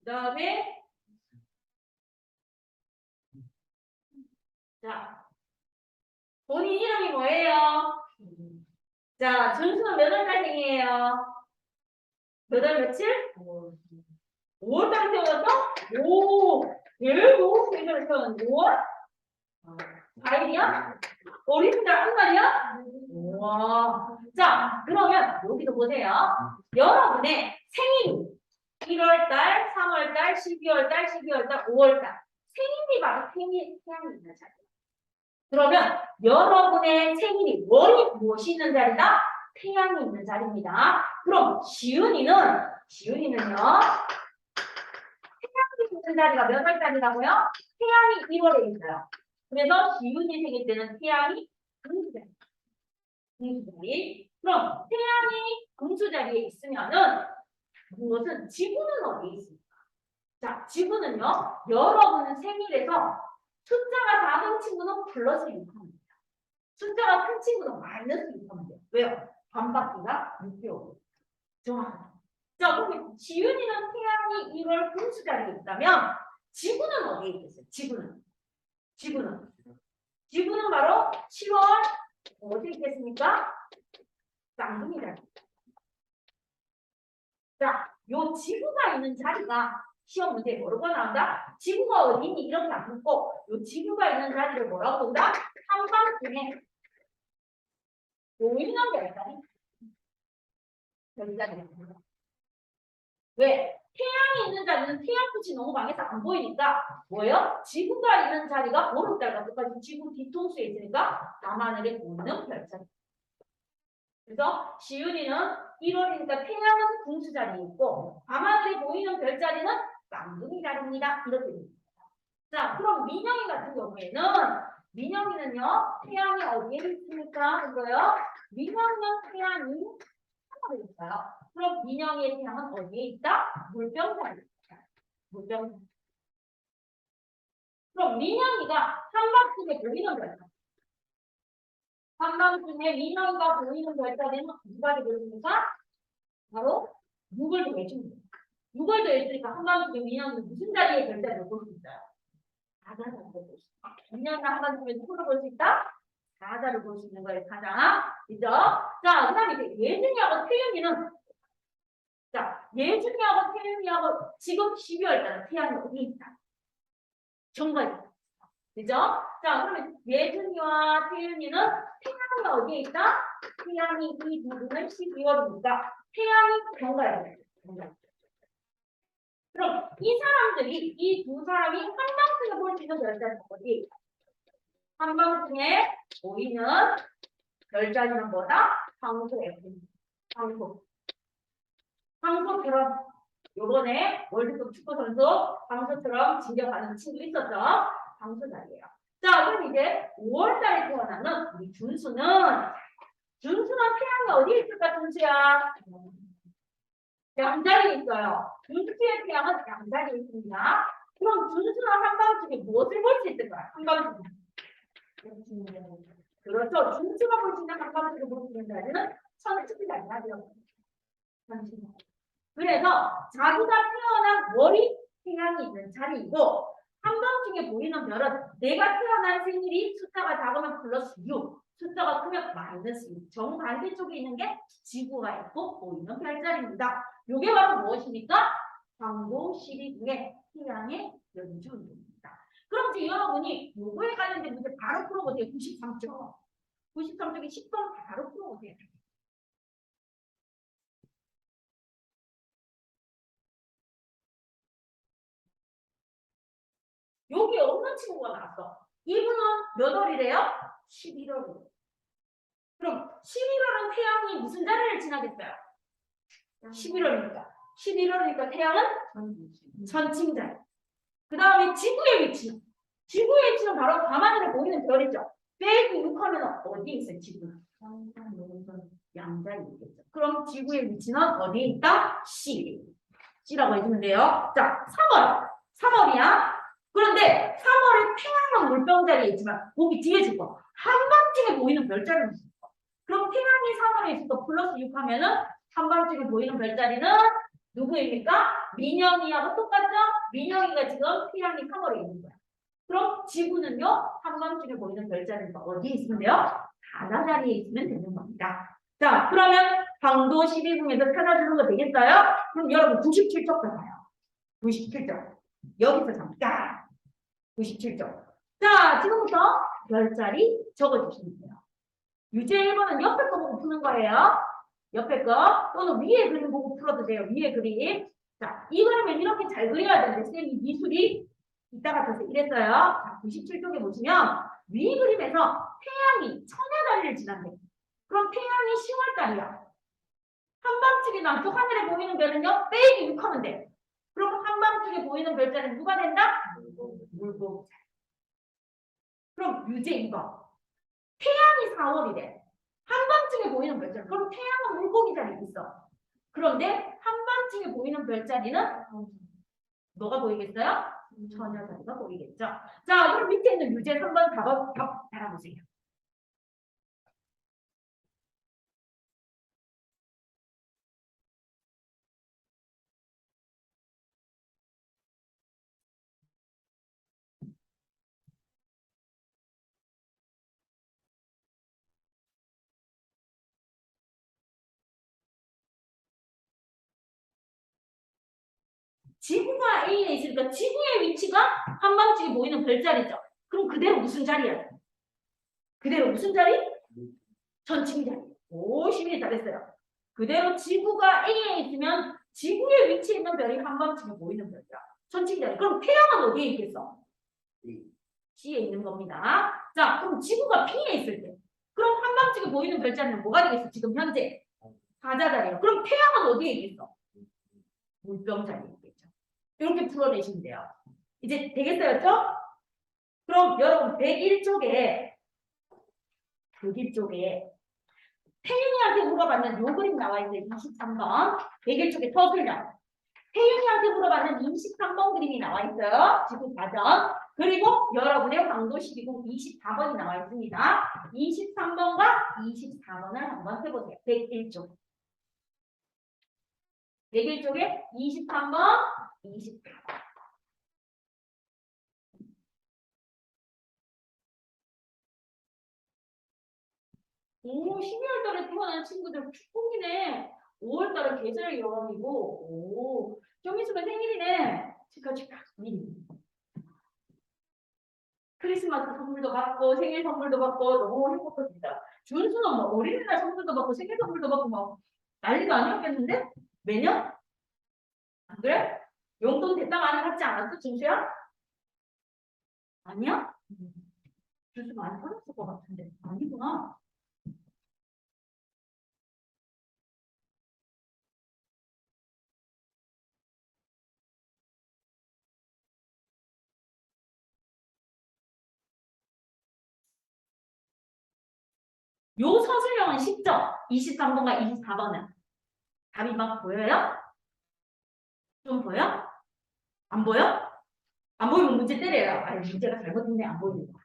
그 다음에 자, 본인 이름이 뭐예요? 자, 준수는 몇 월달생이에요? 몇 월 며칠? 5월달에 태어났어? 오, 얘도 생일을 태어났는데 5월? 4일이야? 어린이날 한 날이야? 우와. 자, 그러면 여기도 보세요. 여러분의 생일이 1월달, 3월달, 12월달, 12월달, 5월달. 생일이 바로 태양입니다. 그러면 여러분의 생일이 월이 무엇이 있는 자리다? 태양이 있는 자리입니다. 그럼 지훈이는요. 태양이 있는 자리가 몇 월달이라고요? 태양이 1월에 있어요. 그래서 지훈이 생길 때는 태양이 금수자리. 금수자리. 그럼 태양이 금수자리에 있으면은 무엇은 지구는 어디에 있습니까? 자, 지구는요. 여러분 생일에서 숫자가 작은 친구는 플러스 6하면 돼요. 숫자가 큰 친구는 마이너스 6하면 돼요. 왜요? 반바퀴가 6개월. 정확하죠. 자, 그럼 지윤이는 태양이 1월 금수자리에 있다면 지구는 어디에 있겠어요? 지구는 바로 10월 어디에 있겠습니까? 쌍둥이 자리. 자, 요 지구가 있는 자리가 시험 문제에 뭐라고 나온다? 지구가 어디 있니? 이렇게 안 묻고 요 지구가 있는 자리를 뭐라고 본다? 한방중에 보이는 별자리. 왜? 태양이 있는 자리는 태양빛이 너무 강해서 안 보이니까 뭐예요? 지구가 있는 자리가 보름달과 똑같이 지구 뒤통수에 있으니까 밤하늘에 보이는 별자리. 그래서 시윤이는 1월이니까 태양은 궁수 자리에 있고 밤하늘에 보이는 별자리는 쌍둥이 자리입니다. 이렇게 됩니다. 자, 그럼 민영이 같은 경우에는 민영이는요 태양이 어디에 있습니까? 이거요. 민영은 태양이 하늘에 있어요. 그럼 민영이의 태양은 어디에 있다? 물병자리에 있다. 물병자리. 그럼 민영이가 한밤중에 보이는 별자리. 한밤중에 민영이가 보이는 별자리는 누가 되겠습니까? 바로 6을 더해줍니다. 6을 더해주니까 한밤중에 민영이는 무슨 자리에 별자리를 볼 수 있어요? 4자를 볼 수 있어요. 민영이가 한밤중에 누구를 볼 수 있다? 4자를 볼 수 있는 거예요. 4자. 그죠? 자, 그 다음에 이제 예준이하고 태윤이는 자, 예준이하고 태윤이하고 지금 12월 달에 태양이 어디 있다? 정거에. 그죠? 자, 그러면 예준이와 태윤이는 태양이 어디에 있다? 태양이 이 두 분은 12월이니까 태양이 정거에. 그럼 이 사람들이 이 두 사람이 한밤중에 볼 수 있는 별자리는 어디? 한밤중에 보이는 별자리는 뭐다? 황소예요. 황소. 황소처럼 요번에 월드컵 축구 선수 황소처럼 진격하는 친구 있었죠? 황소 자리예요. 자, 그럼 이제 5월달에 태어나는 우리 준수는 태양이 어디에 있을까, 준수야? 양자리에 있어요. 준수의 태양은 양자리에 있습니다. 그럼 준수는 한밤중에 무엇을 볼 수 있을까요? 한밤중에. 그렇죠. 준수가 볼 수 있는 한밤중에 볼 수 있는 자리는 천축이 자리하죠. 그래서 자기가 태어난 월이 태양이 있는 자리이고 한밤중에 보이는 별은 내가 태어난 생일이 숫자가 작으면 플러스 6, 숫자가 크면 마이너스 6. 정반대쪽에 있는 게 지구가 있고 보이는 별자리입니다. 이게 바로 무엇입니까? 광도 12 중에 태양의 연주입니다. 그럼 이제 여러분이 요거에 관련된 문제 바로 풀어보세요. 93쪽. 93쪽에 10번 바로 풀어보세요. 여기 없는 친구가 나왔어. 이분은 몇 월이래요? 11월이래요. 그럼 11월은 태양이 무슨 자리를 지나겠어요? 11월이니까 태양은 전칭자리. 그 다음에 지구의 위치는? 지구의 위치는 바로 밤하늘에 보이는 별이죠. 빼기 6하면 어디에 있어요? 지구는? 양자리에 있겠죠. 그럼 지구의 위치는 어디에 있다? C. C라고 해주면 돼요. 자, 3월이야. 그런데 3월에 태양은 물병자리에 있지만 거기 뒤에 주고 한밤중에 보이는 별자리는 있어. 그럼 태양이 3월에 있어서 플러스 6 하면은 한밤중에 보이는 별자리는 누구입니까? 민영이하고 똑같죠? 민영이가 지금 태양이 3월에 있는 거야. 그럼 지구는요? 한밤중에 보이는 별자리는 어디에 있으면 돼요? 바다자리에 있으면 되는 겁니다. 자, 그러면 방도 12궁에서 찾아주는 거 되겠어요? 그럼 여러분 97쪽 가봐요. 97쪽. 여기서 잠깐 97쪽. 자, 지금부터 별자리 적어주시면 돼요. 유제 1번은 옆에 거 보고 푸는 거예요. 옆에 거 또는 위에 그림 보고 풀어도 돼요. 위에 그림. 자, 이 그림을 이렇게 잘 그려야 되는데 쌤이 미술이 이따가 더 이랬어요. 자, 97쪽에 보시면 위 그림에서 태양이 천의 자리를 지난대. 그럼 태양이 10월달이야. 한밤중에 남쪽 하늘에 보이는 별은요, 빼기 6 하면 돼. 그럼 한밤중에 보이는 별자리는 누가 된다? 물고기. 그럼 유제 2번. 태양이 4월이래. 한밤중에 보이는 별자리. 그럼 태양은 물고기 자리에 있어. 그런데 한밤중에 보이는 별자리는 뭐가 보이겠어요? 처녀 자리가 보이겠죠. 자, 그럼 밑에 있는 유제 3번 답 달아보세요. 지구가 A에 있으니까 지구의 위치가 한밤중에 보이는 별자리죠. 그럼 그대로 무슨 자리야? 그대로 무슨 자리? 전칭 자리. 오, 시민이 잘했어요. 그대로 지구가 A에 있으면 지구의 위치에 있는 별이 한밤중에 보이는 별이야. 전칭 자리. 그럼 태양은 어디에 있겠어? C에 있는 겁니다. 자, 그럼 지구가 B에 있을 때. 그럼 한밤중에 보이는 별자리는 뭐가 되겠어? 지금 현재 사자자리야. 그럼 태양은 어디에 있겠어? 물병 자리에 있겠죠. 이렇게 풀어내시면 돼요. 이제 되겠어요? 죠 그럼 여러분 101쪽에 태윤이한테 물어봤는 요 그림 나와 있어요. 23번. 101쪽에 서술형. 태윤이한테 물어봤는 23번 그림이 나와 있어요. 지금 과정. 그리고 여러분의 강도 12공 24번이 나와 있습니다. 23번과 24번을 한번 해보세요. 101쪽. 101쪽에 23번, 24번. 오, 12월 달에 태어난 친구들 축복이네. 5월 달은 계절의 여왕이고, 오, 정희수가 생일이네. 축하. 크리스마스 선물도 받고, 생일 선물도 받고, 너무 행복합니다. 준수는 뭐 어린이날 선물도 받고, 생일 선물도 받고, 막 난리도 아니었겠는데? 매년? 안 그래? 용돈 대당 많이 받지 않았어, 준수야? 아니야? 준수 많이 받았을 것 같은데. 아니구나. 요 서술형은 쉽죠? 23번과 24번은. 답이 막 보여요? 좀 보여? 안 보여? 안 보이면 문제 때려요. 아니, 문제가 잘못됐네. 안 보이는 거.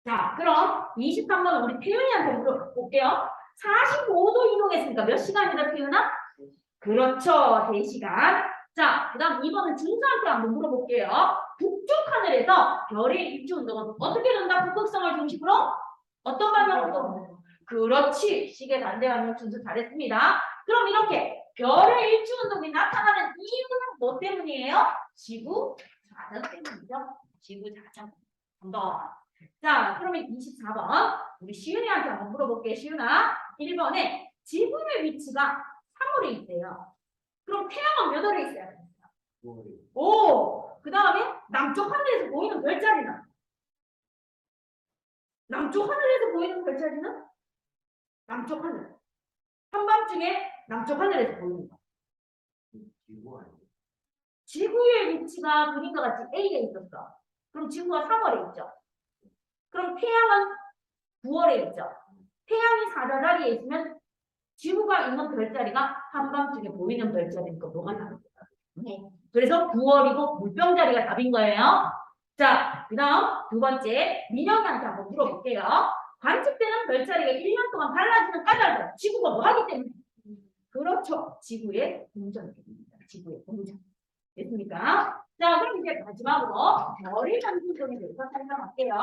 자, 그럼 23번 우리 태윤이한테 물어볼게요. 45도 이동했으니까 몇 시간이다, 태윤아? 그렇죠. 3시간. 자, 그 다음 2번은 준수한테 한번 물어볼게요. 북쪽 하늘에서 별의 입주 운동은 어떻게 된다? 북극성을 중심으로? 어떤 방향으로? 그렇지. 시계 반대 방향 준수 잘했습니다. 그럼 이렇게 별의 일주 운동이 나타나는 이유는 뭐 때문이에요? 지구 자전 때문이죠. 지구 자전. 한번. 자, 그러면 24번. 우리 시윤이한테 한번 물어볼게요. 시윤아. 1번에 지구의 위치가 3월에 있대요. 그럼 태양은 몇 월에 있어야 됩니까? 오! 그 다음에 남쪽 하늘에서 보이는 별자리는? 남쪽 하늘에서 보이는 별자리는? 남쪽 하늘. 한밤중에 남쪽 하늘에서 보이는 거. 지구의 위치가 그림과 같이 A에 있었어. 그럼 지구가 3월에 있죠. 그럼 태양은 9월에 있죠. 태양이 사자자리에 있으면 지구가 있는 별자리가 한밤중에 보이는 별자리니까 뭐가 다른 거야? 네. 그래서 9월이고 물병자리가 답인 거예요. 자, 그 다음 두 번째 민영이한테 한번 물어볼게요. 관측되는 별자리가 1년 동안 달라지는 까닭은 지구가 뭐 하기 때문에? 그렇죠. 지구의 공전이 됩니다. 지구의 공전. 됐습니까? 자, 그럼 이제 마지막으로 별의 관측성에 대해서 설명할게요.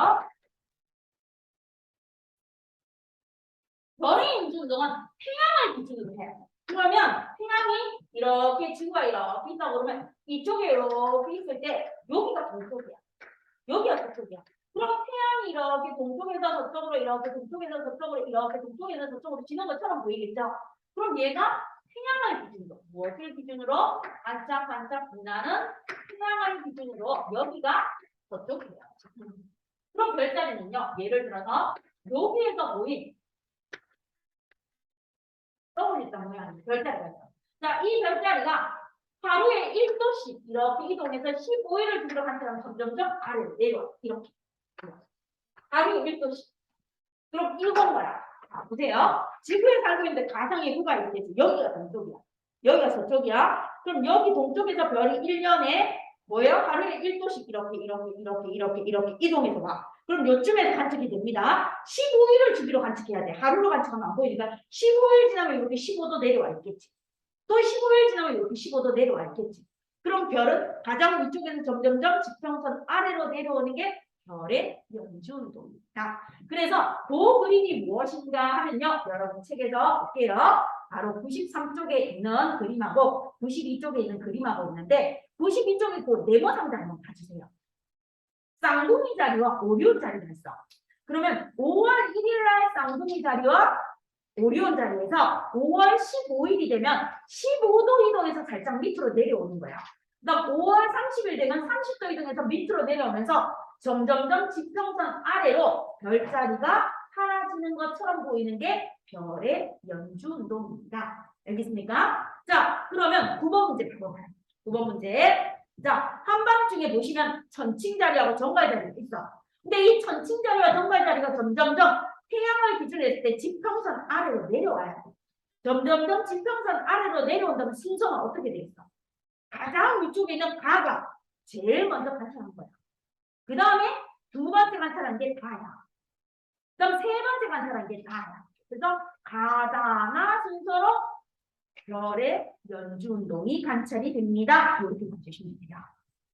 별의 인중동은 태양을 기준으로 해요. 그러면 태양이 이렇게 지구가 이렇게 있다고 그러면 이쪽에 이렇게 있을 때 여기가 동쪽이야. 여기가 저쪽이야. 그럼 태양이 이렇게 동쪽에서 저쪽으로 이렇게 동쪽에서 저쪽으로 이렇게 동쪽에서 저쪽으로 지는 것처럼 보이겠죠? 그럼 얘가 태양을 기준으로 무엇을 기준으로? 반짝반짝 빛나는 태양을 기준으로 여기가 저쪽이에요. 그럼 별자리는요. 예를 들어서 여기에서 보인 떠올렸던 모양이에요. 별자리가. 자, 이 별자리가 하루에 1도씩 이렇게 이동해서 15일을 들어간 사람 점점점 아래로 내려와. 이렇게. 하루에 1도씩. 그럼 이건 거야. 자, 보세요. 지구에 살고 있는데 가상의 구가 이렇게 있지. 여기가 동쪽이야. 여기가 서쪽이야. 그럼 여기 동쪽에서 별이 1년에 뭐예요? 하루에 1도씩 이렇게 이동해서 와. 그럼 요쯤에서 관측이 됩니다. 15일을 주기로 관측해야 돼. 하루로 관측하면 안 보이니까 15일 지나면 이렇게 15도 내려와 있겠지. 또 15일 지나면 이렇게 15도 내려와 있겠지. 그럼 별은 가장 위쪽에서 점점점 지평선 아래로 내려오는 게 별의 연주운동입니다. 그래서 그 그림이 무엇인가 하면요. 여러분 책에서 볼게요. 바로 93쪽에 있는 그림하고 92쪽에 있는 그림하고 있는데 92쪽에 그 네모 상자 한번 봐주세요. 쌍둥이 자리와 오리온 자리가 있어. 그러면 5월 1일 날 쌍둥이 자리와 오리온 자리에서 5월 15일이 되면 15도 이동해서 살짝 밑으로 내려오는 거야. 그다음 5월 30일 되면 30도 이동해서 밑으로 내려오면서 점점점 지평선 아래로 별자리가 사라지는 것처럼 보이는 게 별의 연주 운동입니다. 알겠습니까? 자, 그러면 9번 문제 봐봐요. 9번 문제. 자, 한밤중에 보시면 천칭자리하고 정갈자리가 있어. 근데 이 천칭자리와 정갈자리가 점점점 태양을 기준으로 했을 때 지평선 아래로 내려와요. 점점점 지평선 아래로 내려온다면 순서가 어떻게 돼 있어? 가장 위쪽에 있는 가가 제일 먼저 관찰한 거야. 그 다음에 두 번째 관찰한 게 가야. 그 다음 세 번째 관찰한 게 다야. 그래서 가다나 순서로 별의 연주 운동이 관찰이 됩니다. 이렇게 봐주시면 돼요.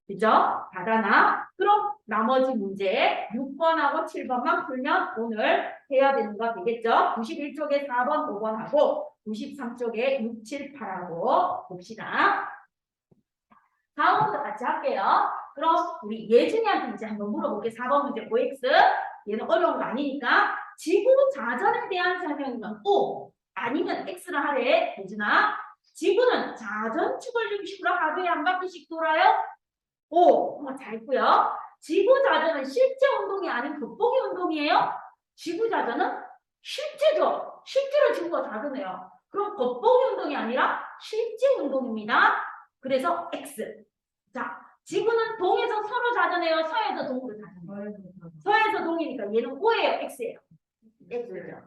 그죠? 가다나. 그럼 나머지 문제 6번하고 7번만 풀면 오늘 해야 되는 거 되겠죠? 91쪽에 4번, 5번하고 93쪽에 6, 7, 8하고 봅시다. 다음부터 같이 할게요. 그럼 우리 예준이한테 이제 한번 물어볼게요. 4번 문제 OX. 얘는 어려운 거 아니니까 지구 자전에 대한 설명이면 O 아니면 X를 하래. 예준아. 지구는 자전축을 중심으로 하루에 한 바퀴씩 돌아요. O. 잘 있고요. 지구 자전은 실제 운동이 아닌 겉보기 운동이에요. 지구 자전은 실제죠. 실제로 지구가 자전해요. 그럼 겉보기 운동이 아니라 실제 운동입니다. 그래서 X. 자, 지구는 동에서 서로 자전해요. 서에서 동으로 자전해요. 서에서 동이니까 얘는 O예요. X예요. X죠.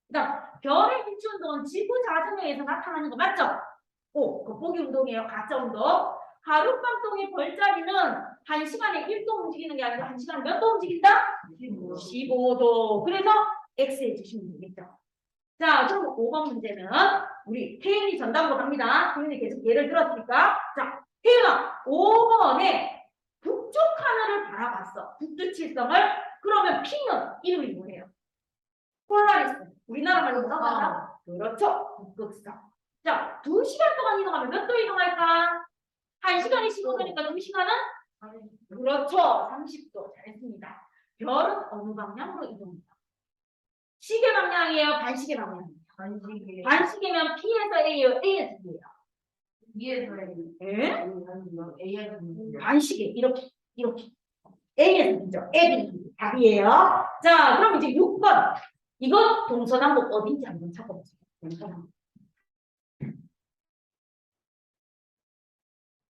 그다음 별의 빛 운동은 지구 자전에 의해서 나타나는 거 맞죠? O. 겉보기 운동이에요. 가짜 운동. 하룻밤 동의 별자리는 1시간에 1도 움직이는 게 아니라 1시간에 몇 도 움직인다? 15도. 그래서 X 해주시면 되겠죠. 자, 그럼 5번 문제는 우리 태윤이 전담으로 갑니다. 태윤이 계속 예를 들었으니까. 자, 태윤아, 5번에 북쪽 하늘을 바라봤어. 북두칠성을. 그러면 P는 이름이 뭐예요? 폴라리스. 우리나라 말로 뭐라고 한다? 그렇죠. 북극성. 자, 2시간 동안 이동하면 몇 도 이동할까? 1시간이 15도니까 2시간은? 그렇죠. 30도. 잘했습니다. 별은 어느 방향으로 이동합니다? 시계 방향이에요? 반시계 방향이에요? 반시계면 P에서 A예요? A에서 B예요? B에서 A. 예? 반시계. 이렇게. A에서 B죠. A, B. 답이에요. 자, 그럼 이제 6번. 이건 동서남북 어딘지 한번 찾아보세요. 동서남북.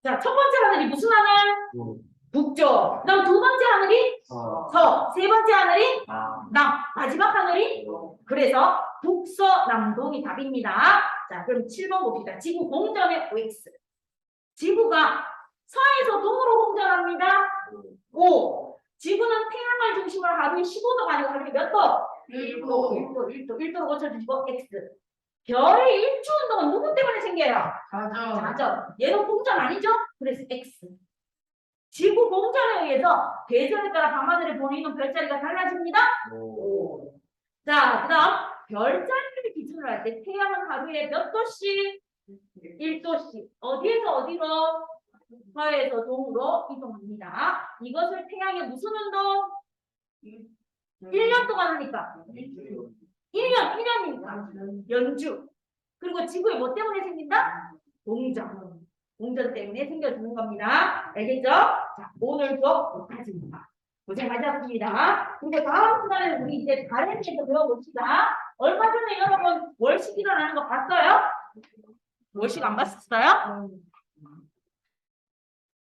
자, 첫 번째 하늘이 무슨 하늘? 북쪽. 그다음 두 번째 하늘이 서. 세 번째 하늘이 남. 마지막 하늘이 그래서 북서남동이 답입니다. 자, 그럼 7번 봅시다. 지구 공전의 OX. 지구가 서에서 동으로 공전합니다. O. 지구는 태양을 중심으로 하루에 15도가 아니고 하루에 몇 도? 1도로 고쳐주시고 X. 별의 일주 운동은 누구 때문에 생겨요? 자전. 얘는 공전 아니죠? 그래서 X. 지구 공전에 의해서 계절에 따라 밤하늘에 보이는 별자리가 달라집니다. 오. 자, 그다음 별자리를 기준으로 할 때 태양은 하루에 몇 도씩? 1도씩. 어디에서 어디로? 서에서 동으로 이동합니다. 이것을 태양의 무슨 운동? 1년 동안 하니까. 1년이니까. 연주. 그리고 지구에 뭐 때문에 생긴다? 공전. 공전 때문에 생겨주는 겁니다. 알겠죠? 자, 오늘 수업 여기까지입니다. 고생하셨습니다. 근데 다음 시간에 우리 이제 다른 얘기 배워봅시다. 얼마 전에 여러분 월식 일어나는 거 봤어요? 월식 안 봤었어요?